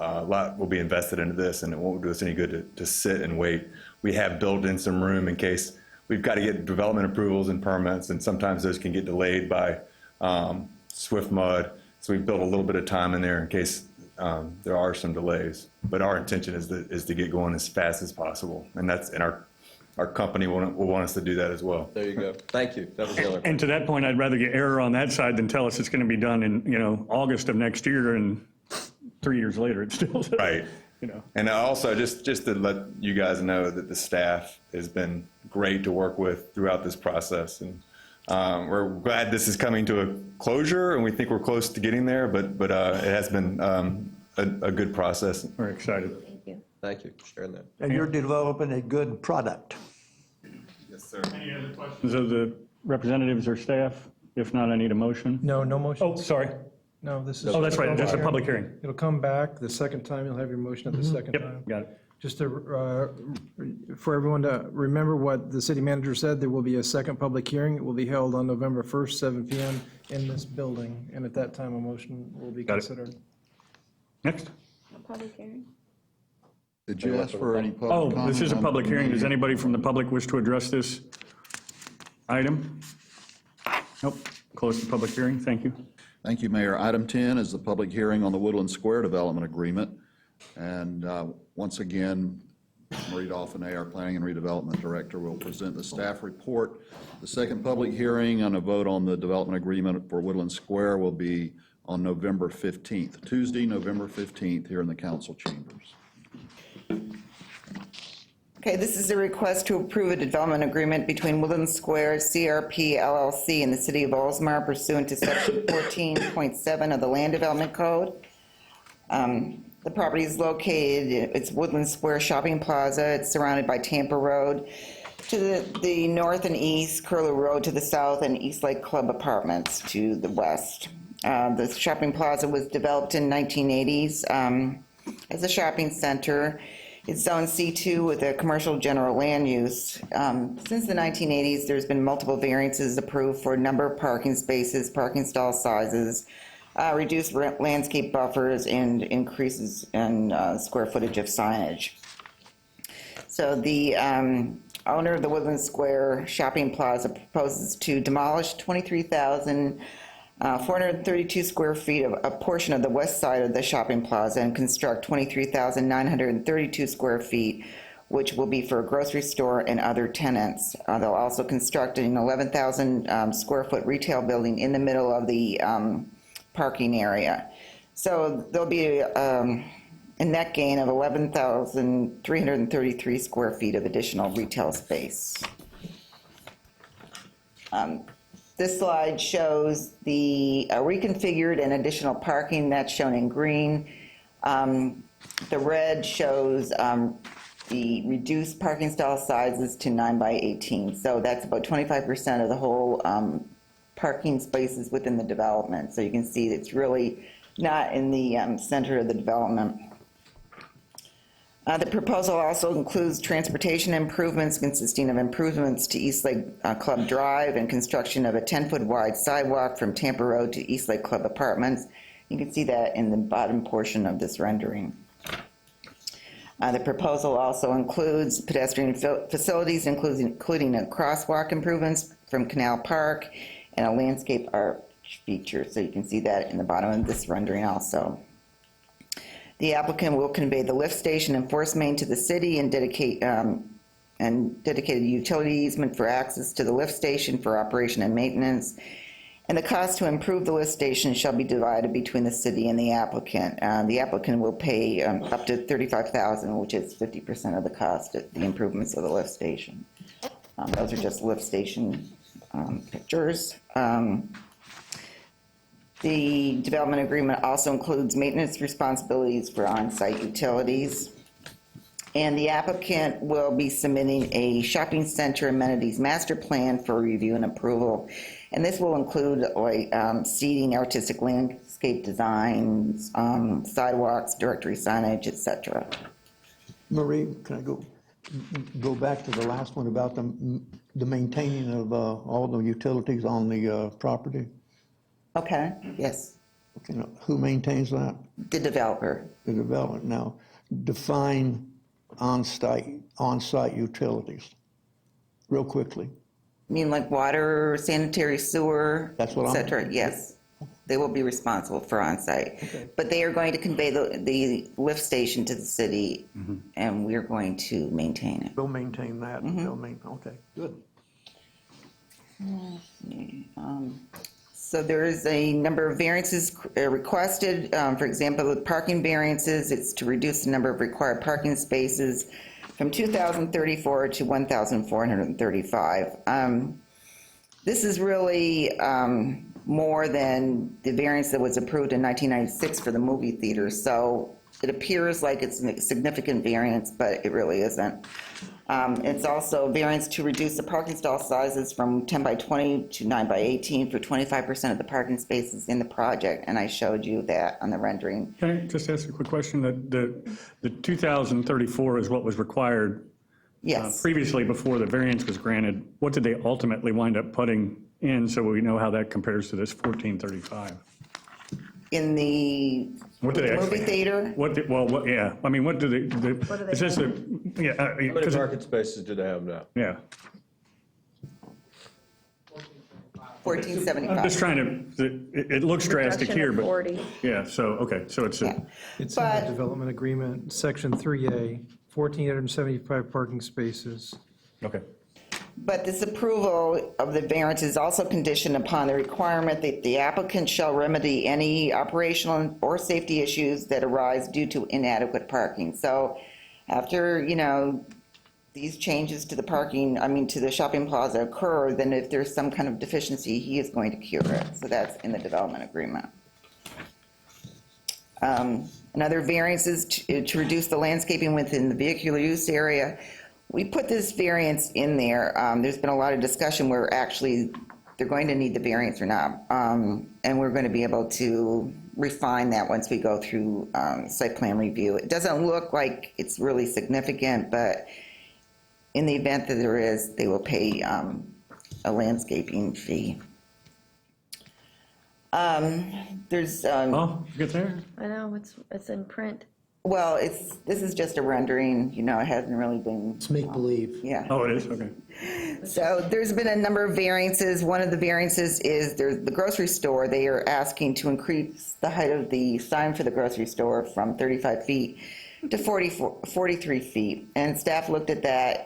A lot will be invested into this, and it won't do us any good to sit and wait. We have built in some room in case we've got to get development approvals and permits, and sometimes those can get delayed by swift mud. So we've built a little bit of time in there in case there are some delays. But our intention is to get going as fast as possible, and our company will want us to do that as well. There you go. Thank you. That was the other question. And to that point, I'd rather get error on that side than tell us it's going to be done in, August of next year, and 3 years later it's still. Right. And also, just to let you guys know that the staff has been great to work with throughout this process. And We're glad this is coming to a closure, and we think we're close to getting there, but it has been a good process. We're excited. Thank you for sharing that. And you're developing a good product. Yes, sir. Any other questions of the representatives or staff? If not, I need a motion. No, no motion. Oh, sorry. No, this is. Oh, that's right, just a public hearing. It'll come back the second time, you'll have your motion at the second time. Yep, got it. Just to, for everyone to remember what the city manager said, there will be a second public hearing. It will be held on November 1st, 7 PM in this building, and at that time, a motion will be Got it. considered. Next. Public hearing? Did you ask for any public Oh, comment? this is a on public the hearing. Does meeting? anybody from the public wish to address this item? Nope. Close the public hearing. Thank you. Thank you, Mayor. Item 10 is the public hearing on the Woodlands Square Development Agreement. And once again, Marie Dauphiné, our Planning and Redevelopment Director, will present the staff report. The second public hearing on a vote on the development agreement for Woodlands Square will be on November 15th, Tuesday, November 15th, here in the council chambers. Okay, this is a request to approve a development agreement between Woodlands Square, CRP LLC, and the City of Oldsmar pursuant to Section 14.7 of the Land Development Code. The property is located, it's Woodlands Square Shopping Plaza. It's surrounded by Tampa Road to the north and east, Curlew Road to the south, and East Lake Club Apartments to the west. The shopping plaza was developed in 1980s as a shopping center. It's zone C2 with a commercial general land use. Since the 1980s, there's been multiple variances approved for a number of parking spaces, parking stall sizes, reduced landscape buffers, and increases in square footage of signage. So the owner of the Woodlands Square Shopping Plaza proposes to demolish 23,432 square feet of a portion of the west side of the shopping plaza and construct 23,932 square feet, which will be for a grocery store and other tenants. They'll also construct an 11,000 square foot retail building in the middle of the parking area. So there'll be a net gain of 11,333 square feet of additional retail space. This slide shows the reconfigured and additional parking that's shown in green. The red shows the reduced parking stall sizes to 9 by 18. So that's about 25% of the whole parking spaces within the development. So you can see it's really not in the center of the development. The proposal also includes transportation improvements consisting of improvements to East Lake Club Drive and construction of a 10-foot wide sidewalk from Tampa Road to East Lake Club Apartments. You can see that in the bottom portion of this rendering. The proposal also includes pedestrian facilities, including a crosswalk improvements from Canal Park and a landscape arch feature. So you can see that in the bottom of this rendering also. The applicant will convey the lift station and force main to the city and dedicated utility easement for access to the lift station for operation and maintenance. And the cost to improve the lift station shall be divided between the city and the applicant. The applicant will pay up to $35,000, which is 50% of the cost of the improvements of the lift station. Those are just lift station pictures. The development agreement also includes maintenance responsibilities for on-site utilities. And the applicant will be submitting a shopping center amenities master plan for review and approval. And this will include like seating, artistic landscape designs, sidewalks, directory signage, etc. Marie, can I go back to the last one about the maintaining of all the utilities on the property? Okay, yes. Okay, now, who maintains that? The developer. The developer. Now, define on-site utilities, real quickly. You mean like water, sanitary sewer, That's what et cetera? Yes. They will be responsible for on-site. Okay. But they are going to convey the lift station to the city, and we're going to maintain it. They'll maintain that. They'll maintain. Okay, good. So there is a number of variances requested. For example, with parking variances, it's to reduce the number of required parking spaces from 2,034 to 1,435. This is really more than the variance that was approved in 1996 for the movie theater. So it appears like it's a significant variance, but it really isn't. It's also variance to reduce the parking stall sizes from 10 by 20 to 9 by 18 for 25% of the parking spaces in the project, and I showed you that on the rendering. Can I just ask a quick question? The 2,034 is what was required Yes. previously before the variance was granted. What did they ultimately wind up putting in so we know how that compares to this 1,435? In the What do they movie actually? theater, Yeah, I mean, what do they? What do they Is this have? yeah, How many parking spaces do they have now? yeah. 1475. I'm just trying to, it looks drastic Reduction here, of but. 40. Yeah, so, okay, so it's, Yeah. It's in But- the development agreement, section 3A, 1,475 parking spaces. okay. But this approval of the variance is also conditioned upon the requirement that the applicant shall remedy any operational or safety issues that arise due to inadequate parking. So after, these changes to the parking, to the shopping plaza occur, then if there's some kind of deficiency, he is going to cure it. So that's in the development agreement. Another variance is to reduce the landscaping within the vehicular use area. We put this variance in there. There's been a lot of discussion where actually they're going to need the variance or not. And we're going to be able to refine that once we go through site plan review. It doesn't look like it's really significant, but in the event that there is, they will pay a landscaping fee. There's, Oh, get there? I know, it's in print. well, this is just a rendering, it hasn't really been. It's make-believe. Yeah. Oh, it is, okay. So there's been a number of variances. One of the variances is there's the grocery store. They are asking to increase the height of the sign for the grocery store from 35 feet to 43 feet. And staff looked at that.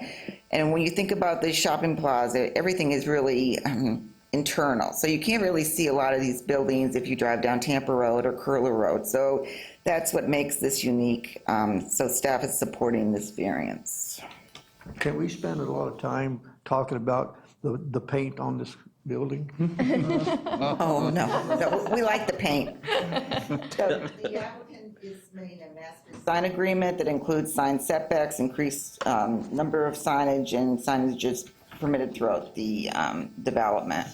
And when you think about the shopping plaza, everything is really internal. So you can't really see a lot of these buildings if you drive down Tampa Road or Curler Road. So that's what makes this unique. So staff is supporting this variance. Can we spend a lot of time talking about the paint on this building? Oh, no, we like the paint. So the applicant is submitting a master sign agreement that includes sign setbacks, increased number of signage, and signage is permitted throughout the development.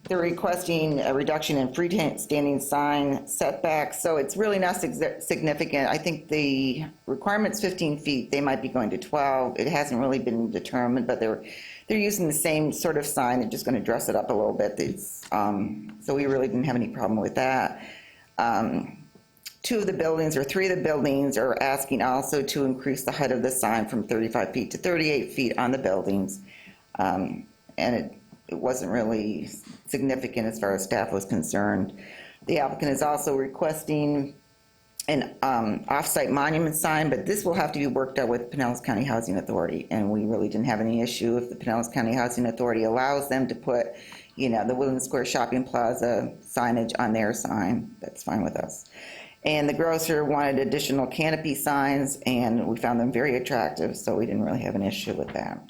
They're requesting a reduction in freestanding sign setbacks, so it's really not significant. I think the requirement's 15 feet, they might be going to 12. It hasn't really been determined, but they're using the same sort of sign, they're just going to dress it up a little bit. So we really didn't have any problem with that. 2 of the buildings, or 3 of the buildings, are asking also to increase the height of the sign from 35 feet to 38 feet on the buildings. And it wasn't really significant as far as staff was concerned. The applicant is also requesting an off-site monument sign, but this will have to be worked out with Pinellas County Housing Authority, and we really didn't have any issue if the Pinellas County Housing Authority allows them to put, the Woodlands Square Shopping Plaza signage on their sign. That's fine with us. And the grocer wanted additional canopy signs, and we found them very attractive, so we didn't really have an issue with that.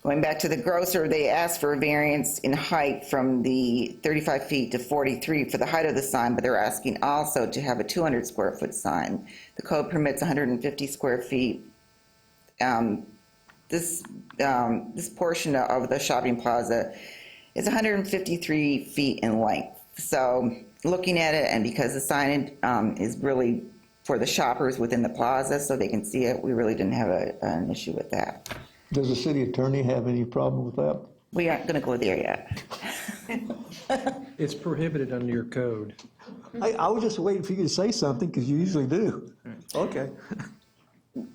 Going back to the grocer, they asked for a variance in height from the 35 feet to 43 for the height of the sign, but they're asking also to have a 200 square foot sign. The code permits 150 square feet. This portion of the shopping plaza is 153 feet in length. So looking at it, and because the sign is really for the shoppers within the plaza so they can see it, we really didn't have an issue with that. Does the city attorney have any problem with that? We aren't going to go there yet. It's prohibited under your code. I was just waiting for you to say something, because you usually do. Okay.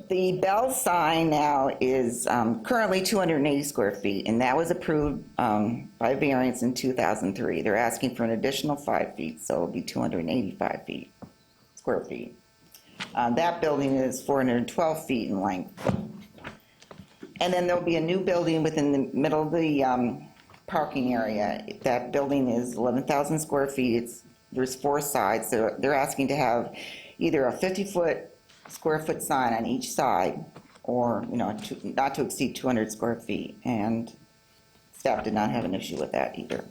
The Bell sign now is currently 280 square feet, and that was approved by variance in 2003. They're asking for an additional 5 feet, so it'll be 285 square feet. That building is 412 feet in length. And then there'll be a new building within the middle of the parking area. That building is 11,000 square feet. There's 4 sides. They're asking to have either a 50 square foot sign on each side, or, not to exceed 200 square feet. And staff did not have an issue with that either.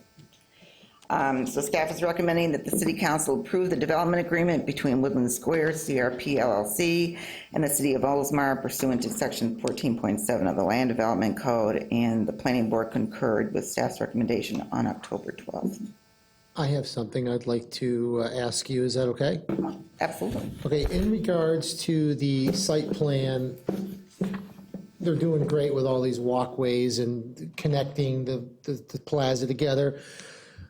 So staff is recommending that the City Council approve the development agreement between Woodlands Square CRP LLC and the City of Oldsmar pursuant to Section 14.7 of the Land Development Code, and the Planning Board concurred with staff's recommendation on October 12th. I have something I'd like to ask you. Is that okay? Absolutely. Okay, in regards to the site plan, they're doing great with all these walkways and connecting the plaza together.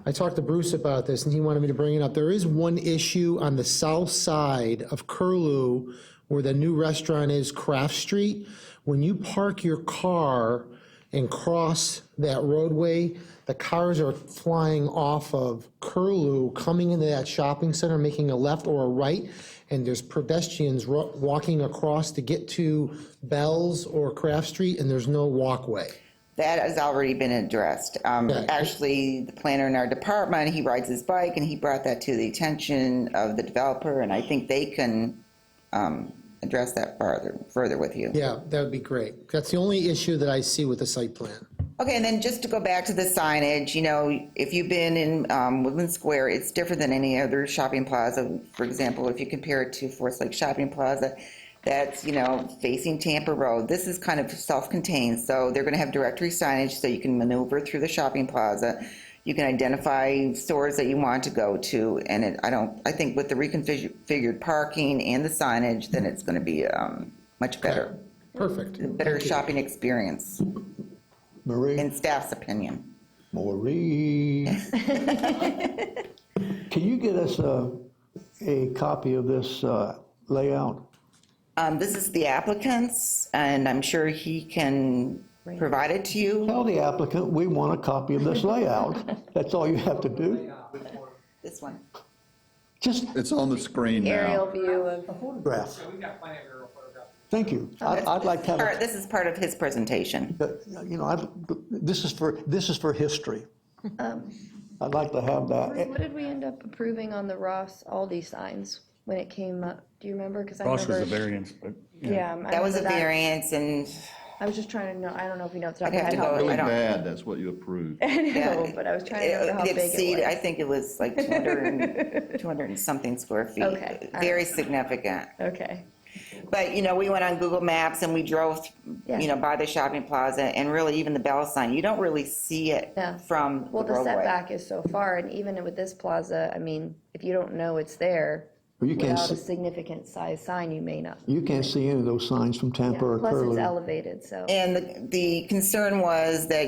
I talked to Bruce about this, and he wanted me to bring it up. There is one issue on the south side of Curlew where the new restaurant is, Craft Street. When you park your car and cross that roadway, the cars are flying off of Curlew, coming into that shopping center, making a left or a right, and there's pedestrians walking across to get to Bell's or Craft Street, and there's no walkway. That has already been addressed. Actually, the planner in our department, he rides his bike, and he brought that to the attention of the developer, and I think they can address that further with you. Yeah, that would be great. That's the only issue that I see with the site plan. Okay, and then just to go back to the signage, if you've been in Woodlands Square, it's different than any other shopping plaza. For example, if you compare it to Forest Lake Shopping Plaza, that's, facing Tampa Road. This is kind of self-contained, so they're going to have directory signage so you can maneuver through the shopping plaza. You can identify stores that you want to go to, and I think with the reconfigured parking and the signage, then it's going to be much better. Perfect. Better shopping experience. Marie? In staff's opinion. Marie. Can you get us a copy of this layout? This is the applicant's, and I'm sure he can provide it to you. Tell the applicant we want a copy of this layout. That's all you have to do. This one. It's on the screen now. Aerial view of. Photograph. Thank you. I'd like to have. This is part of his presentation. This is for history. I'd like to have that. What did we end up approving on the Ross Aldi signs when it came up? Do you remember? Because I Ross remember. was a variance, but. Yeah. That was a variance, and. I was just trying to know, I don't know if you know. It's not I'd have to go. Really bad, that's what you approved. I know, but I was trying to remember how big it was. I think it was like 200 and something square feet. Okay, all Very right. significant. Okay. But, we went on Google Maps and we drove, by the shopping plaza, and really even the Bell sign, you don't really see it from Well, the the roadway. setback is so far, and even with this plaza, I mean, if you don't know it's there, Well, you can't without a see- significant size sign, you may not. You can't see any of those signs from Tampa or Plus, it's Curlew. elevated, so. And the concern was that,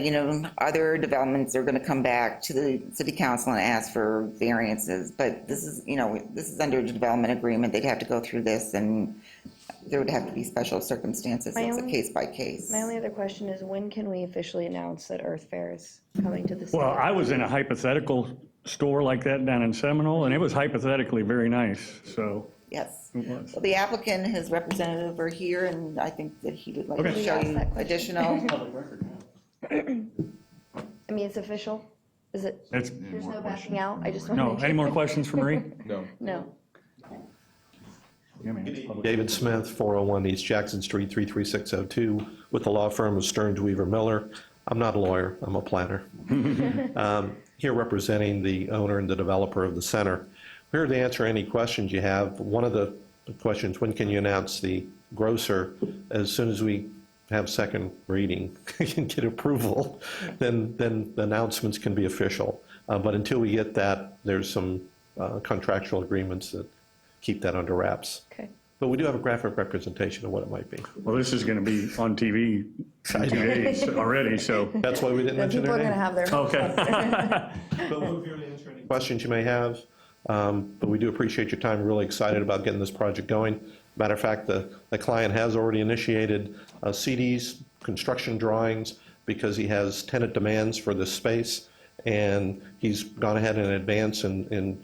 other developments are going to come back to the city council and ask for variances. But this is, this is under a development agreement. They'd have to go through this, and there would have to be special circumstances. It's a case by case. My only other question is, when can we officially announce that Earth Fair is coming to the city? Well, I was in a hypothetical store like that down in Seminole, and it was hypothetically very nice, so. Yes. It was. Well, the applicant, his representative are here, and I think that he would like Okay. to show you additional. I mean, it's official? Is it? It's- There's no backing out? I just want No, any more questions for Marie? No. No. David Smith, 401 East Jackson Street, 33602, with the law firm of Stearns Weaver Miller. I'm not a lawyer, I'm a planner. Here representing the owner and the developer of the center. We're here to answer any questions you have. One of the questions, when can you announce the grocer? As soon as we have second reading and get approval, then the announcements can be official. But until we get that, there's some contractual agreements that keep that under wraps. Okay. But we do have a graphic representation of what it might be. Well, this is going to be on TV in 2 days already, so. That's why we didn't mention People their are name. going to have their. Okay. But we're here to answer any questions you may have. But we do appreciate your time. We're really excited about getting this project going. Matter of fact, the client has already initiated CDs, construction drawings, because he has tenant demands for this space. And he's gone ahead in advance and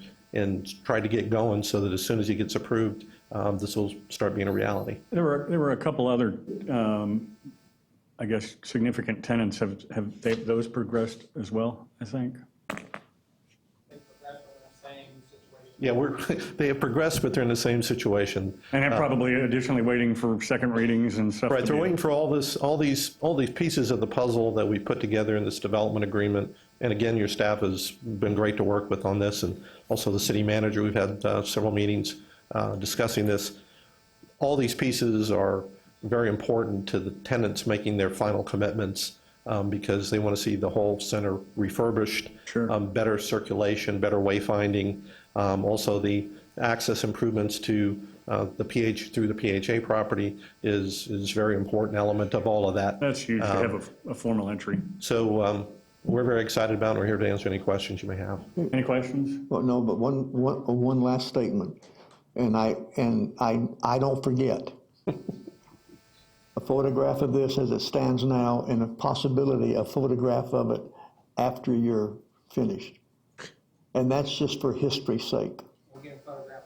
tried to get going so that as soon as he gets approved, this will start being a reality. There were a couple other, I guess, significant tenants. Have those progressed as well, I think? Yeah, they have progressed, but they're in the same situation. And they're probably additionally waiting for second readings and stuff. Right, they're waiting for all these pieces of the puzzle that we put together in this development agreement. And again, your staff has been great to work with on this, and also the city manager. We've had several meetings discussing this. All these pieces are very important to the tenants making their final commitments because they want to see the whole center refurbished, better circulation, better wayfinding. Also, the access improvements to through the PHA property is a very important element of all of that. That's huge to have a formal entry. So we're very excited about it. We're here to answer any questions you may have. Any questions? Well, no, but one last statement, and I don't forget. A photograph of this as it stands now, and a possibility, a photograph of it after you're finished. And that's just for history's sake. We'll get a photograph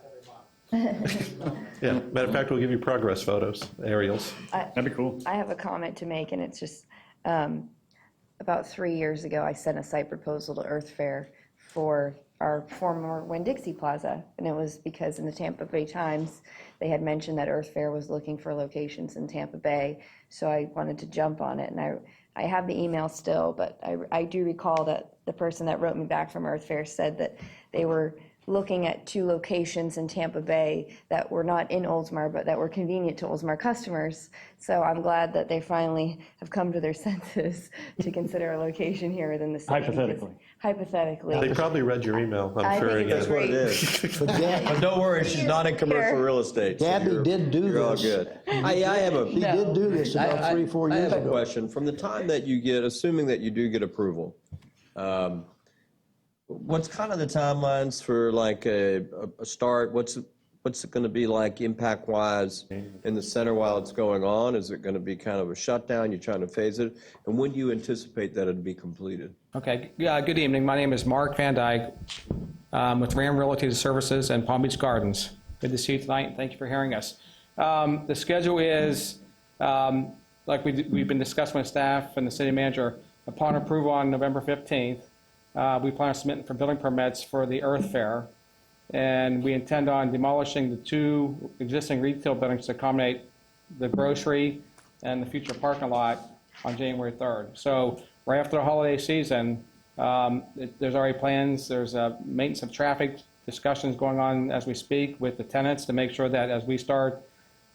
every month. Yeah, matter of fact, we'll give you progress photos, aerials. That'd be cool. I have a comment to make, and it's just, about 3 years ago, I sent a site proposal to Earth Fair for our former Winn-Dixie Plaza, and it was because in the Tampa Bay Times, they had mentioned that Earth Fair was looking for locations in Tampa Bay, so I wanted to jump on it, and I have the email still, but I do recall that the person that wrote me back from Earth Fair said that they were looking at 2 locations in Tampa Bay that were not in Oldsmar, but that were convenient to Oldsmar customers. So I'm glad that they finally have come to their senses to consider a location here within the city. Hypothetically. Hypothetically. They probably read your email, I'm sure. That's what it is. But don't worry, she's not in commercial real estate. Gabby did do You're all this. good. I have a. He did do this about 3-4 I years have a ago. question. From the time that you get, assuming that you do get approval, what's kind of the timelines for like a start? What's it going to be like impact-wise in the center while it's going on? Is it going to be kind of a shutdown? You're trying to phase it? And when do you anticipate that it'll be completed? Okay, good evening. My name is Mark Van Dyke with Ram Realty Services and Palm Beach Gardens. Good to see you tonight, and thank you for hearing us. The schedule is, like we've been discussing with staff and the city manager, upon approval on November 15th, we plan on submitting for building permits for the Earth Fair, and we intend on demolishing the 2 existing retail buildings to accommodate the grocery and the future parking lot on January 3rd. So right after the holiday season, there's already plans, there's maintenance of traffic discussions going on as we speak with the tenants to make sure that as we start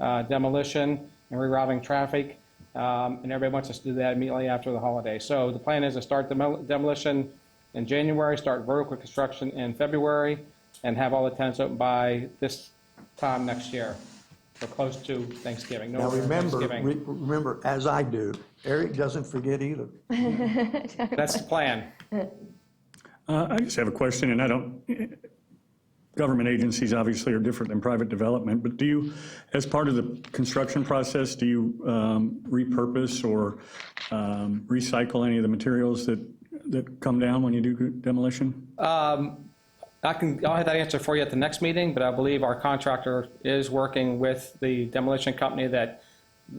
demolition and rerouting traffic, and everybody wants us to do that immediately after the holiday. So the plan is to start demolition in January, start vertical construction in February, and have all the tenants open by this time next year, or close to Thanksgiving. Now remember, as I do, Eric doesn't forget either. That's the plan. I just have a question, and government agencies obviously are different than private development, but do you, as part of the construction process, do you repurpose or recycle any of the materials that come down when you do demolition? I'll have that answer for you at the next meeting, but I believe our contractor is working with the demolition company that,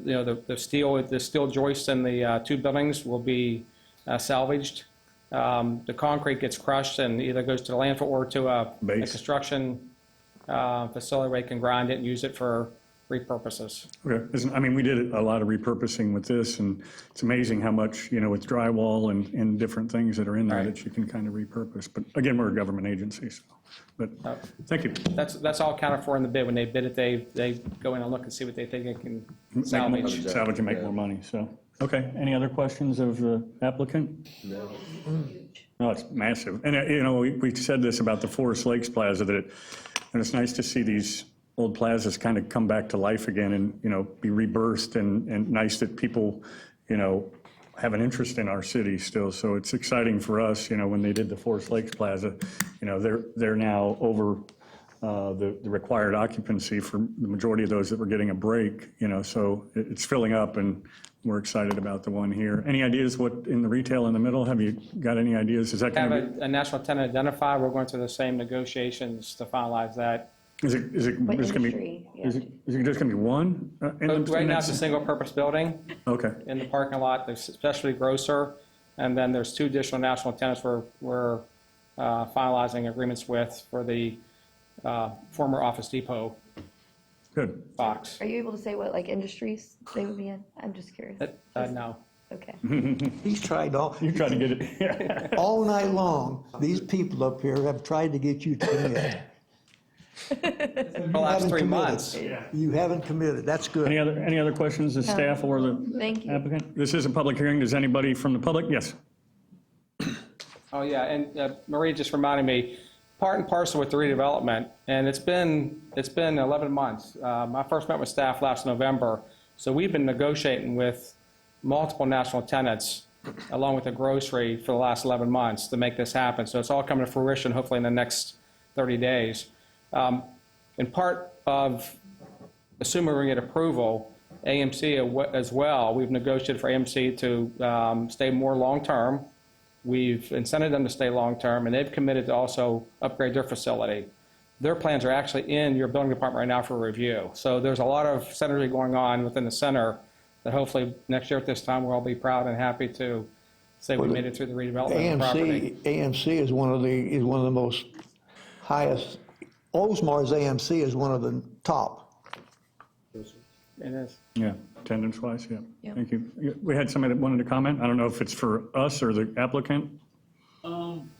the steel joists in the 2 buildings will be salvaged. The concrete gets crushed and either goes to the landfill or to a construction facility where they can grind it and use it for repurposes. Okay. I mean, we did a lot of repurposing with this, and it's amazing how much, with drywall and different things that are in there that you can kind of repurpose. But again, we're a government agency, so. But thank you. That's all accounted for in the bid. When they bid it, they go in and look and see what they think they can salvage. Salvage and make more money, so. Okay, any other questions of the applicant? No. No, it's massive. And, we said this about the Forest Lakes Plaza, and it's nice to see these old plazas kind of come back to life again and, be rebirthed, and nice that people, have an interest in our city still. So it's exciting for us, when they did the Forest Lakes Plaza, they're now over the required occupancy for the majority of those that were getting a break, so it's filling up, and we're excited about the one here. Any ideas what in the retail in the middle? Have you got any ideas? Is that We have going to be? a national tenant identified. We're going through the same negotiations to finalize that. Is it just going to be? Is it just going to be one? Right now, it's a single-purpose building. Okay. In the parking lot, there's especially grocer, and then there's 2 additional national tenants we're finalizing agreements with for the former Office Depot Good. box. Are you able to say what, like, industries they would be in? I'm just curious. No. Okay. He's tried all, You try to get it. all night long, these people up here have tried to get you to commit. The last haven't 3 committed. months. You haven't committed, that's good. Any other questions, the staff or the Thank you. applicant? This is a public hearing. Does anybody from the public? Yes. Oh, yeah, and Marie just reminded me, part and parcel with the redevelopment, and it's been 11 months. I first met with staff last November, so we've been negotiating with multiple national tenants, along with the grocery, for the last 11 months to make this happen. So it's all coming to fruition, hopefully in the next 30 days. In part of, assuming we get approval, AMC as well, we've negotiated for AMC to stay more long-term. We've incented them to stay long-term, and they've committed to also upgrade their facility. Their plans are actually in your building department right now for review. So there's a lot of synergy going on within the center that hopefully next year at this time, we'll all be proud and happy to say we made it through the redevelopment of the property. AMC is one of the most highest, Oldsmar's AMC is one of the top. It is. Yeah, attendance-wise, yeah. Yep. Thank you. We had somebody that wanted to comment. I don't know if it's for us or the applicant.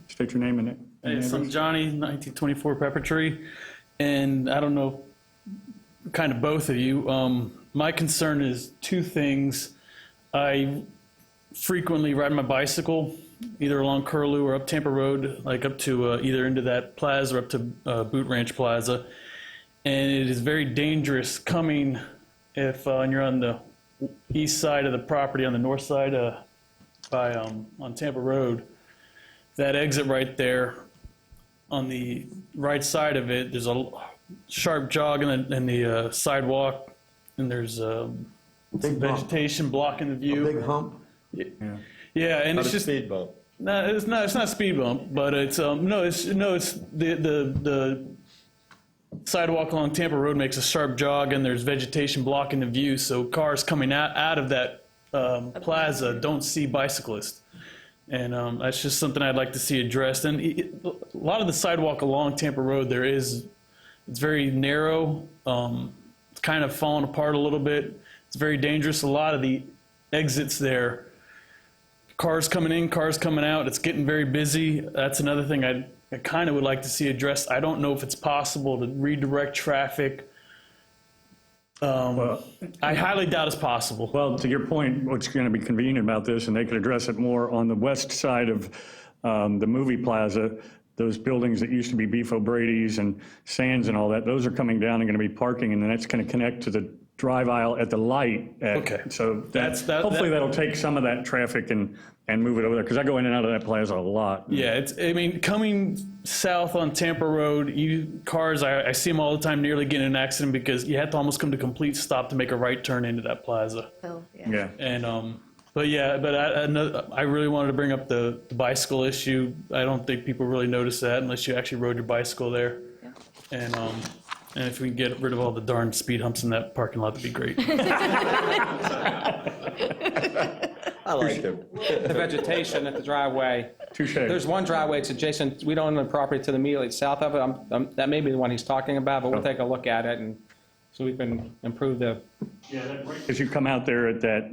State your name and Hey, I'm address. Johnny, 1924 Peppertree, and I don't know, kind of both of you. My concern is two things. I frequently ride my bicycle, either along Curlew or up Tampa Road, like up to either into that plaza or up to Boot Ranch Plaza, and it is very dangerous coming if you're on the east side of the property, on the north side on Tampa Road. That exit right there, on the right side of it, there's a sharp jog in the sidewalk, and there's some vegetation blocking the view. Big hump. Yeah, and Not it's a just speed bump. no, it's not a speed bump, but it's it's the sidewalk along Tampa Road makes a sharp jog, and there's vegetation blocking the view, so cars coming out of that plaza don't see bicyclists. And that's just something I'd like to see addressed. And a lot of the sidewalk along Tampa Road, it's very narrow. It's kind of falling apart a little bit. It's very dangerous. A lot of the exits there, cars coming in, cars coming out. It's getting very busy. That's another thing I kind of would like to see addressed. I don't know if it's possible to redirect traffic. I highly doubt it's possible. Well, to your point, what's going to be convenient about this, and they could address it more on the west side of the movie plaza, those buildings that used to be Beef O'Brady's and Sands and all that, those are coming down and going to be parking, and then that's going to connect to the drive aisle at the light. Okay. So hopefully that'll take some of that traffic and move it over there, because I go in and out of that plaza a lot. Yeah, coming south on Tampa Road, cars, I see them all the time nearly getting in an accident because you have to almost come to a complete stop to make a right turn into that plaza. Oh, yeah. Yeah. And, I really wanted to bring up the bicycle issue. I don't think people really notice that unless you actually rode your bicycle there. Yeah. And if we can get rid of all the darn speed humps in that parking lot, that'd be great. I like him. The vegetation at the driveway. Touche. There's one driveway, it's adjacent, we don't own the property to the immediately south of it. That may be the one he's talking about, but we'll take a look at it, and so we can improve the. Yeah, as you come out there at that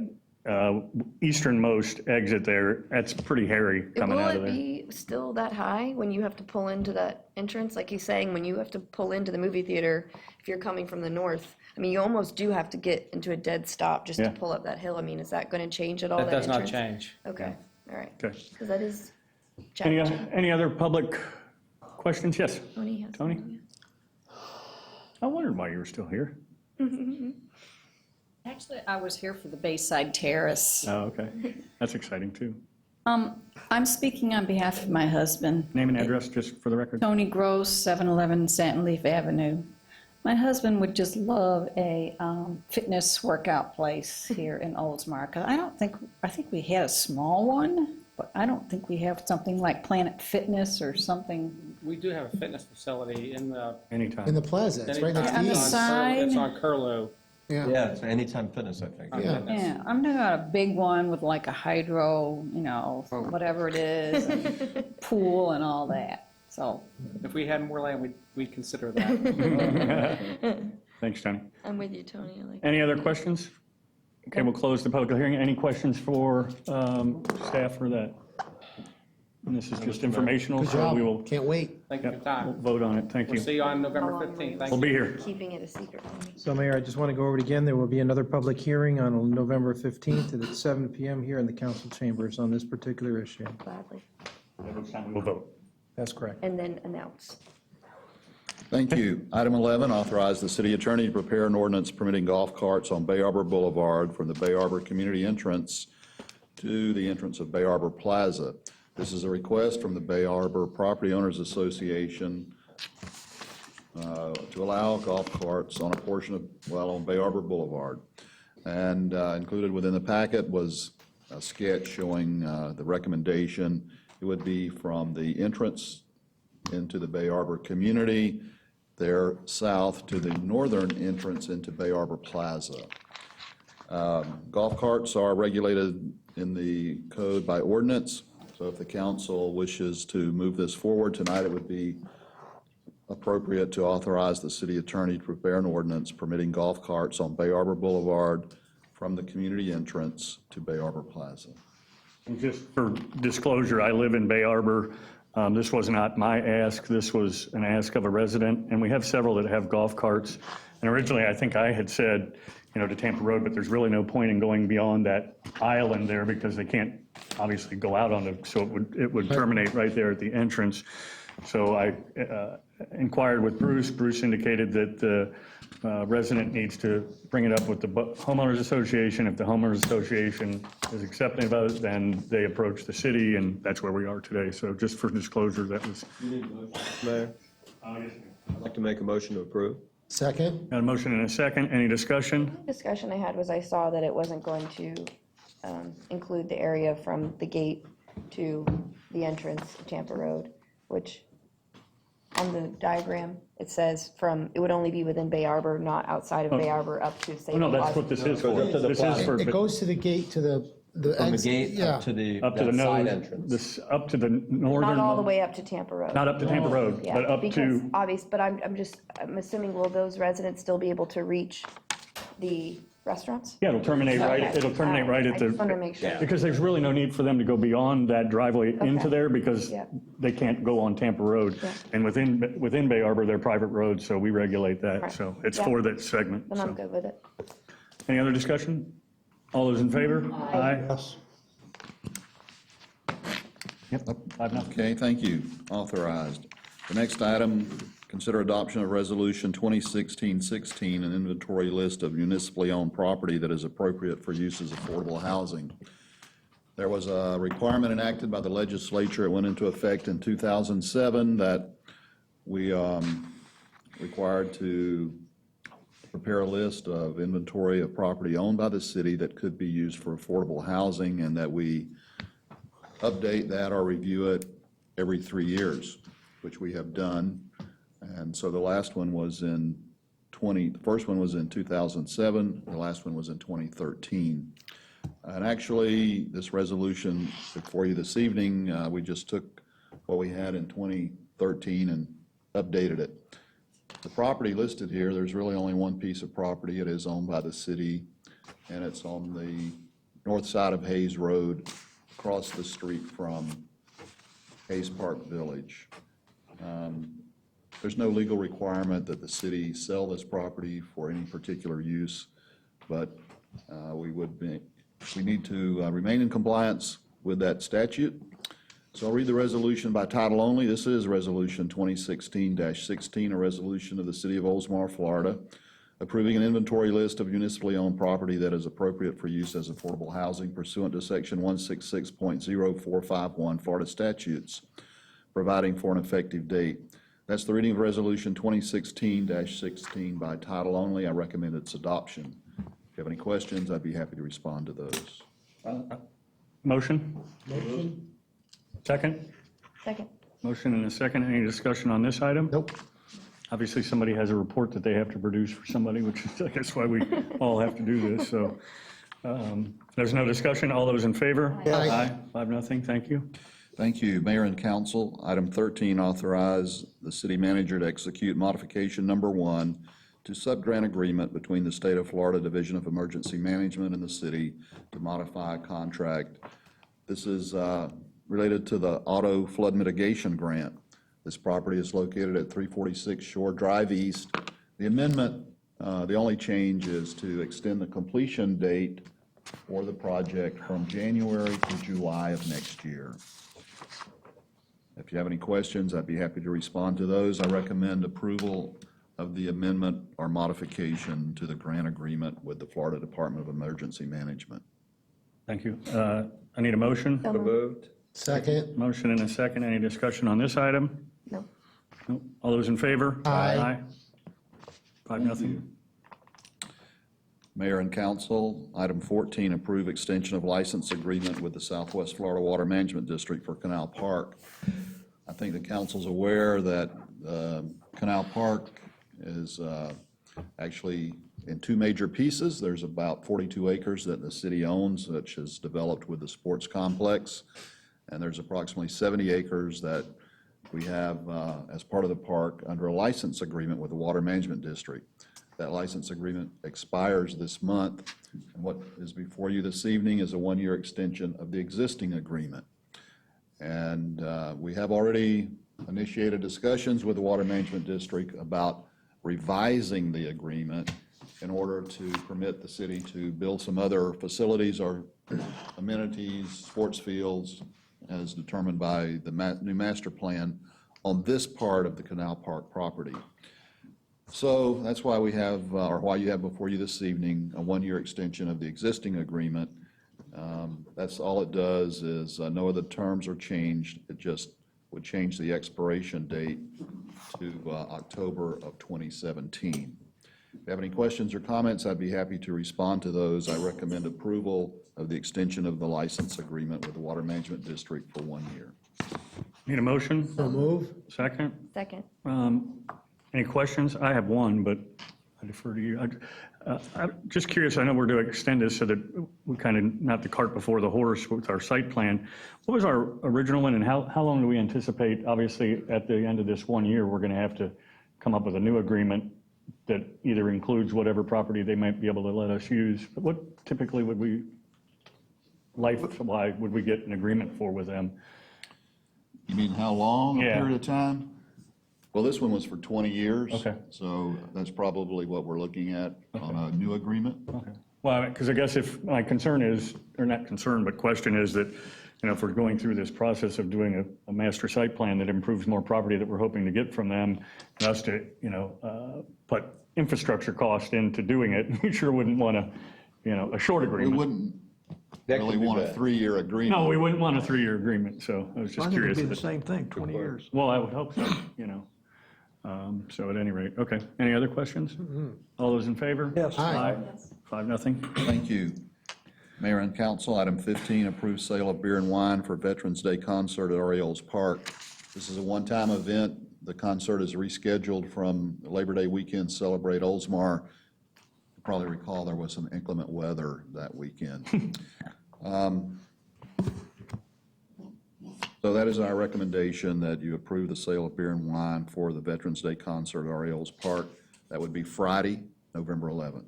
easternmost exit there, that's pretty hairy coming out of Will there. it be still that high when you have to pull into that entrance? Like he's saying, when you have to pull into the movie theater, if you're coming from the north, I mean, you almost do have to get into a dead stop just to pull up that hill. I mean, is that going to change at all? That does not entrance? change. Okay, all right. Okay. Because that is Any challenging. any other public questions? Yes. Tony has Tony? one, I wondered why you were still here. yeah. Actually, I was here for the Bayside Terrace. Oh, okay. That's exciting too. I'm speaking on behalf of my husband, Name and address just for the record. Tony Gross, 711 Santon Leaf Avenue. My husband would just love a fitness workout place here in Oldsmar. 'Cause I think we had a small one, but I don't think we have something like Planet Fitness or something. We do have a fitness facility in the. Anytime. In the plaza, it's right next to On the you. side. It's on Curlew. Yeah, it's Anytime Fitness, I think. Yeah, I'm talking about a big one with like a hydro, whatever it is, and pool and all that. So, If we had more land, we'd consider that. Thanks, Tony. I'm with you, Tony. I like Any other questions? Okay, we'll close the public hearing. Any questions for staff for that? And this is just informational, Good so job. we will Can't wait. Thank you for your time. we'll vote on it. Thank We'll you. see you on November 15th. Thank We'll be you. here. keeping it a secret from me. So Mayor, I just want to go over it again. There will be another public hearing on November 15th at 7 PM here in the council chambers on this particular issue. Gladly. We'll vote. That's correct. And then announce. Thank you. Item 11, authorize the city attorney to prepare an ordinance permitting golf carts on Bay Arbor Boulevard from the Bay Arbor community entrance to the entrance of Bay Arbor Plaza. This is a request from the Bay Arbor Property Owners Association to allow golf carts on a portion of, on Bay Arbor Boulevard. And included within the packet was a sketch showing the recommendation. It would be from the entrance into the Bay Arbor community, there south to the northern entrance into Bay Arbor Plaza. Golf carts are regulated in the code by ordinance, so if the council wishes to move this forward tonight, it would be appropriate to authorize the city attorney to prepare an ordinance permitting golf carts on Bay Arbor Boulevard from the community entrance to Bay Arbor Plaza. And just for disclosure, I live in Bay Arbor. This was not my ask. This was an ask of a resident, and we have several that have golf carts. And originally, I think I had said, to Tampa Road, but there's really no point in going beyond that island there because they can't obviously go out on it, so it would terminate right there at the entrance. So I inquired with Bruce. Bruce indicated that the resident needs to bring it up with the homeowners association. If the homeowners association is accepting of it, then they approach the city, and that's where we are today. So just for disclosure, that was. Mayor, I'd like to make a motion to approve. Second? Got a motion and a second. Any discussion? Discussion I had was I saw that it wasn't going to include the area from the gate to the entrance of Tampa Road, which on the diagram, it says it would only be within Bay Arbor, not outside of Bay Arbor up to, say, Oh, no, that's what this is for. Goes up to the This is plaza. for. It goes to the gate to the From the exit. gate Yeah. up to the Up to the that side nose, entrance. up to the northern. not all the way up to Tampa Road. Not up to Tampa Road, Yeah, but up because to, obvious, but I'm assuming, will those residents still be able to reach the restaurants? yeah, it'll terminate right, Okay. it'll terminate right at I the. just wanted to make sure. Because there's really no need for them to go beyond that driveway into there because Yeah. they can't go on Tampa Road. Yeah. And within Bay Arbor, they're private roads, so we regulate that. Right. So it's Yeah. for that segment. Then so. I'm good with it. Any other discussion? All those in favor? Aye. Yes. Yep, 5-0. Okay, thank you. Authorized. The next item, consider adoption of Resolution 2016-16, an inventory list of municipally owned property that is appropriate for use as affordable housing. There was a requirement enacted by the legislature. It went into effect in 2007 that we required to prepare a list of inventory of property owned by the city that could be used for affordable housing, and that we update that or review it every 3 years, which we have done. And so the last one was the first one was in 2007, the last one was in 2013. And actually, this resolution before you this evening, we just took what we had in 2013 and updated it. The property listed here, there's really only one piece of property. It is owned by the city, and it's on the north side of Hayes Road, across the street from Hayes Park Village. There's no legal requirement that the city sell this property for any particular use, but we need to remain in compliance with that statute. So I'll read the resolution by title only. This is Resolution 2016-16, a resolution of the City of Oldsmar, Florida, approving an inventory list of municipally owned property that is appropriate for use as affordable housing pursuant to Section 166.0451 Florida statutes, providing for an effective date. That's the reading of Resolution 2016-16 by title only. I recommend its adoption. If you have any questions, I'd be happy to respond to those. Motion? Second? Second. Motion and a second. Any discussion on this item? Nope. Obviously, somebody has a report that they have to produce for somebody, which is, I guess, why we all have to do this. So there's no discussion. All those in favor? Yes. Aye. 5-0. Thank you. Thank you, Mayor and Council. Item 13, authorize the city manager to execute modification number 1 to subgrant agreement between the State of Florida Division of Emergency Management and the city to modify a contract. This is related to the auto flood mitigation grant. This property is located at 346 Shore Drive East. The amendment, the only change is to extend the completion date for the project from January to July of next year. If you have any questions, I'd be happy to respond to those. I recommend approval of the amendment or modification to the grant agreement with the Florida Department of Emergency Management. Thank you. I need a motion. So moved. Second. Motion and a second. Any discussion on this item? No. No. All those in favor? Aye. 5-0. Mayor and Council, item 14, approve extension of license agreement with the Southwest Florida Water Management District for Canal Park. I think the council's aware that Canal Park is actually in 2 major pieces. There's about 42 acres that the city owns, which is developed with the sports complex, and there's approximately 70 acres that we have as part of the park under a license agreement with the Water Management District. That license agreement expires this month, and what is before you this evening is a 1-year extension of the existing agreement. And we have already initiated discussions with the Water Management District about revising the agreement in order to permit the city to build some other facilities or amenities, sports fields, as determined by the new master plan on this part of the Canal Park property. So that's why we have, or why you have before you this evening, a 1-year extension of the existing agreement. That's all it does is no other terms are changed. It just would change the expiration date to October of 2017. If you have any questions or comments, I'd be happy to respond to those. I recommend approval of the extension of the license agreement with the Water Management District for 1 year. Need a motion? So move. Second? Second. Any questions? I have one, but I defer to you. I'm just curious, I know we're going to extend this so that we kind of, not the cart before the horse with our site plan. What was our original one, and how long do we anticipate? Obviously, at the end of this 1 year, we're going to have to come up with a new agreement that either includes whatever property they might be able to let us use. But what typically would we, life-wise, would we get an agreement for with them? You mean how long, a Yeah. period of time? Well, this one was for 20 years. Okay. So that's probably what we're looking at on a new agreement. Okay. Well, because I guess if my concern is, or not concern, but question is that, if we're going through this process of doing a master site plan that improves more property that we're hoping to get from them, and us to, put infrastructure cost into doing it, we sure wouldn't want a short We agreement. wouldn't really want a 3-year agreement. No, we wouldn't want a 3-year agreement, so I was I just think curious. it'd be the if it- same thing, 20 years. Well, I would hope so, So at any rate, okay. Any other questions? All those in favor? Yes. Aye. 5-0. Thank you. Mayor and Council, item 15, approved sale of beer and wine for Veterans Day concert at Orioles Park. This is a one-time event. The concert is rescheduled from Labor Day weekend to celebrate Oldsmar. You probably recall there was some inclement weather that weekend. So that is our recommendation, that you approve the sale of beer and wine for the Veterans Day concert at Orioles Park. That would be Friday, November 11th.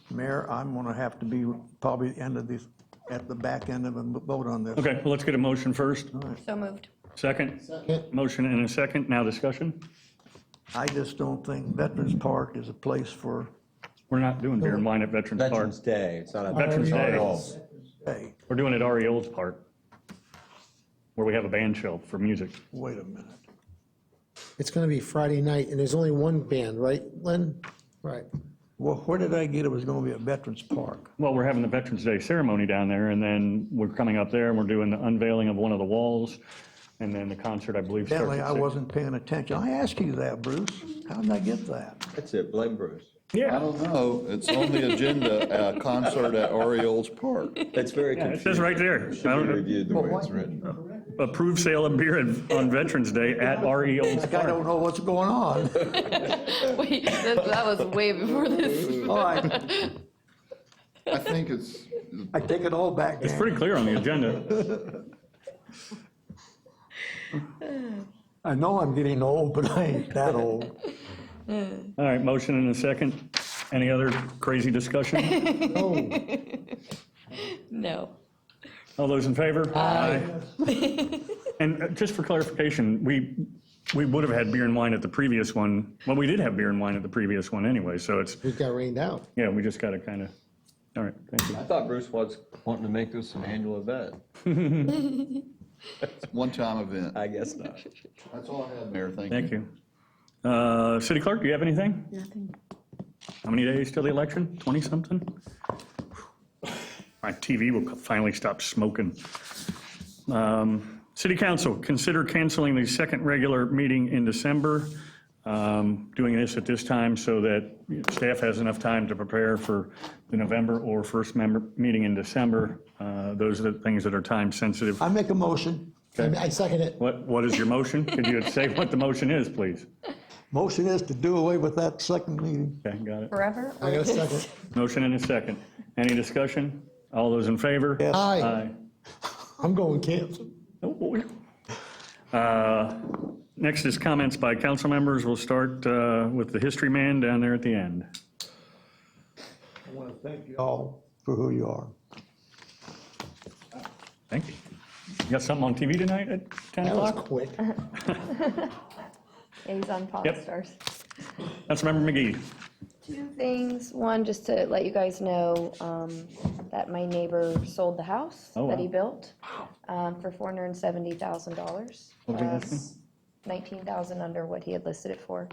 Mayor, I'm going to have to be probably at the back end of a vote on this. Okay, well, let's get a motion first. So moved. Second? Second. Motion and a second. Now discussion? I just don't think Veterans Park is a place for, We're not doing beer and wine at Veterans Park. Veterans Day, it's not a. Veterans Day. hey, We're doing it at Orioles Park, where we have a band shell for music. wait a minute. It's going to be Friday night, and there's only one band, right, Len? Right. Well, where did I get it was going to be at Veterans Park? Well, we're having the Veterans Day ceremony down there, and then we're coming up there and we're doing the unveiling of one of the walls, and then the concert, I believe, starts Evidently, at I 6. wasn't paying attention. I asked you that, Bruce. How did I get that? That's it, blame Bruce. I Yeah, don't know. It's on the agenda, a concert at Orioles Park. It's very yeah, it confusing. says right there. Should be reviewed the way it's written. Approved sale of beer on Veterans Day at Orioles Like, I Park. don't know what's going on. Wait, that was way before this. All right, I think it's, I take it all back, It's Dan. pretty clear on the agenda. I know I'm getting old, but I ain't that old. All right, motion and a second. Any other crazy discussion? No. All those in favor? Aye. And just for clarification, we would have had beer and wine at the previous one. Well, we did have beer and wine at the previous one anyway, so it's, We got rained out. yeah, we just got to kind of, all right, thank you. I thought Bruce was wanting to make this an annual event. One-time event. I guess not. That's all I have, Mayor. Thank you. Thank you. City Clerk, do you have anything? Nothing. How many days till the election? 20-something? My TV will finally stop smoking. City Council, consider canceling the second regular meeting in December. Doing this at this time so that staff has enough time to prepare for the November or first meeting in December. Those are the things that are time sensitive. I make a motion. I second it. What is your motion? Could you say what the motion is, please? Motion is to do away with that second meeting. Okay, got it. Forever? I got a second. Motion and a second. Any discussion? All those in favor? Yes. Aye. I'm going cancel. Oh, boy. Next is comments by council members. We'll start with the history man down there at the end. I want to thank you all for who you are. Thank you. You got something on TV tonight at 10 That was o'clock? quick. Yeah, he's on Pawn Yep. Stars. Councilmember McGee. Two things. One, just to let you guys know that my neighbor sold the house Oh, that wow. he built for $470,000. What was he asking? $19,000 under what he had listed it for,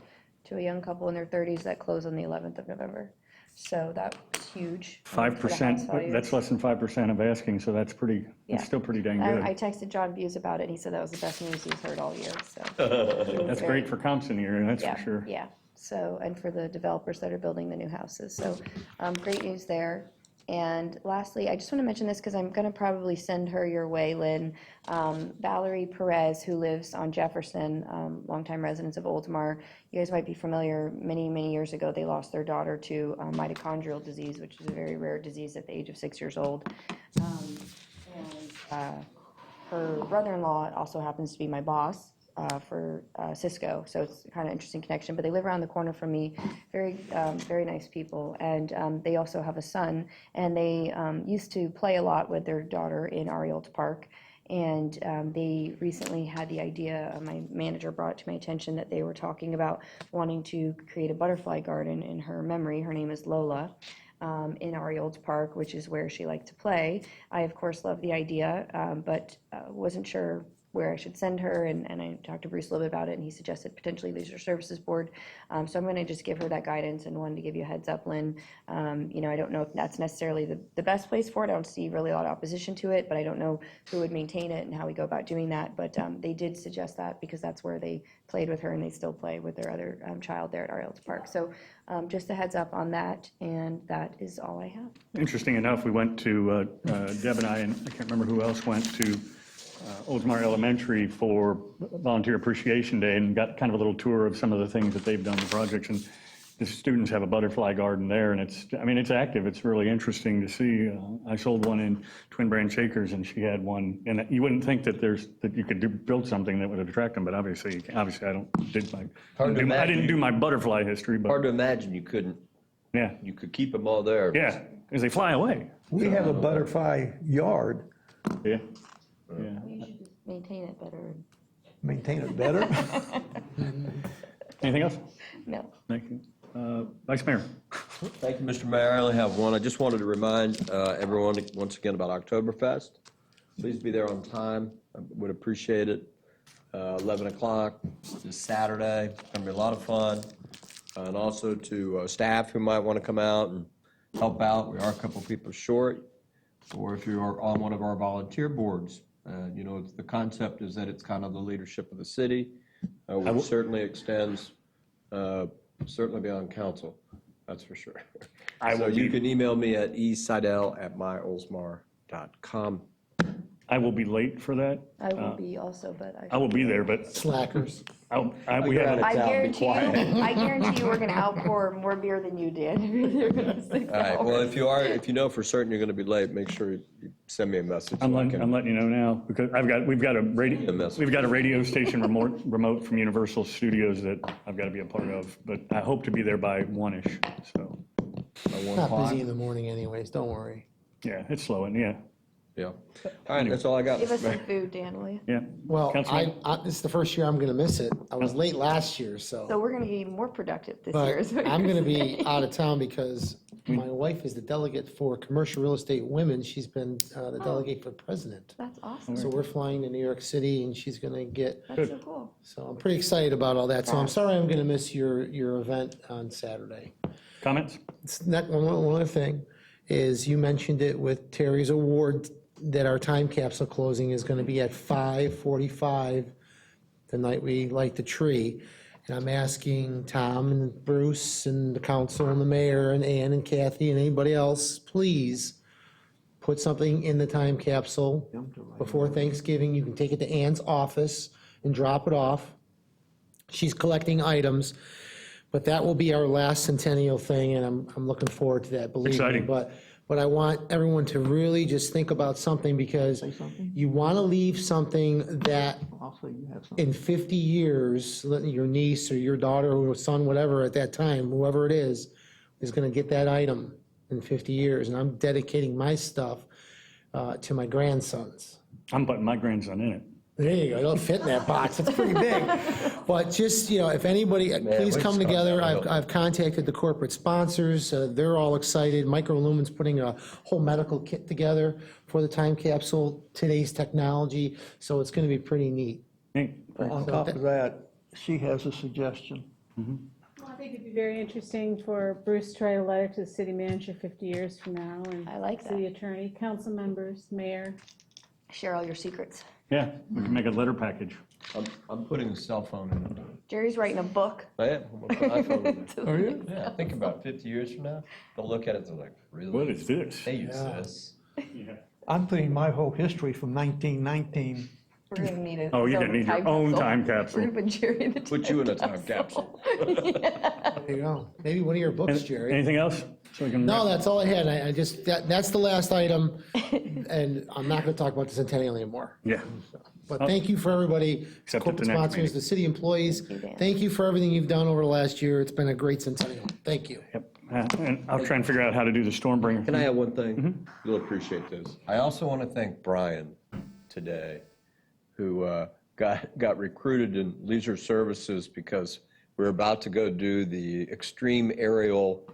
to a young couple in their 30s that close on the 11th of November. So that was huge. for the house 5%, values. that's less than 5% of asking, so that's pretty, Yeah. it's still pretty dang I good. texted John Buse about it, and he said that was the best news he's heard all year, so. That's great for Compton here, that's Yeah, for sure. Yeah, so, and for the developers that are building the new houses, so, great news there. And lastly, I just want to mention this because I'm going to probably send her your way, Lynn. Valerie Perez, who lives on Jefferson, longtime residents of Oldsmar. You guys might be familiar, many, many years ago, they lost their daughter to mitochondrial disease, which is a very rare disease at the age of 6 years old. Her brother-in-law also happens to be my boss for Cisco, so it's kind of interesting connection. But they live around the corner from me, very, very nice people, and they also have a son. And they used to play a lot with their daughter in Ariel Park. And they recently had the idea, my manager brought it to my attention, that they were talking about wanting to create a butterfly garden in her memory. Her name is Lola. In Ariel Park, which is where she liked to play. I, of course, love the idea, but wasn't sure where I should send her, and I talked to Bruce a little bit about it, and he suggested potentially Leisure Services Board. So I'm going to just give her that guidance and wanted to give you a heads up, Lynn. You know, I don't know if that's necessarily the best place for it. I don't see really a lot of opposition to it, but I don't know who would maintain it and how we go about doing that. But they did suggest that because that's where they played with her, and they still play with their other child there at Ariel Park. So just a heads up on that, and that is all I have. Interesting enough, we went to, Deb and I can't remember who else went to Oldsmar Elementary for Volunteer Appreciation Day and got kind of a little tour of some of the things that they've done, the projects. And the students have a butterfly garden there, and it's active. It's really interesting to see. I sold one in Twin Branch Acres, and she had one. And you wouldn't think that you could build something that would attract them, but obviously I didn't do my butterfly history. But Hard to imagine you couldn't. Yeah. You could keep them all there. Yeah, because they fly away. We have a butterfly yard. Yeah. You should just maintain it better. Maintain it better? Anything else? No. Thank you. Vice Mayor. Thank you, Mr. Mayor. I only have one. I just wanted to remind everyone once again about Oktoberfest. Please be there on time. I would appreciate it. 11 o'clock this Saturday. It's going to be a lot of fun. And also to staff who might want to come out and help out. We are a couple people short. Or if you are on one of our volunteer boards, you know, the concept is that it's kind of the leadership of the city, which certainly extends certainly beyond council, that's for sure. So you can email me at eseidel@myoldsmar.com. I will be late for that. I will be also, but I will be there, but Slackers. we have. I guarantee you we're going to outpour more beer than you did. You're gonna 6 All right, well, hours. if you know for certain you're going to be late, make sure you send me a message. I'm letting you know now, because we've got a radio station remote from Universal Studios that I've got to be a part of, but I hope to be there by 1-ish, so. Not busy in the morning anyways, don't worry. Yeah, it's slow, and yeah. Yeah. All right, that's all I got. Give us some food, Dan, will you? Yeah. Well, Councilman? this is the first year I'm going to miss it. I was late last year, So we're going to be more productive this year. But is what I'm you're going to saying. be out of town because my wife is the delegate for commercial real estate women. She's been the delegate for president. That's awesome. So we're flying to New York City and she's going to get, That's so cool. so I'm pretty excited about all that. So I'm sorry I'm going to miss your event on Saturday. Comments? It's not, one other thing is you mentioned it with Terry's award that our time capsule closing is going to be at 5:45 the night we light the tree. And I'm asking Tom and Bruce and the council and the mayor and Ann and Kathy and anybody else, please put something in the time capsule before Thanksgiving. You can take it to Ann's office and drop it off. She's collecting items, but that will be our last centennial thing, and I'm looking forward to that, believe me. Exciting. But I want everyone to really just think about something, because you want to leave something that in 50 years, your niece or your daughter or son, whatever at that time, whoever it is going to get that item in 50 years. And I'm dedicating my stuff to my grandsons. I'm putting my grandson in it. There you go. It'll fit in that box. It's pretty big. But just, if anybody, please come together. I've contacted the corporate sponsors. They're all excited. Microlumen's putting a whole medical kit together for the time capsule, today's technology. So it's going to be pretty neat. On top of that, she has a suggestion. Well, I think it'd be very interesting for Bruce to write a letter to the city manager 50 years from now, and I like that. city attorney, council members, mayor. Share all your secrets. Yeah, we can make a letter package. I'm putting a cell phone in it. Jerry's writing a book. I am. I'm gonna put an iPhone in it. Are you? Yeah, think about 50 years from now, they'll look at it, they're like, really? What is this? They use this. I'm putting my whole history from 1919. We're going to need it. Oh, you're going to need your own time capsule. We're going to put Jerry in the Put you in a time capsule. There you go. Maybe one of your books, Jerry. Anything else? So we can No, that's all I had. I just, that's the last item, and I'm not going to talk about the centennial anymore. Yeah. But thank you for everybody, Except at corporate the next sponsors, meeting. the city employees. Thank you for everything you've done over the last year. It's been a great centennial. Thank you. Yep. And I'll try and figure out how to do the storm bringer. Can I add one thing? You'll appreciate this. I also want to thank Brian today, who got recruited in leisure services because we're about to go do the extreme aerial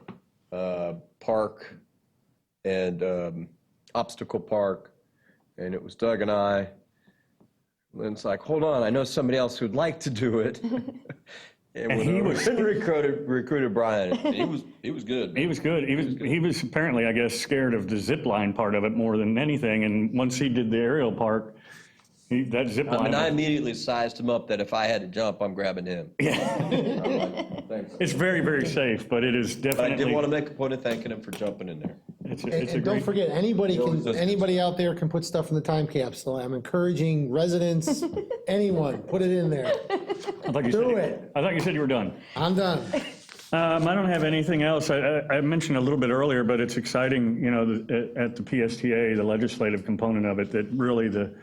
park and obstacle park, and it was Doug and I. And it's like, hold on, I know somebody else who'd like to do it. And he was recruited Brian. And he was good. He was good. He was apparently, I guess, scared of the zip line part of it more than anything. And once he did the aerial park, that zip line. And I immediately sized him up that if I had to jump, I'm grabbing him. Thanks. It's very, very safe, but it is But definitely. I did want to make a point of thanking him for jumping in there. And don't forget, anybody out there can put stuff in the time capsule. I'm encouraging residents, anyone, put it in there. I thought you said you were done. I'm done. I don't have anything else. I mentioned a little bit earlier, but it's exciting, at the PSTA, the legislative component of it, that really the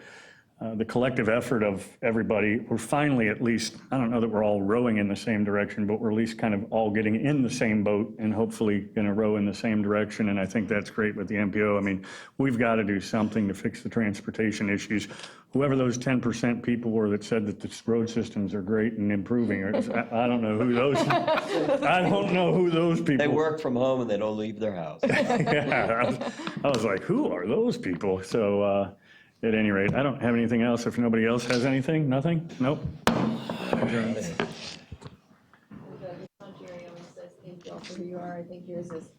collective effort of everybody, we're finally at least, I don't know that we're all rowing in the same direction, but we're at least kind of all getting in the same boat and hopefully going to row in the same direction. And I think that's great with the MPO. I mean, we've got to do something to fix the transportation issues. Whoever those 10% people were that said that the road systems are great and improving, I don't know who those, I don't know who those people. They work from home and they don't leave their house. Yeah, I was like, who are those people? So, at any rate, I don't have anything else. If nobody else has anything, nothing? Nope. Jerry always says, thank you all for who you are. I think yours is,